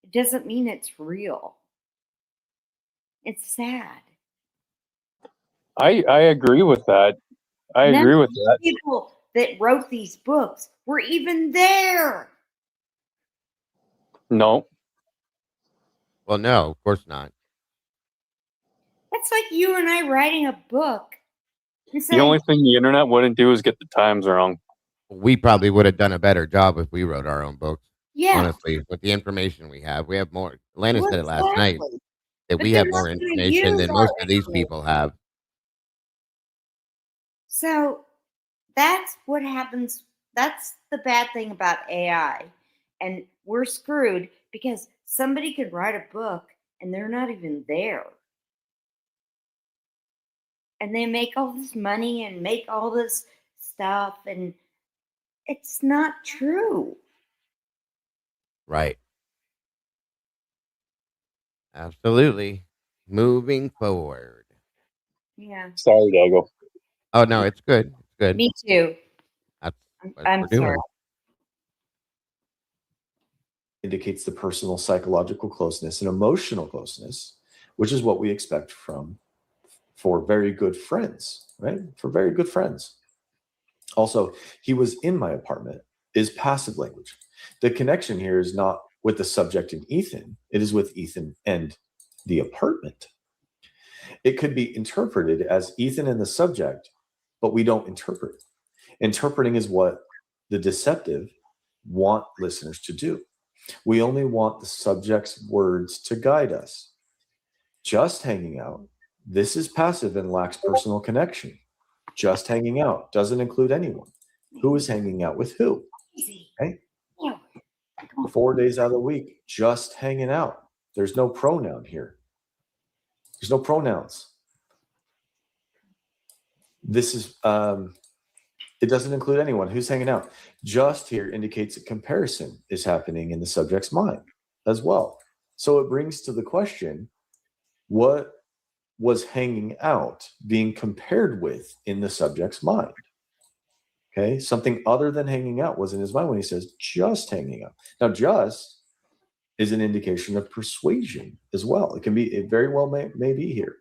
It doesn't mean it's real. It's sad. I agree with that. None of the people that wrote these books were even there. No. Well, no, of course not. That's like you and I writing a book. The only thing the internet wouldn't do is get the times wrong. We probably would have done a better job if we wrote our own books. Yeah. Honestly, with the information we have more. Lana said it last night that we have more information than most of these people have. So that's what happens. That's the bad thing about AI. And we're screwed because somebody could write a book and they're not even there. And they make all this money and make all this stuff, and it's not true. Right. Absolutely. Moving forward. Yeah. Sorry, Dago. Oh, no, it's good. It's good. Me too. That's what I'm we're doing. sorry. Indicates the personal psychological closeness and emotional closeness, which is what we expect for very good friends, right? For very good friends. Also, he was in my apartment is passive language. The connection here is not with the subject and Ethan. It is with Ethan and the apartment. It could be interpreted as Ethan and the subject, but we don't interpret. Interpreting is what the deceptive want listeners to do. We only want the subject's words to guide us. Just hanging out, this is passive and lacks personal connection. Just hanging out doesn't include anyone. Who is hanging out with who? Okay? 4 days out of the week, just hanging out. There's no pronoun here. There's no pronouns. This is, it doesn't include anyone. Who's hanging out? Just here indicates a comparison is happening in the subject's mind as well. So it brings to the question, what was hanging out being compared with in the subject's mind? Okay, something other than hanging out was in his mind when he says just hanging out. Now, just is an indication of persuasion as well. It can be, it very well may be here.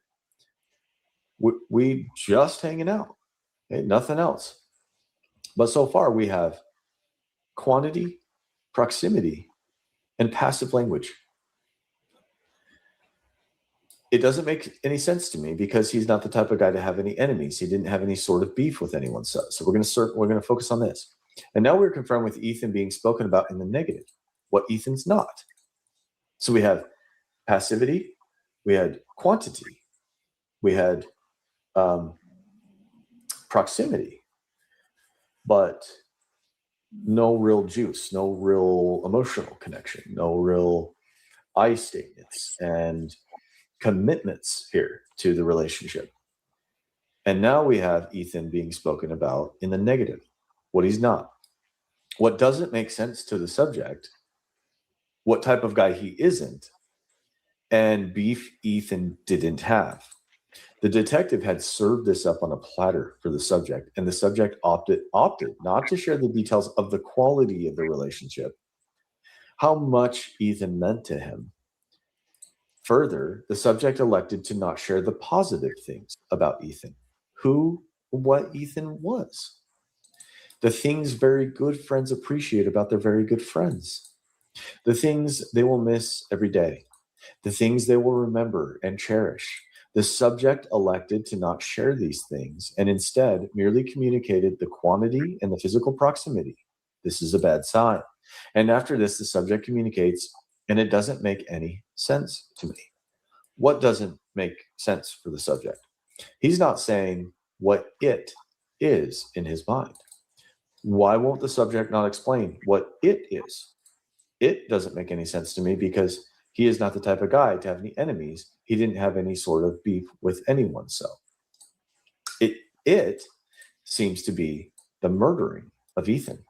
We just hanging out, okay? Nothing else. But so far we have quantity, proximity, and passive language. It doesn't make any sense to me because he's not the type of guy to have any enemies. He didn't have any sort of beef with anyone. So we're going to focus on this. And now we're confronted with Ethan being spoken about in the negative, what Ethan's not. So we have passivity, we had quantity, we had proximity, but no real juice, no real emotional connection, no real I statements and commitments here to the relationship. And now we have Ethan being spoken about in the negative, what he's not. What doesn't make sense to the subject, what type of guy he isn't, and beef Ethan didn't have. The detective had served this up on a platter for the subject, and the subject opted not to share the details of the quality of the relationship, how much Ethan meant to him. Further, the subject elected to not share the positive things about Ethan, what Ethan was, the things very good friends appreciate about their very good friends, the things they will miss every day, the things they will remember and cherish. The subject elected to not share these things and instead merely communicated the quantity and the physical proximity. This is a bad sign. And after this, the subject communicates, and it doesn't make any sense to me. What doesn't make sense for the subject? He's not saying what it is in his mind. Why won't the subject not explain what it is? It doesn't make any sense to me because he is not the type of guy to have any enemies. He didn't have any sort of beef with anyone. So it seems to be the murdering of Ethan.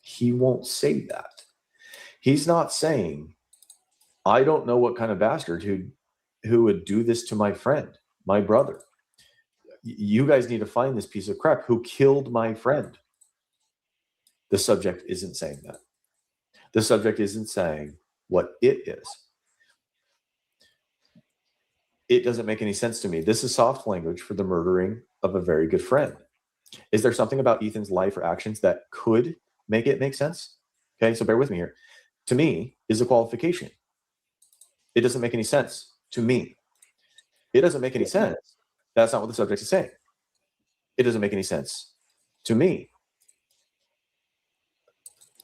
He won't say that. He's not saying, I don't know what kind of bastard who would do this to my friend, my brother. You guys need to find this piece of crap who killed my friend. The subject isn't saying that. The subject isn't saying what it is. It doesn't make any sense to me. This is soft language for the murdering of a very good friend. Is there something about Ethan's life or actions that could make it make sense? Okay, so bear with me here. To me is a qualification. It doesn't make any sense to me. It doesn't make any sense. That's not what the subject is saying. It doesn't make any sense to me.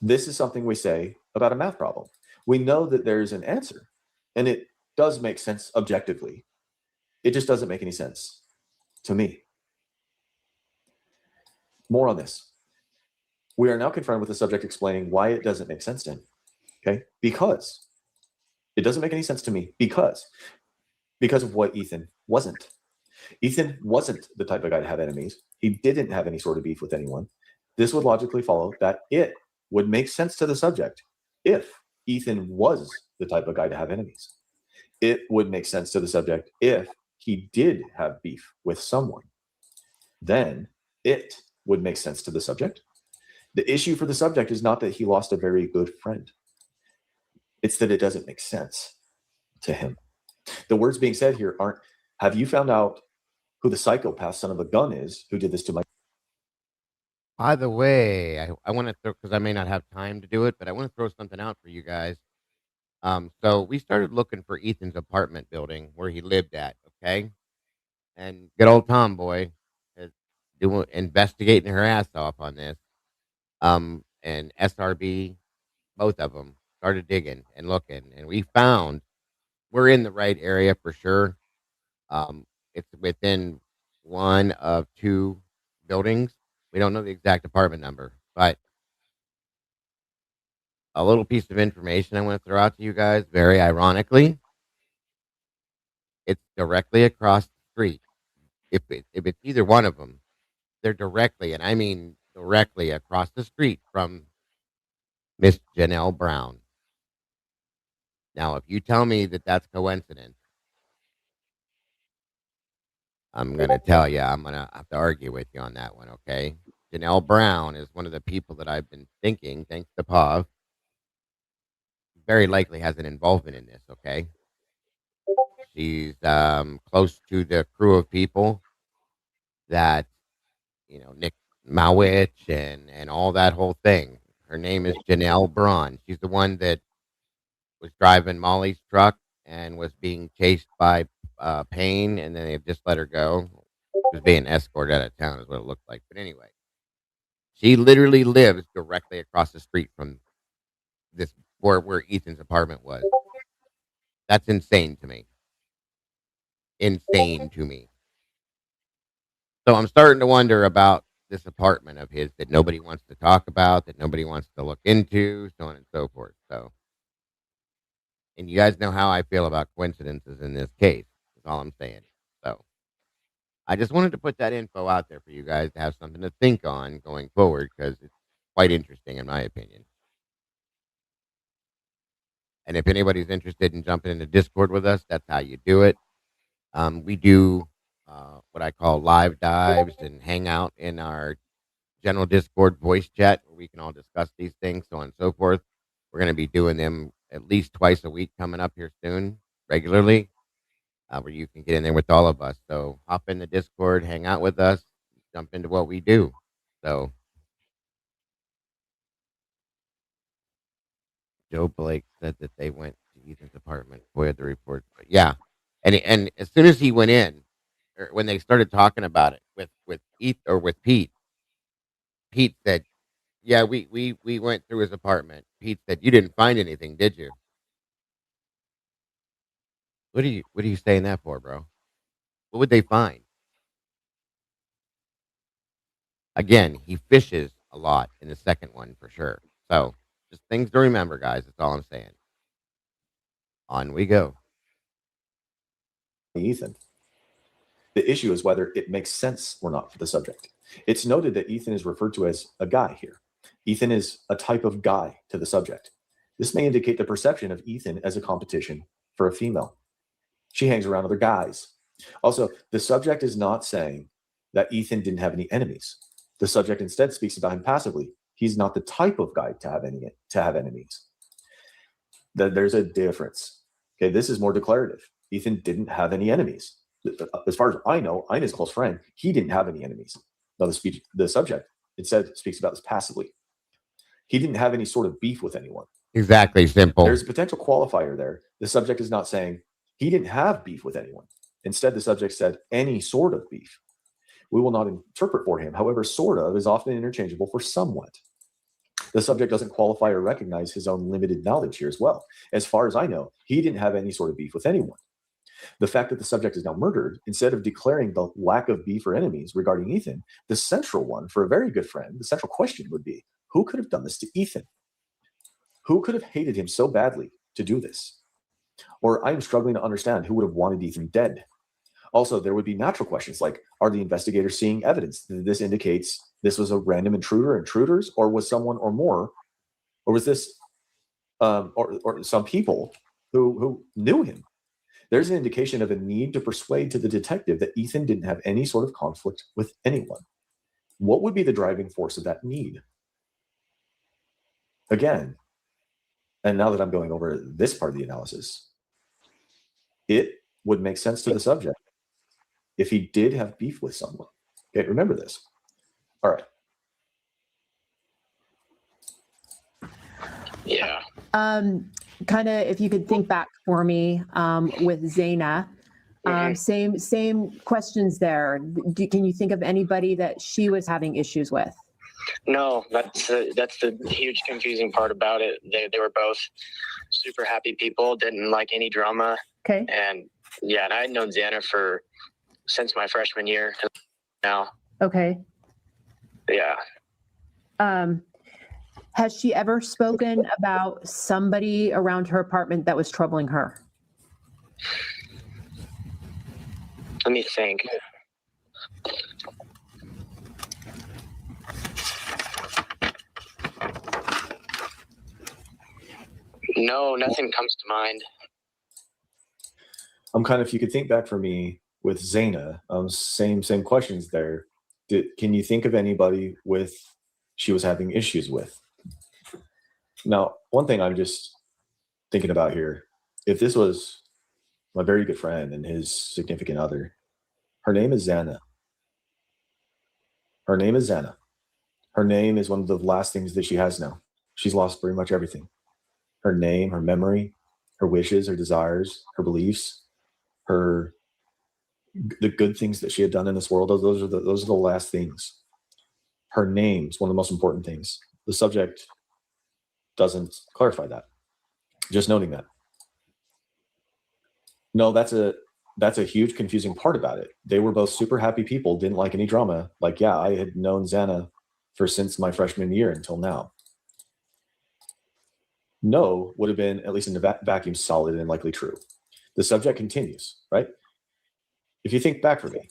This is something we say about a math problem. We know that there's an answer, and it does make sense objectively. It just doesn't make any sense to me. More on this. We are now confronted with the subject explaining why it doesn't make sense to him. Okay? Because it doesn't make any sense to me because of what Ethan wasn't. Ethan wasn't the type of guy to have enemies. He didn't have any sort of beef with anyone. This would logically follow that it would make sense to the subject if Ethan was the type of guy to have enemies. It would make sense to the subject if he did have beef with someone. Then it would make sense to the subject. The issue for the subject is not that he lost a very good friend. It's that it doesn't make sense to him. The words being said here aren't, have you found out who the psychopath son of a gun is who did this to my... By the way, I want to throw, because I may not have time to do it, but I want to throw something out for you guys. So we started looking for Ethan's apartment building where he lived at, okay? And good old Tomboy is investigating her ass off on this. and SRB, both of them, started digging and looking, and we found we're in the right area for sure. It's within one of two buildings. We don't know the exact apartment number, but a little piece of information I want to throw out to you guys, very ironically, it's directly across the street. If it's either one of them, they're directly, and I mean directly across the street from Miss Janelle Brown. Now, if you tell me that that's coincidence, I'm going to tell you, I'm going to have to argue with you on that one, okay? Janelle Brown is one of the people that I've been thinking, thanks to Pav, very likely has an involvement in this, okay? She's close to the crew of people that, Nick Mowich and all that whole thing. Her name is Janelle Braun. She's the one that was driving Molly's truck and was being chased by Payne, and then they've just let her go. She was being escorted out of town is what it looked like. But anyway, she literally lives directly across the street from this where Ethan's apartment was. That's insane to me. Insane to me. So I'm starting to wonder about this apartment of his that nobody wants to talk about, that nobody wants to look into, so on and so forth. So, and you guys know how I feel about coincidences in this case. That's all I'm saying. So, I just wanted to put that info out there for you guys to have something to think on going forward because it's quite interesting in my opinion. And if anybody's interested in jumping into Discord with us, that's how you do it. We do what I call live dives and hang out in our general Discord voice chat where we can all discuss these things, so on and so forth. We're going to be doing them at least twice a week coming up here soon, regularly, where you can get in there with all of us. So hop in the Discord, hang out with us, jump into what we do. So Joe Blake said that they went to Ethan's apartment. Boy, had the report. But yeah, and as soon as he went in, or when they started talking about it with Pete, Pete said, "Yeah, we went through his apartment." Pete said, "You didn't find anything, did you?" What are you saying that for, bro? What would they find? Again, he fishes a lot in the second one for sure. So just things to remember, guys. That's all I'm saying. On we go. Ethan. The issue is whether it makes sense or not for the subject. It's noted that Ethan is referred to as a guy here. Ethan is a type of guy to the subject. This may indicate the perception of Ethan as a competition for a female. She hangs around other guys. Also, the subject is not saying that Ethan didn't have any enemies. The subject instead speaks about him passively. He's not the type of guy to have enemies. There's a difference. Okay, this is more declarative. Ethan didn't have any enemies. As far as I know, I'm his close friend. He didn't have any enemies. Now, the subject instead speaks about this passively. He didn't have any sort of beef with anyone. Exactly, simple. There's a potential qualifier there. The subject is not saying he didn't have beef with anyone. Instead, the subject said any sort of beef. We will not interpret for him. However, sort of is often interchangeable for somewhat. The subject doesn't qualify or recognize his own limited knowledge here as well. As far as I know, he didn't have any sort of beef with anyone. The fact that the subject is now murdered, instead of declaring the lack of beef or enemies regarding Ethan, the central one for a very good friend, the central question would be, who could have done this to Ethan? Who could have hated him so badly to do this? Or I'm struggling to understand who would have wanted Ethan dead. Also, there would be natural questions like, are the investigators seeing evidence that this indicates this was a random intruders, or was someone or more, or was this, or some people who knew him? There's an indication of a need to persuade to the detective that Ethan didn't have any sort of conflict with anyone. What would be the driving force of that need? Again, and now that I'm going over this part of the analysis, it would make sense to the subject if he did have beef with someone. Okay, remember this. All right. Yeah. Kind of, if you could think back for me with Zaina, same questions there. Can you think of anybody that she was having issues with? No, that's the huge confusing part about it. They were both super happy people, didn't like any drama. Okay. And yeah, and I had known Xana since my freshman year now. Okay. Yeah. Has she ever spoken about somebody around her apartment that was troubling her? Let me think. No, nothing comes to mind. If you could think back for me with Xana, same questions there. Can you think of anybody she was having issues with? Now, one thing I'm just thinking about here, if this was my very good friend and his significant other, her name is Xana. Her name is Xana. Her name is one of the last things that she has now. She's lost pretty much everything. Her name, her memory, her wishes, her desires, her beliefs, the good things that she had done in this world. Those are the last things. Her name's one of the most important things. The subject doesn't clarify that. Just noting that. No, that's a huge confusing part about it. They were both super happy people, didn't like any drama. Like, yeah, I had known Xana since my freshman year until now. No would have been, at least in the vacuum, solid and likely true. The subject continues, right? If you think back for me,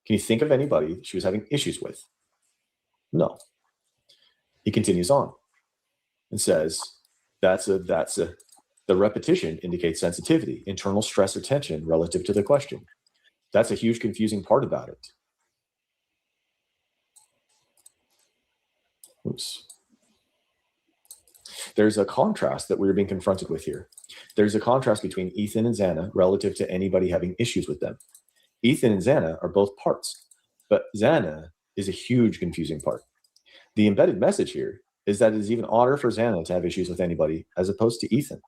can you think of anybody she was having issues with? No. He continues on and says, the repetition indicates sensitivity, internal stress or tension relative to the question. That's a huge confusing part about it. Oops. There's a contrast that we're being confronted with here. There's a contrast between Ethan and Xana relative to anybody having issues with them. Ethan and Xana are both parts, but Xana is a huge confusing part. The embedded message here is that it is even odder for Xana to have issues with anybody as opposed to Ethan.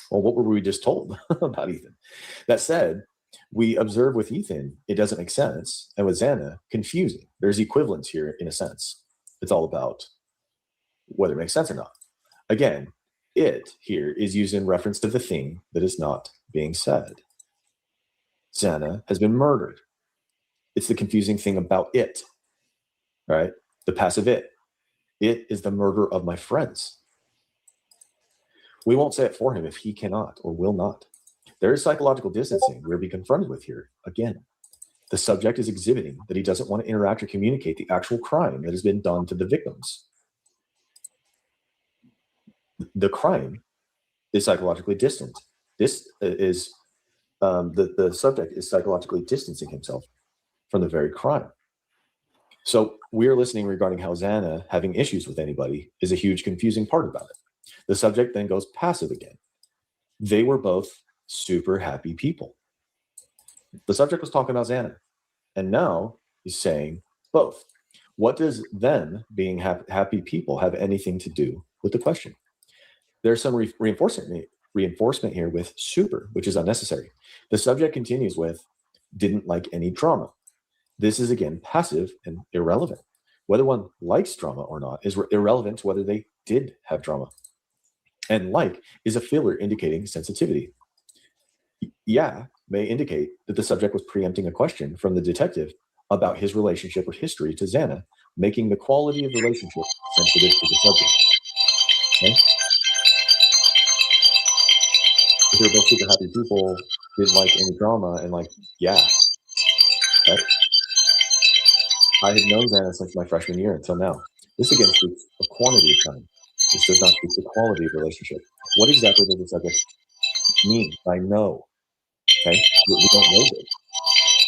Well, what were we just told about Ethan? That said, we observe with Ethan, it doesn't make sense. And with Xana, confusing. There's equivalence here in a sense. It's all about whether it makes sense or not. Again, it here is used in reference to the thing that is not being said. Xana has been murdered. It's the confusing thing about it, right? The passive it. It is the murder of my friends. We won't say it for him if he cannot or will not. There is psychological distancing we're being confronted with here. Again, the subject is exhibiting that he doesn't want to interact or communicate the actual crime that has been done to the victims. The crime is psychologically distant. This is the subject is psychologically distancing himself from the very crime. So we are listening regarding how Xana having issues with anybody is a huge confusing part about it. The subject then goes passive again. They were both super happy people. The subject was talking about Xana, and now he's saying both. What does them being happy people have anything to do with the question? There's some reinforcement here with super, which is unnecessary. The subject continues with didn't like any drama. This is again passive and irrelevant. Whether one likes drama or not is irrelevant to whether they did have drama. And like is a filler indicating sensitivity. Yeah may indicate that the subject was preempting a question from the detective about his relationship or history to Xana, making the quality of the relationship sensitive to the subject. Okay? If they're both super happy people, didn't like any drama, and like, yeah. Right? I had known Xana since my freshman year until now. This again speaks of quantity of time. This does not speak to quality of relationship. What exactly does the subject mean by know? Okay, we don't know this.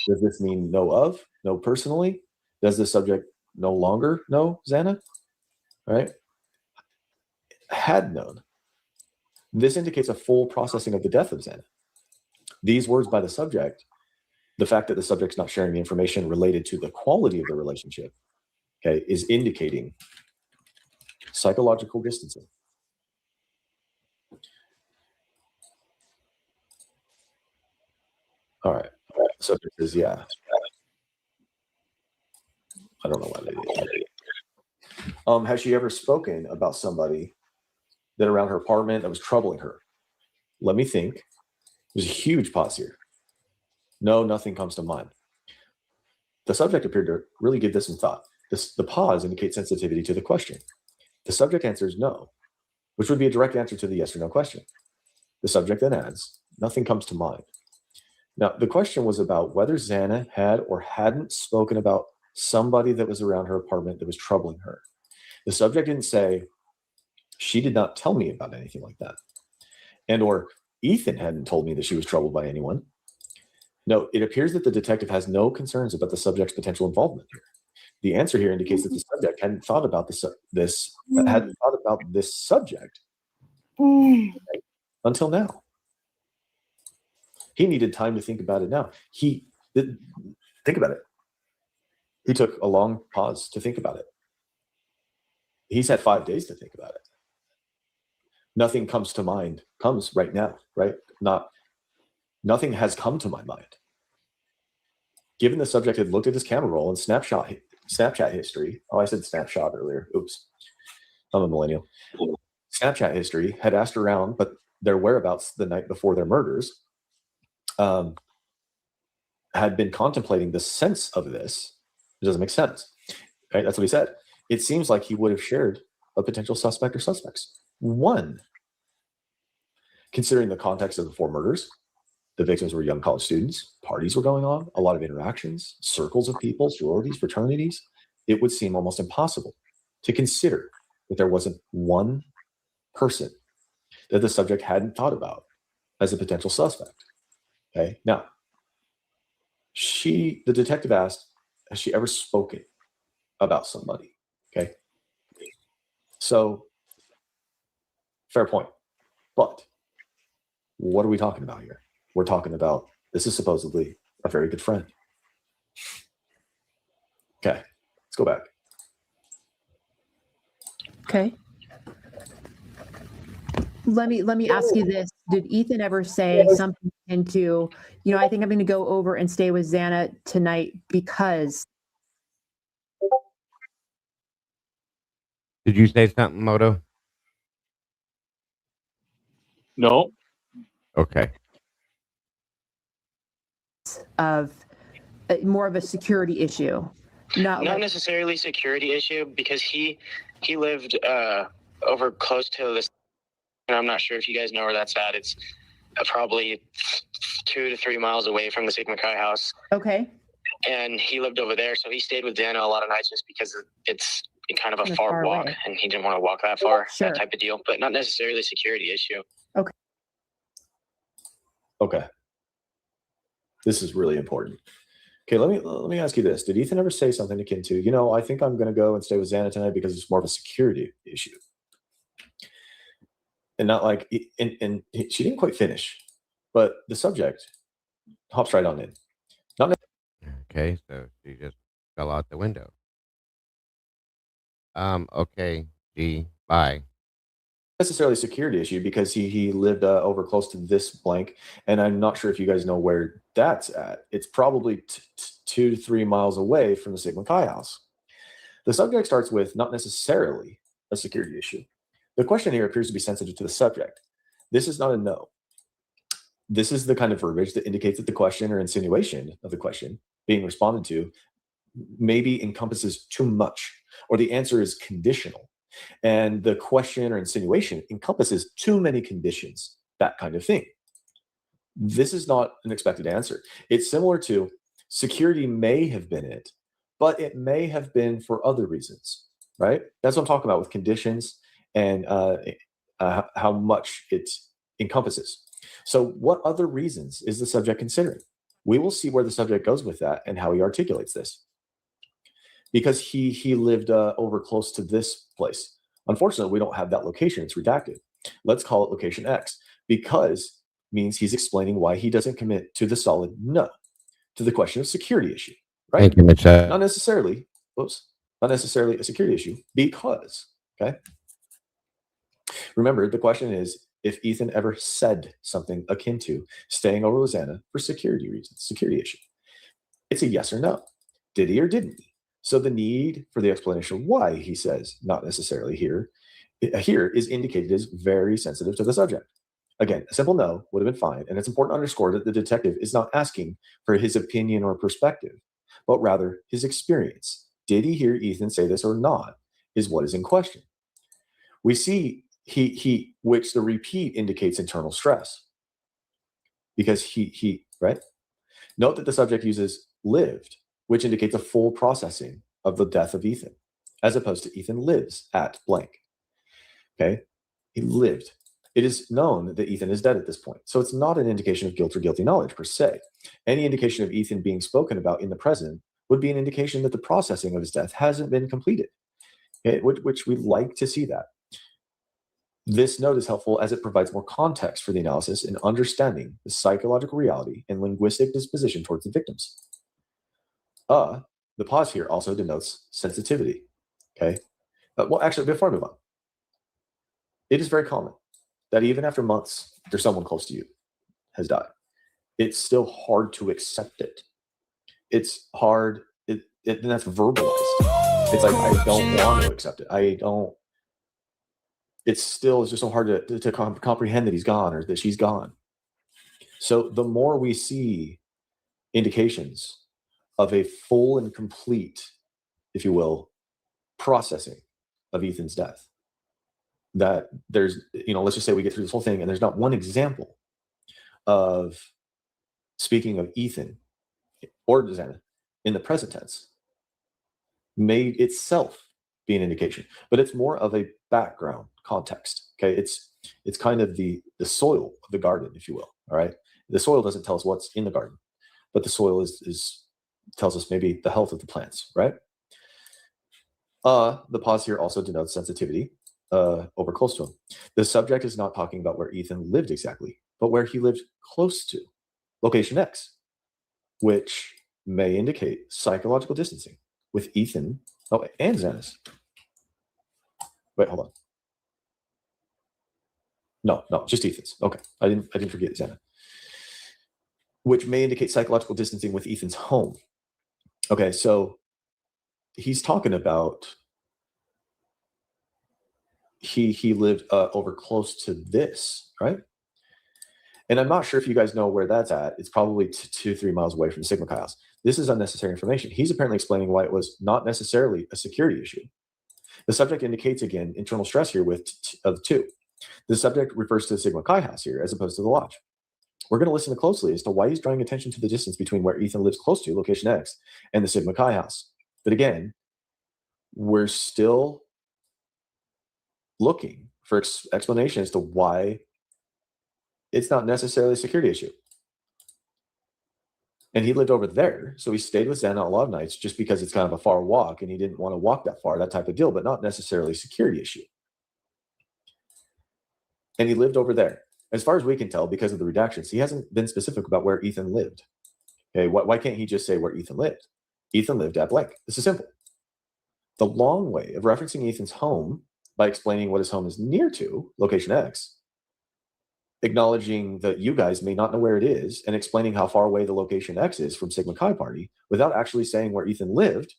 Does this mean know of? Know personally? Does the subject no longer know Xana? All right. Had known. This indicates a full processing of the death of Xana. These words by the subject, the fact that the subject's not sharing the information related to the quality of the relationship, okay, is indicating psychological distancing. All right. So this is, yeah. I don't know why they did. Has she ever spoken about somebody that around her apartment that was troubling her? Let me think. There's a huge pause here. No, nothing comes to mind. The subject appeared to really give this some thought. The pause indicates sensitivity to the question. The subject answers no, which would be a direct answer to the yes or no question. The subject then adds, nothing comes to mind. Now, the question was about whether Xana had or hadn't spoken about somebody that was around her apartment that was troubling her. The subject didn't say, she did not tell me about anything like that. And or Ethan hadn't told me that she was troubled by anyone. No, it appears that the detective has no concerns about the subject's potential involvement here. The answer here indicates that the subject hadn't thought about this subject until now. He needed time to think about it now. Think about it. He took a long pause to think about it. He's had 5 days to think about it. Nothing comes to mind, comes right now, right? Nothing has come to my mind. Given the subject had looked at his camera roll and Snapchat history. Oh, I said snapshot earlier. Oops. I'm a millennial. Snapchat history, had asked around, but their whereabouts the night before their murders, had been contemplating the sense of this. It doesn't make sense. Right? That's what he said. It seems like he would have shared a potential suspect or suspects. One, considering the context of the 4 murders, the victims were young college students, parties were going on, a lot of interactions, circles of people, sororities, fraternities. It would seem almost impossible to consider that there wasn't one person that the subject hadn't thought about as a potential suspect. Okay. Now, the detective asked, has she ever spoken about somebody? Okay. So, fair point. But what are we talking about here? We're talking about, this is supposedly a very good friend. Okay, let's go back. Okay. Let me ask you this. Did Ethan ever say something into, I think I'm going to go over and stay with Xana tonight because... Did you say something, Moto? No. Okay. Of more of a security issue, not necessarily security issue, because he lived over close to this, and I'm not sure if you guys know where that's at. It's probably 2 to 3 miles away from the Sigma Chi house. Okay. And he lived over there, so he stayed with Dana a lot of nights just because it's kind of a far walk away, and he didn't want to walk that far. Sure. That type of deal, but not necessarily a security issue. Okay. This is really important. Okay, let me ask you this. Did Ethan ever say something akin to, I think I'm going to go and stay with Xana tonight because it's more of a security issue? And not like, and she didn't quite finish, but the subject hops right on in. Okay, so she just fell out the window. Okay, G, bye. Necessarily a security issue because he lived over close to this blank, and I'm not sure if you guys know where that's at. It's probably 2 to 3 miles away from the Sigma Chi house. The subject starts with not necessarily a security issue. The question here appears to be sensitive to the subject. This is not a no. This is the kind of verbiage that indicates that the question or insinuation of the question being responded to maybe encompasses too much, or the answer is conditional. And the question or insinuation encompasses too many conditions, that kind of thing. This is not an expected answer. It's similar to security may have been it, but it may have been for other reasons, right? That's what I'm talking about with conditions and how much it encompasses. So what other reasons is the subject considering? We will see where the subject goes with that and how he articulates this. Because he lived over close to this place. Unfortunately, we don't have that location. It's redacted. Let's call it location X, because means he's explaining why he doesn't commit to the solid no, to the question of security issue, right? Thank you, Mitchell. Not necessarily a security issue, because, okay? Remember, the question is if Ethan ever said something akin to staying over with Xana for security reasons, security issue. It's a yes or no. Did he or didn't he? So the need for the explanation why, he says, not necessarily here is indicated as very sensitive to the subject. Again, a simple no would have been fine, and it's important to underscore that the detective is not asking for his opinion or perspective, but rather his experience. Did he hear Ethan say this or not, is what is in question. We see which the repeat indicates internal stress. Because right? Note that the subject uses lived, which indicates a full processing of the death of Ethan, as opposed to Ethan lives at blank. Okay? He lived. It is known that Ethan is dead at this point, so it's not an indication of guilt or guilty knowledge per se. Any indication of Ethan being spoken about in the present would be an indication that the processing of his death hasn't been completed, okay? Which we like to see that. This note is helpful as it provides more context for the analysis in understanding the psychological reality and linguistic disposition towards the victims. The pause here also denotes sensitivity, okay? Well, actually, before I move on, it is very common that even after months, after someone close to you has died, it's still hard to accept it. It's hard, and that's verbalized. It's like, I don't want to accept it. It's just so hard to comprehend that he's gone or that she's gone. So the more we see indications of a full and complete, if you will, processing of Ethan's death, that there's, let's just say we get through this whole thing and there's not one example of speaking of Ethan or Xana in the present tense may itself be an indication, but it's more of a background context. Okay, it's kind of the soil of the garden, if you will. All right, the soil doesn't tell us what's in the garden, but the soil is tells us maybe the health of the plants, right? The pause here also denotes sensitivity over close to him. The subject is not talking about where Ethan lived exactly, but where he lived close to, location X, which may indicate psychological distancing with Ethan. Oh, and Xana's. Wait, hold on. No, just Ethan's. Okay, I didn't forget Xana. Which may indicate psychological distancing with Ethan's home. Okay, so he's talking about he lived over close to this, right? And I'm not sure if you guys know where that's at. It's probably 2-3 miles away from Sigma Chi house. This is unnecessary information. He's apparently explaining why it was not necessarily a security issue. The subject indicates, again, internal stress here with of 2. The subject refers to the Sigma Chi house here as opposed to the lodge. We're going to listen closely as to why he's drawing attention to the distance between where Ethan lives close to, location X, and the Sigma Chi house. But again, we're still looking for explanation as to why it's not necessarily a security issue. And he lived over there, so he stayed with Xana a lot of nights just because it's kind of a far walk and he didn't want to walk that far, that type of deal, but not necessarily a security issue. And he lived over there. As far as we can tell, because of the redactions, he hasn't been specific about where Ethan lived. Okay, why can't he just say where Ethan lived? Ethan lived at blank. This is simple. The long way of referencing Ethan's home by explaining what his home is near to, location X, acknowledging that you guys may not know where it is, and explaining how far away the location X is from Sigma Chi party, without actually saying where Ethan lived,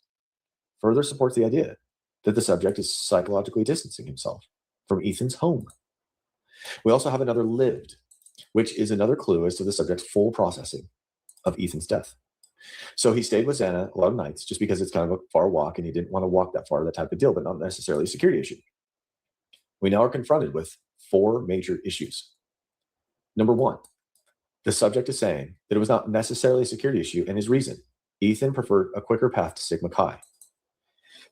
further supports the idea that the subject is psychologically distancing himself from Ethan's home. We also have another lived, which is another clue as to the subject's full processing of Ethan's death. So he stayed with Xana a lot of nights just because it's kind of a far walk and he didn't want to walk that far, that type of deal, but not necessarily a security issue. We now are confronted with 4 major issues. Number 1, the subject is saying that it was not necessarily a security issue, and his reason: Ethan preferred a quicker path to Sigma Chi.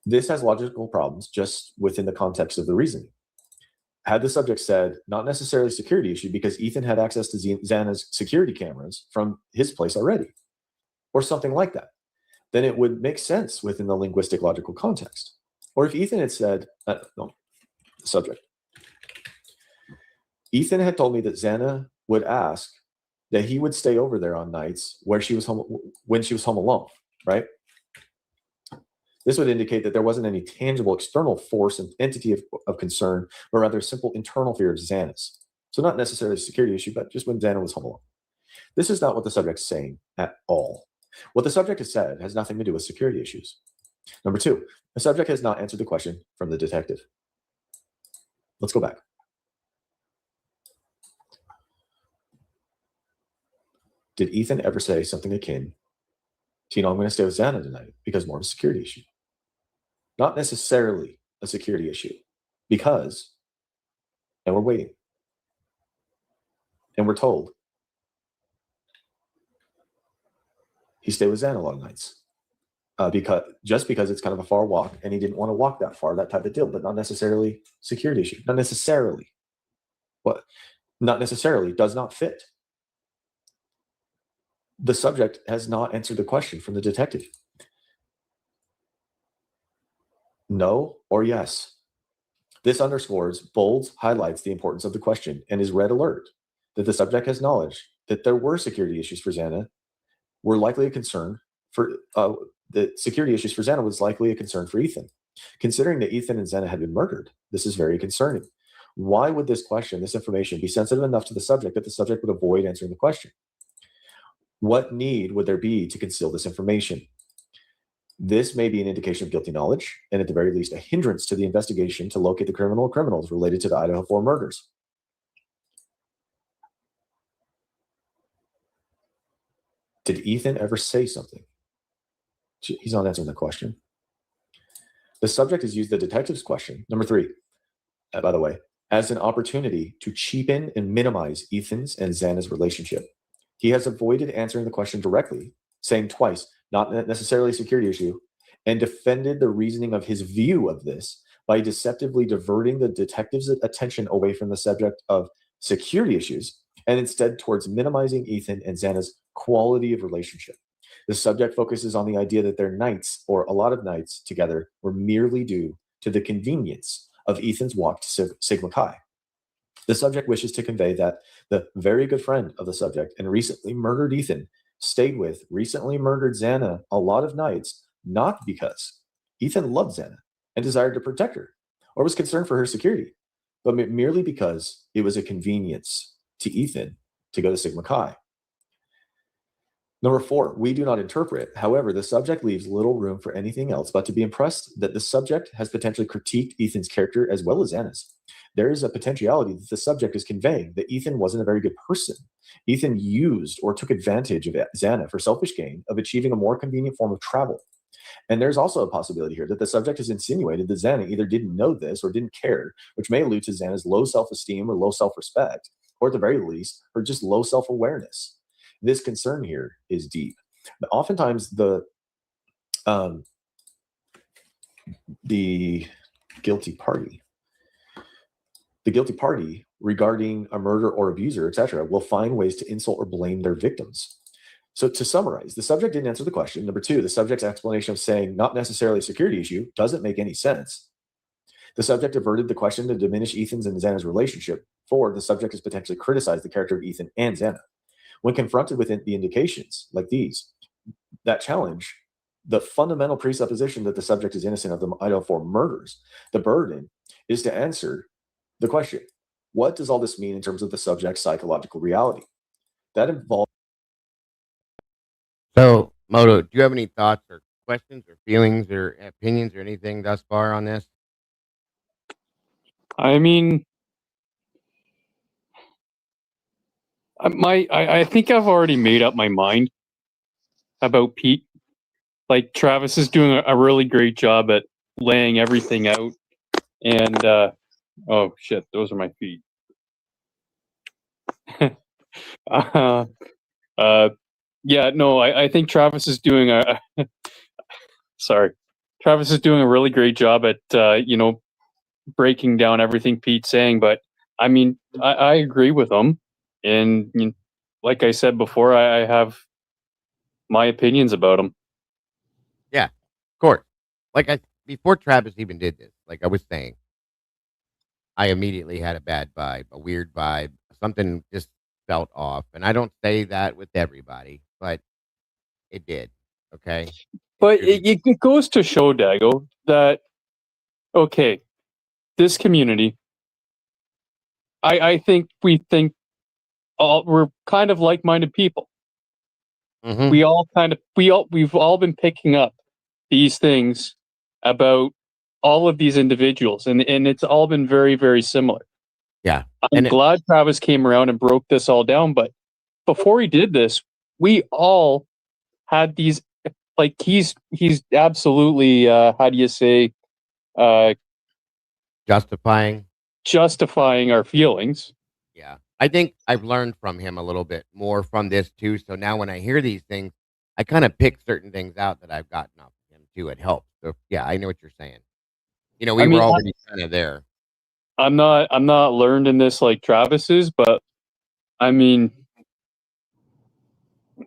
This has logical problems just within the context of the reasoning. Had the subject said, not necessarily a security issue because Ethan had access to Xana's security cameras from his place already, or something like that, then it would make sense within the linguistic logical context. Or if Ethan had said, the subject, Ethan had told me that Xana would ask that he would stay over there on nights where she was home, when she was home alone, right? This would indicate that there wasn't any tangible external force and entity of concern, but rather a simple internal fear of Xana's. So not necessarily a security issue, but just when Xana was home alone. This is not what the subject's saying at all. What the subject has said has nothing to do with security issues. Number 2, the subject has not answered the question from the detective. Let's go back. Did Ethan ever say something akin to, I'm going to stay with Xana tonight because more of a security issue? Not necessarily a security issue, because, and we're waiting, and we're told he stayed with Xana a lot of nights. Because it's kind of a far walk and he didn't want to walk that far, that type of deal, but not necessarily security issue. Not necessarily. What? Not necessarily does not fit. The subject has not answered the question from the detective. No or yes. This underscores, bolds, highlights the importance of the question and is red alert that the subject has knowledge that there were security issues for Xana, were likely a concern for the security issues for Xana was likely a concern for Ethan. Considering that Ethan and Xana had been murdered, this is very concerning. Why would this question, this information, be sensitive enough to the subject that the subject would avoid answering the question? What need would there be to conceal this information? This may be an indication of guilty knowledge, and at the very least, a hindrance to the investigation to locate the criminal or criminals related to the Idaho 4 murders. Did Ethan ever say something? He's not answering the question. The subject has used the detective's question, number 3, by the way, as an opportunity to cheapen and minimize Ethan's and Xana's relationship. He has avoided answering the question directly, saying twice, not necessarily a security issue, and defended the reasoning of his view of this by deceptively diverting the detective's attention away from the subject of security issues and instead towards minimizing Ethan and Xana's quality of relationship. The subject focuses on the idea that their nights, or a lot of nights together, were merely due to the convenience of Ethan's walk to Sigma Chi. The subject wishes to convey that the very good friend of the subject and recently murdered Ethan stayed with recently murdered Xana a lot of nights, not because Ethan loved Xana and desired to protect her or was concerned for her security, but merely because it was a convenience to Ethan to go to Sigma Chi. Number 4, we do not interpret. However, the subject leaves little room for anything else but to be impressed that the subject has potentially critiqued Ethan's character as well as Xana's. There is a potentiality that the subject is conveying that Ethan wasn't a very good person. Ethan used or took advantage of Xana for selfish gain of achieving a more convenient form of travel. And there's also a possibility here that the subject has insinuated that Xana either didn't know this or didn't care, which may allude to Xana's low self-esteem or low self-respect, or at the very least, her just low self-awareness. This concern here is deep. But oftentimes the guilty party regarding a murder or abuser, etc., will find ways to insult or blame their victims. So to summarize, the subject didn't answer the question. Number 2, the subject's explanation of saying not necessarily a security issue doesn't make any sense. The subject diverted the question to diminish Ethan's and Xana's relationship. 4, the subject has potentially criticized the character of Ethan and Xana. When confronted with the indications like these, that challenge the fundamental presupposition that the subject is innocent of the Idaho 4 murders, the burden is to answer the question, what does all this mean in terms of the subject's psychological reality? That involves... So, Moto, do you have any thoughts or questions or feelings or opinions or anything thus far on this? I mean, I think I've already made up my mind about Pete. Like, Travis is doing a really great job at laying everything out. And, oh shit, those are my feet. Yeah, no, I think Travis is doing Travis is doing a really great job at, breaking down everything Pete's saying. But I mean, I agree with him. And like I said before, I have my opinions about him. Yeah, of course. Before Travis even did this, like I was saying, I immediately had a bad vibe, a weird vibe. Something just felt off. And I don't say that with everybody, but it did. Okay. But it goes to show, Dago, that, okay, this community, I think we're kind of like-minded people. Mm-hmm. We've all been picking up these things about all of these individuals, and it's all been very, very similar. Yeah. I'm glad Travis came around and broke this all down, but before he did this, we all had these, like, he's absolutely, how do you say, justifying our feelings. Yeah. I think I've learned from him a little bit more from this too. So now when I hear these things, I kind of pick certain things out that I've gotten off of him too. It helps. So yeah, I know what you're saying. You know, we were already kind of there. I'm not learned in this like Travis is, but I mean,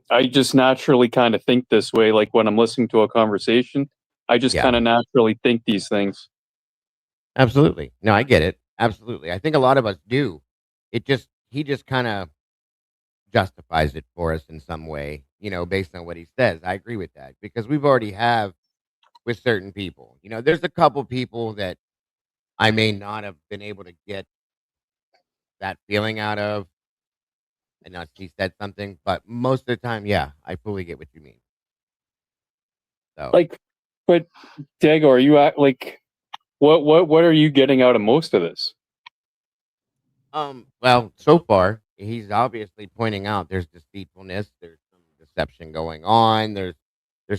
I just naturally kind of think this way. Like when I'm listening to a conversation, I just kind of naturally think these things. Absolutely. No, I get it. Absolutely. I think a lot of us do. He just kind of justifies it for us in some way, you know, based on what he says. I agree with that because we've already have with certain people. You know, there's a couple people that I may not have been able to get that feeling out of. And not she said something, but most of the time, yeah, I fully get what you mean. So, like, but Dago, are you like, what are you getting out of most of this? Well, so far he's obviously pointing out there's deceitfulness, there's some deception going on, there's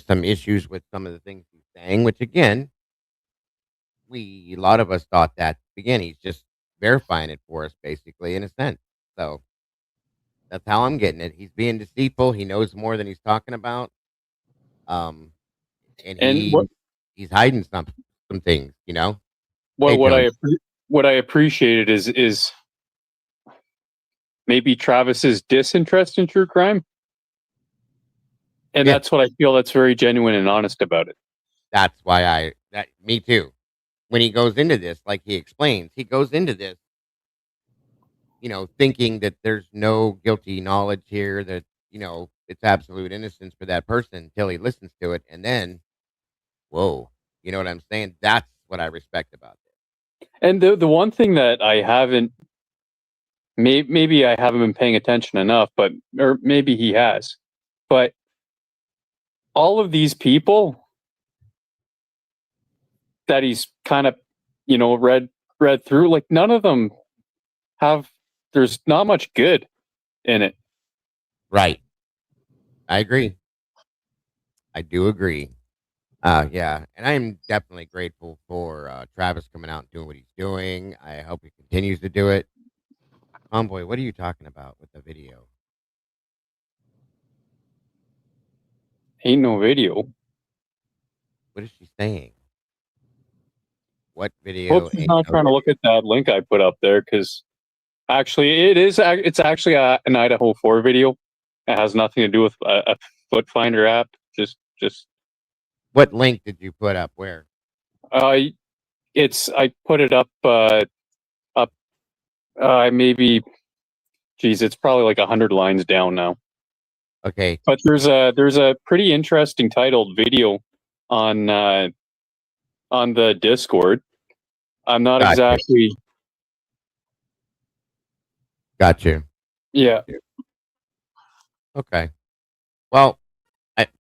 some issues with some of the things he's saying, which again, a lot of us thought that again, he's just verifying it for us, basically, in a sense. So that's how I'm getting it. He's being deceitful. He knows more than he's talking about. And he's hiding some things, you know. What I appreciated is maybe Travis's disinterest in true crime, and that's what I feel. That's very genuine and honest about it. That's why me too. When he goes into this, like he explains, he goes into this, you know, thinking that there's no guilty knowledge here, that, you know, it's absolute innocence for that person until he listens to it. And then, whoa, you know what I'm saying? That's what I respect about this. And the one thing that I haven't, maybe I haven't been paying attention enough, or maybe he has, but all of these people that he's kind of, you know, read through, like none of them there's not much good in it. Right. I agree. I do agree. Yeah. And I am definitely grateful for Travis coming out and doing what he's doing. I hope he continues to do it. Homeboy, what are you talking about with the video? Ain't no video. What is she saying? What video? Hope she's not trying to look at that link I put up there, because actually it's actually an Idaho 4 video. It has nothing to do with a foot finder app. Just what link did you put up? Where? I put it up maybe, geez, it's probably like 100 lines down now. Okay. But there's a pretty interesting titled video on the Discord. I'm not exactly. Got you. Yeah. Okay. Well,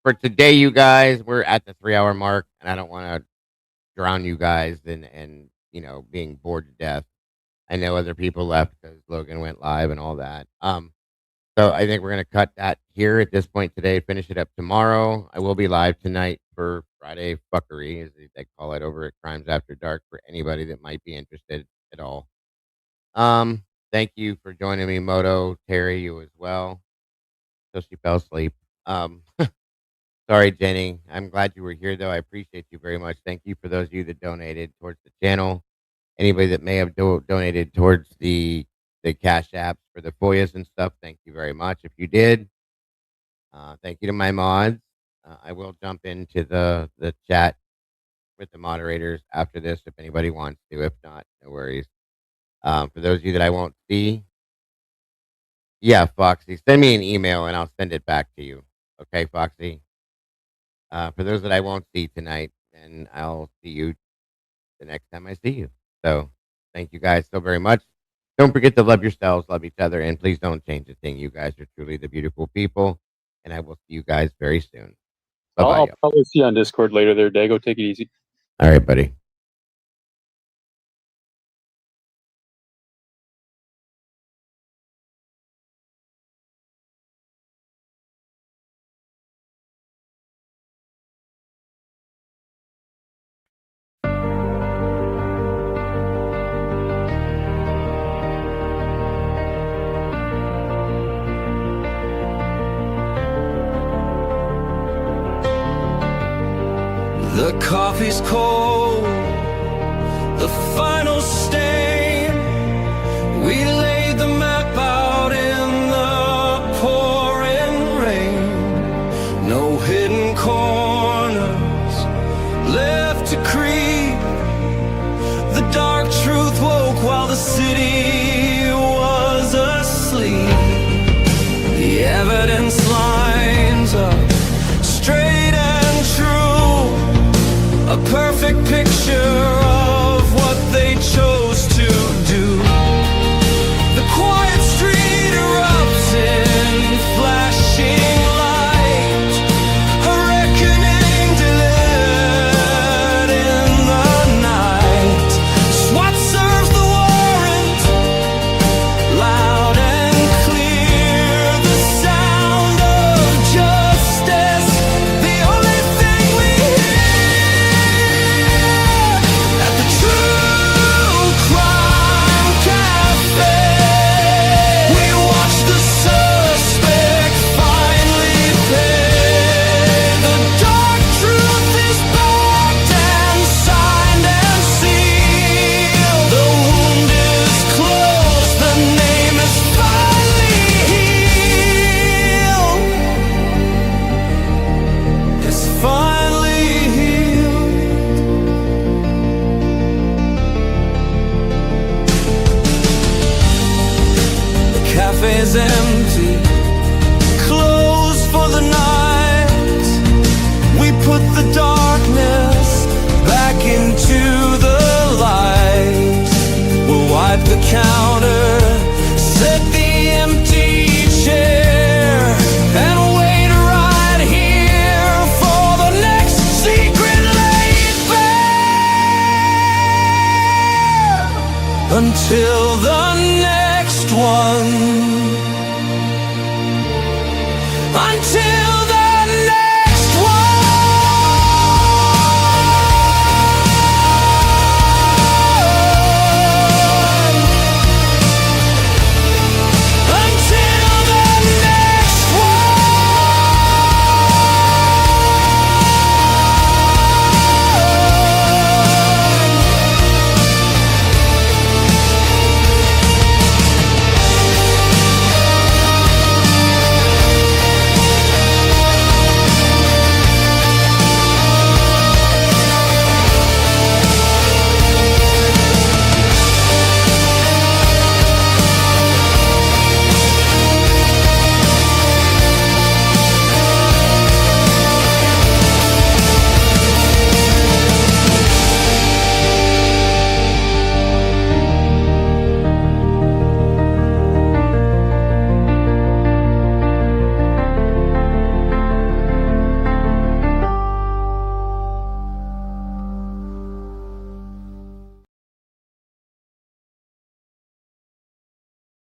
for today, you guys, we're at the 3-hour mark, and I don't want to drown you guys and you know, being bored to death. I know other people left because Logan went live and all that. So I think we're gonna cut that here at this point today. Finish it up tomorrow. I will be live tonight for Friday fuckery, as they call it, over at Crimes After Dark, for anybody that might be interested at all. Thank you for joining me, Moto, Terry, you as well. So she fell asleep. Sorry, Jenny. I'm glad you were here, though. I appreciate you very much. Thank you for those of you that donated towards the channel. Anybody that may have donated towards the cash apps for the FOIAs and stuff, thank you very much. If you did, thank you to my mods. I will jump into the chat with the moderators after this if anybody wants to. If not, no worries. For those of you that I won't see, yeah, Foxy, send me an email and I'll send it back to you. Okay, Foxy? For those that I won't see tonight, then I'll see you the next time I see you. So thank you guys so very much. Don't forget to love yourselves, love each other, and please don't change a thing. You guys are truly the beautiful people, and I will see you guys very soon. Bye-bye. I'll probably see you on Discord later there, Dago. Take it easy. All right, buddy. The coffee's cold, the final stain. We laid the map out in the pouring rain. No hidden corners left to creep. The dark truth woke while the city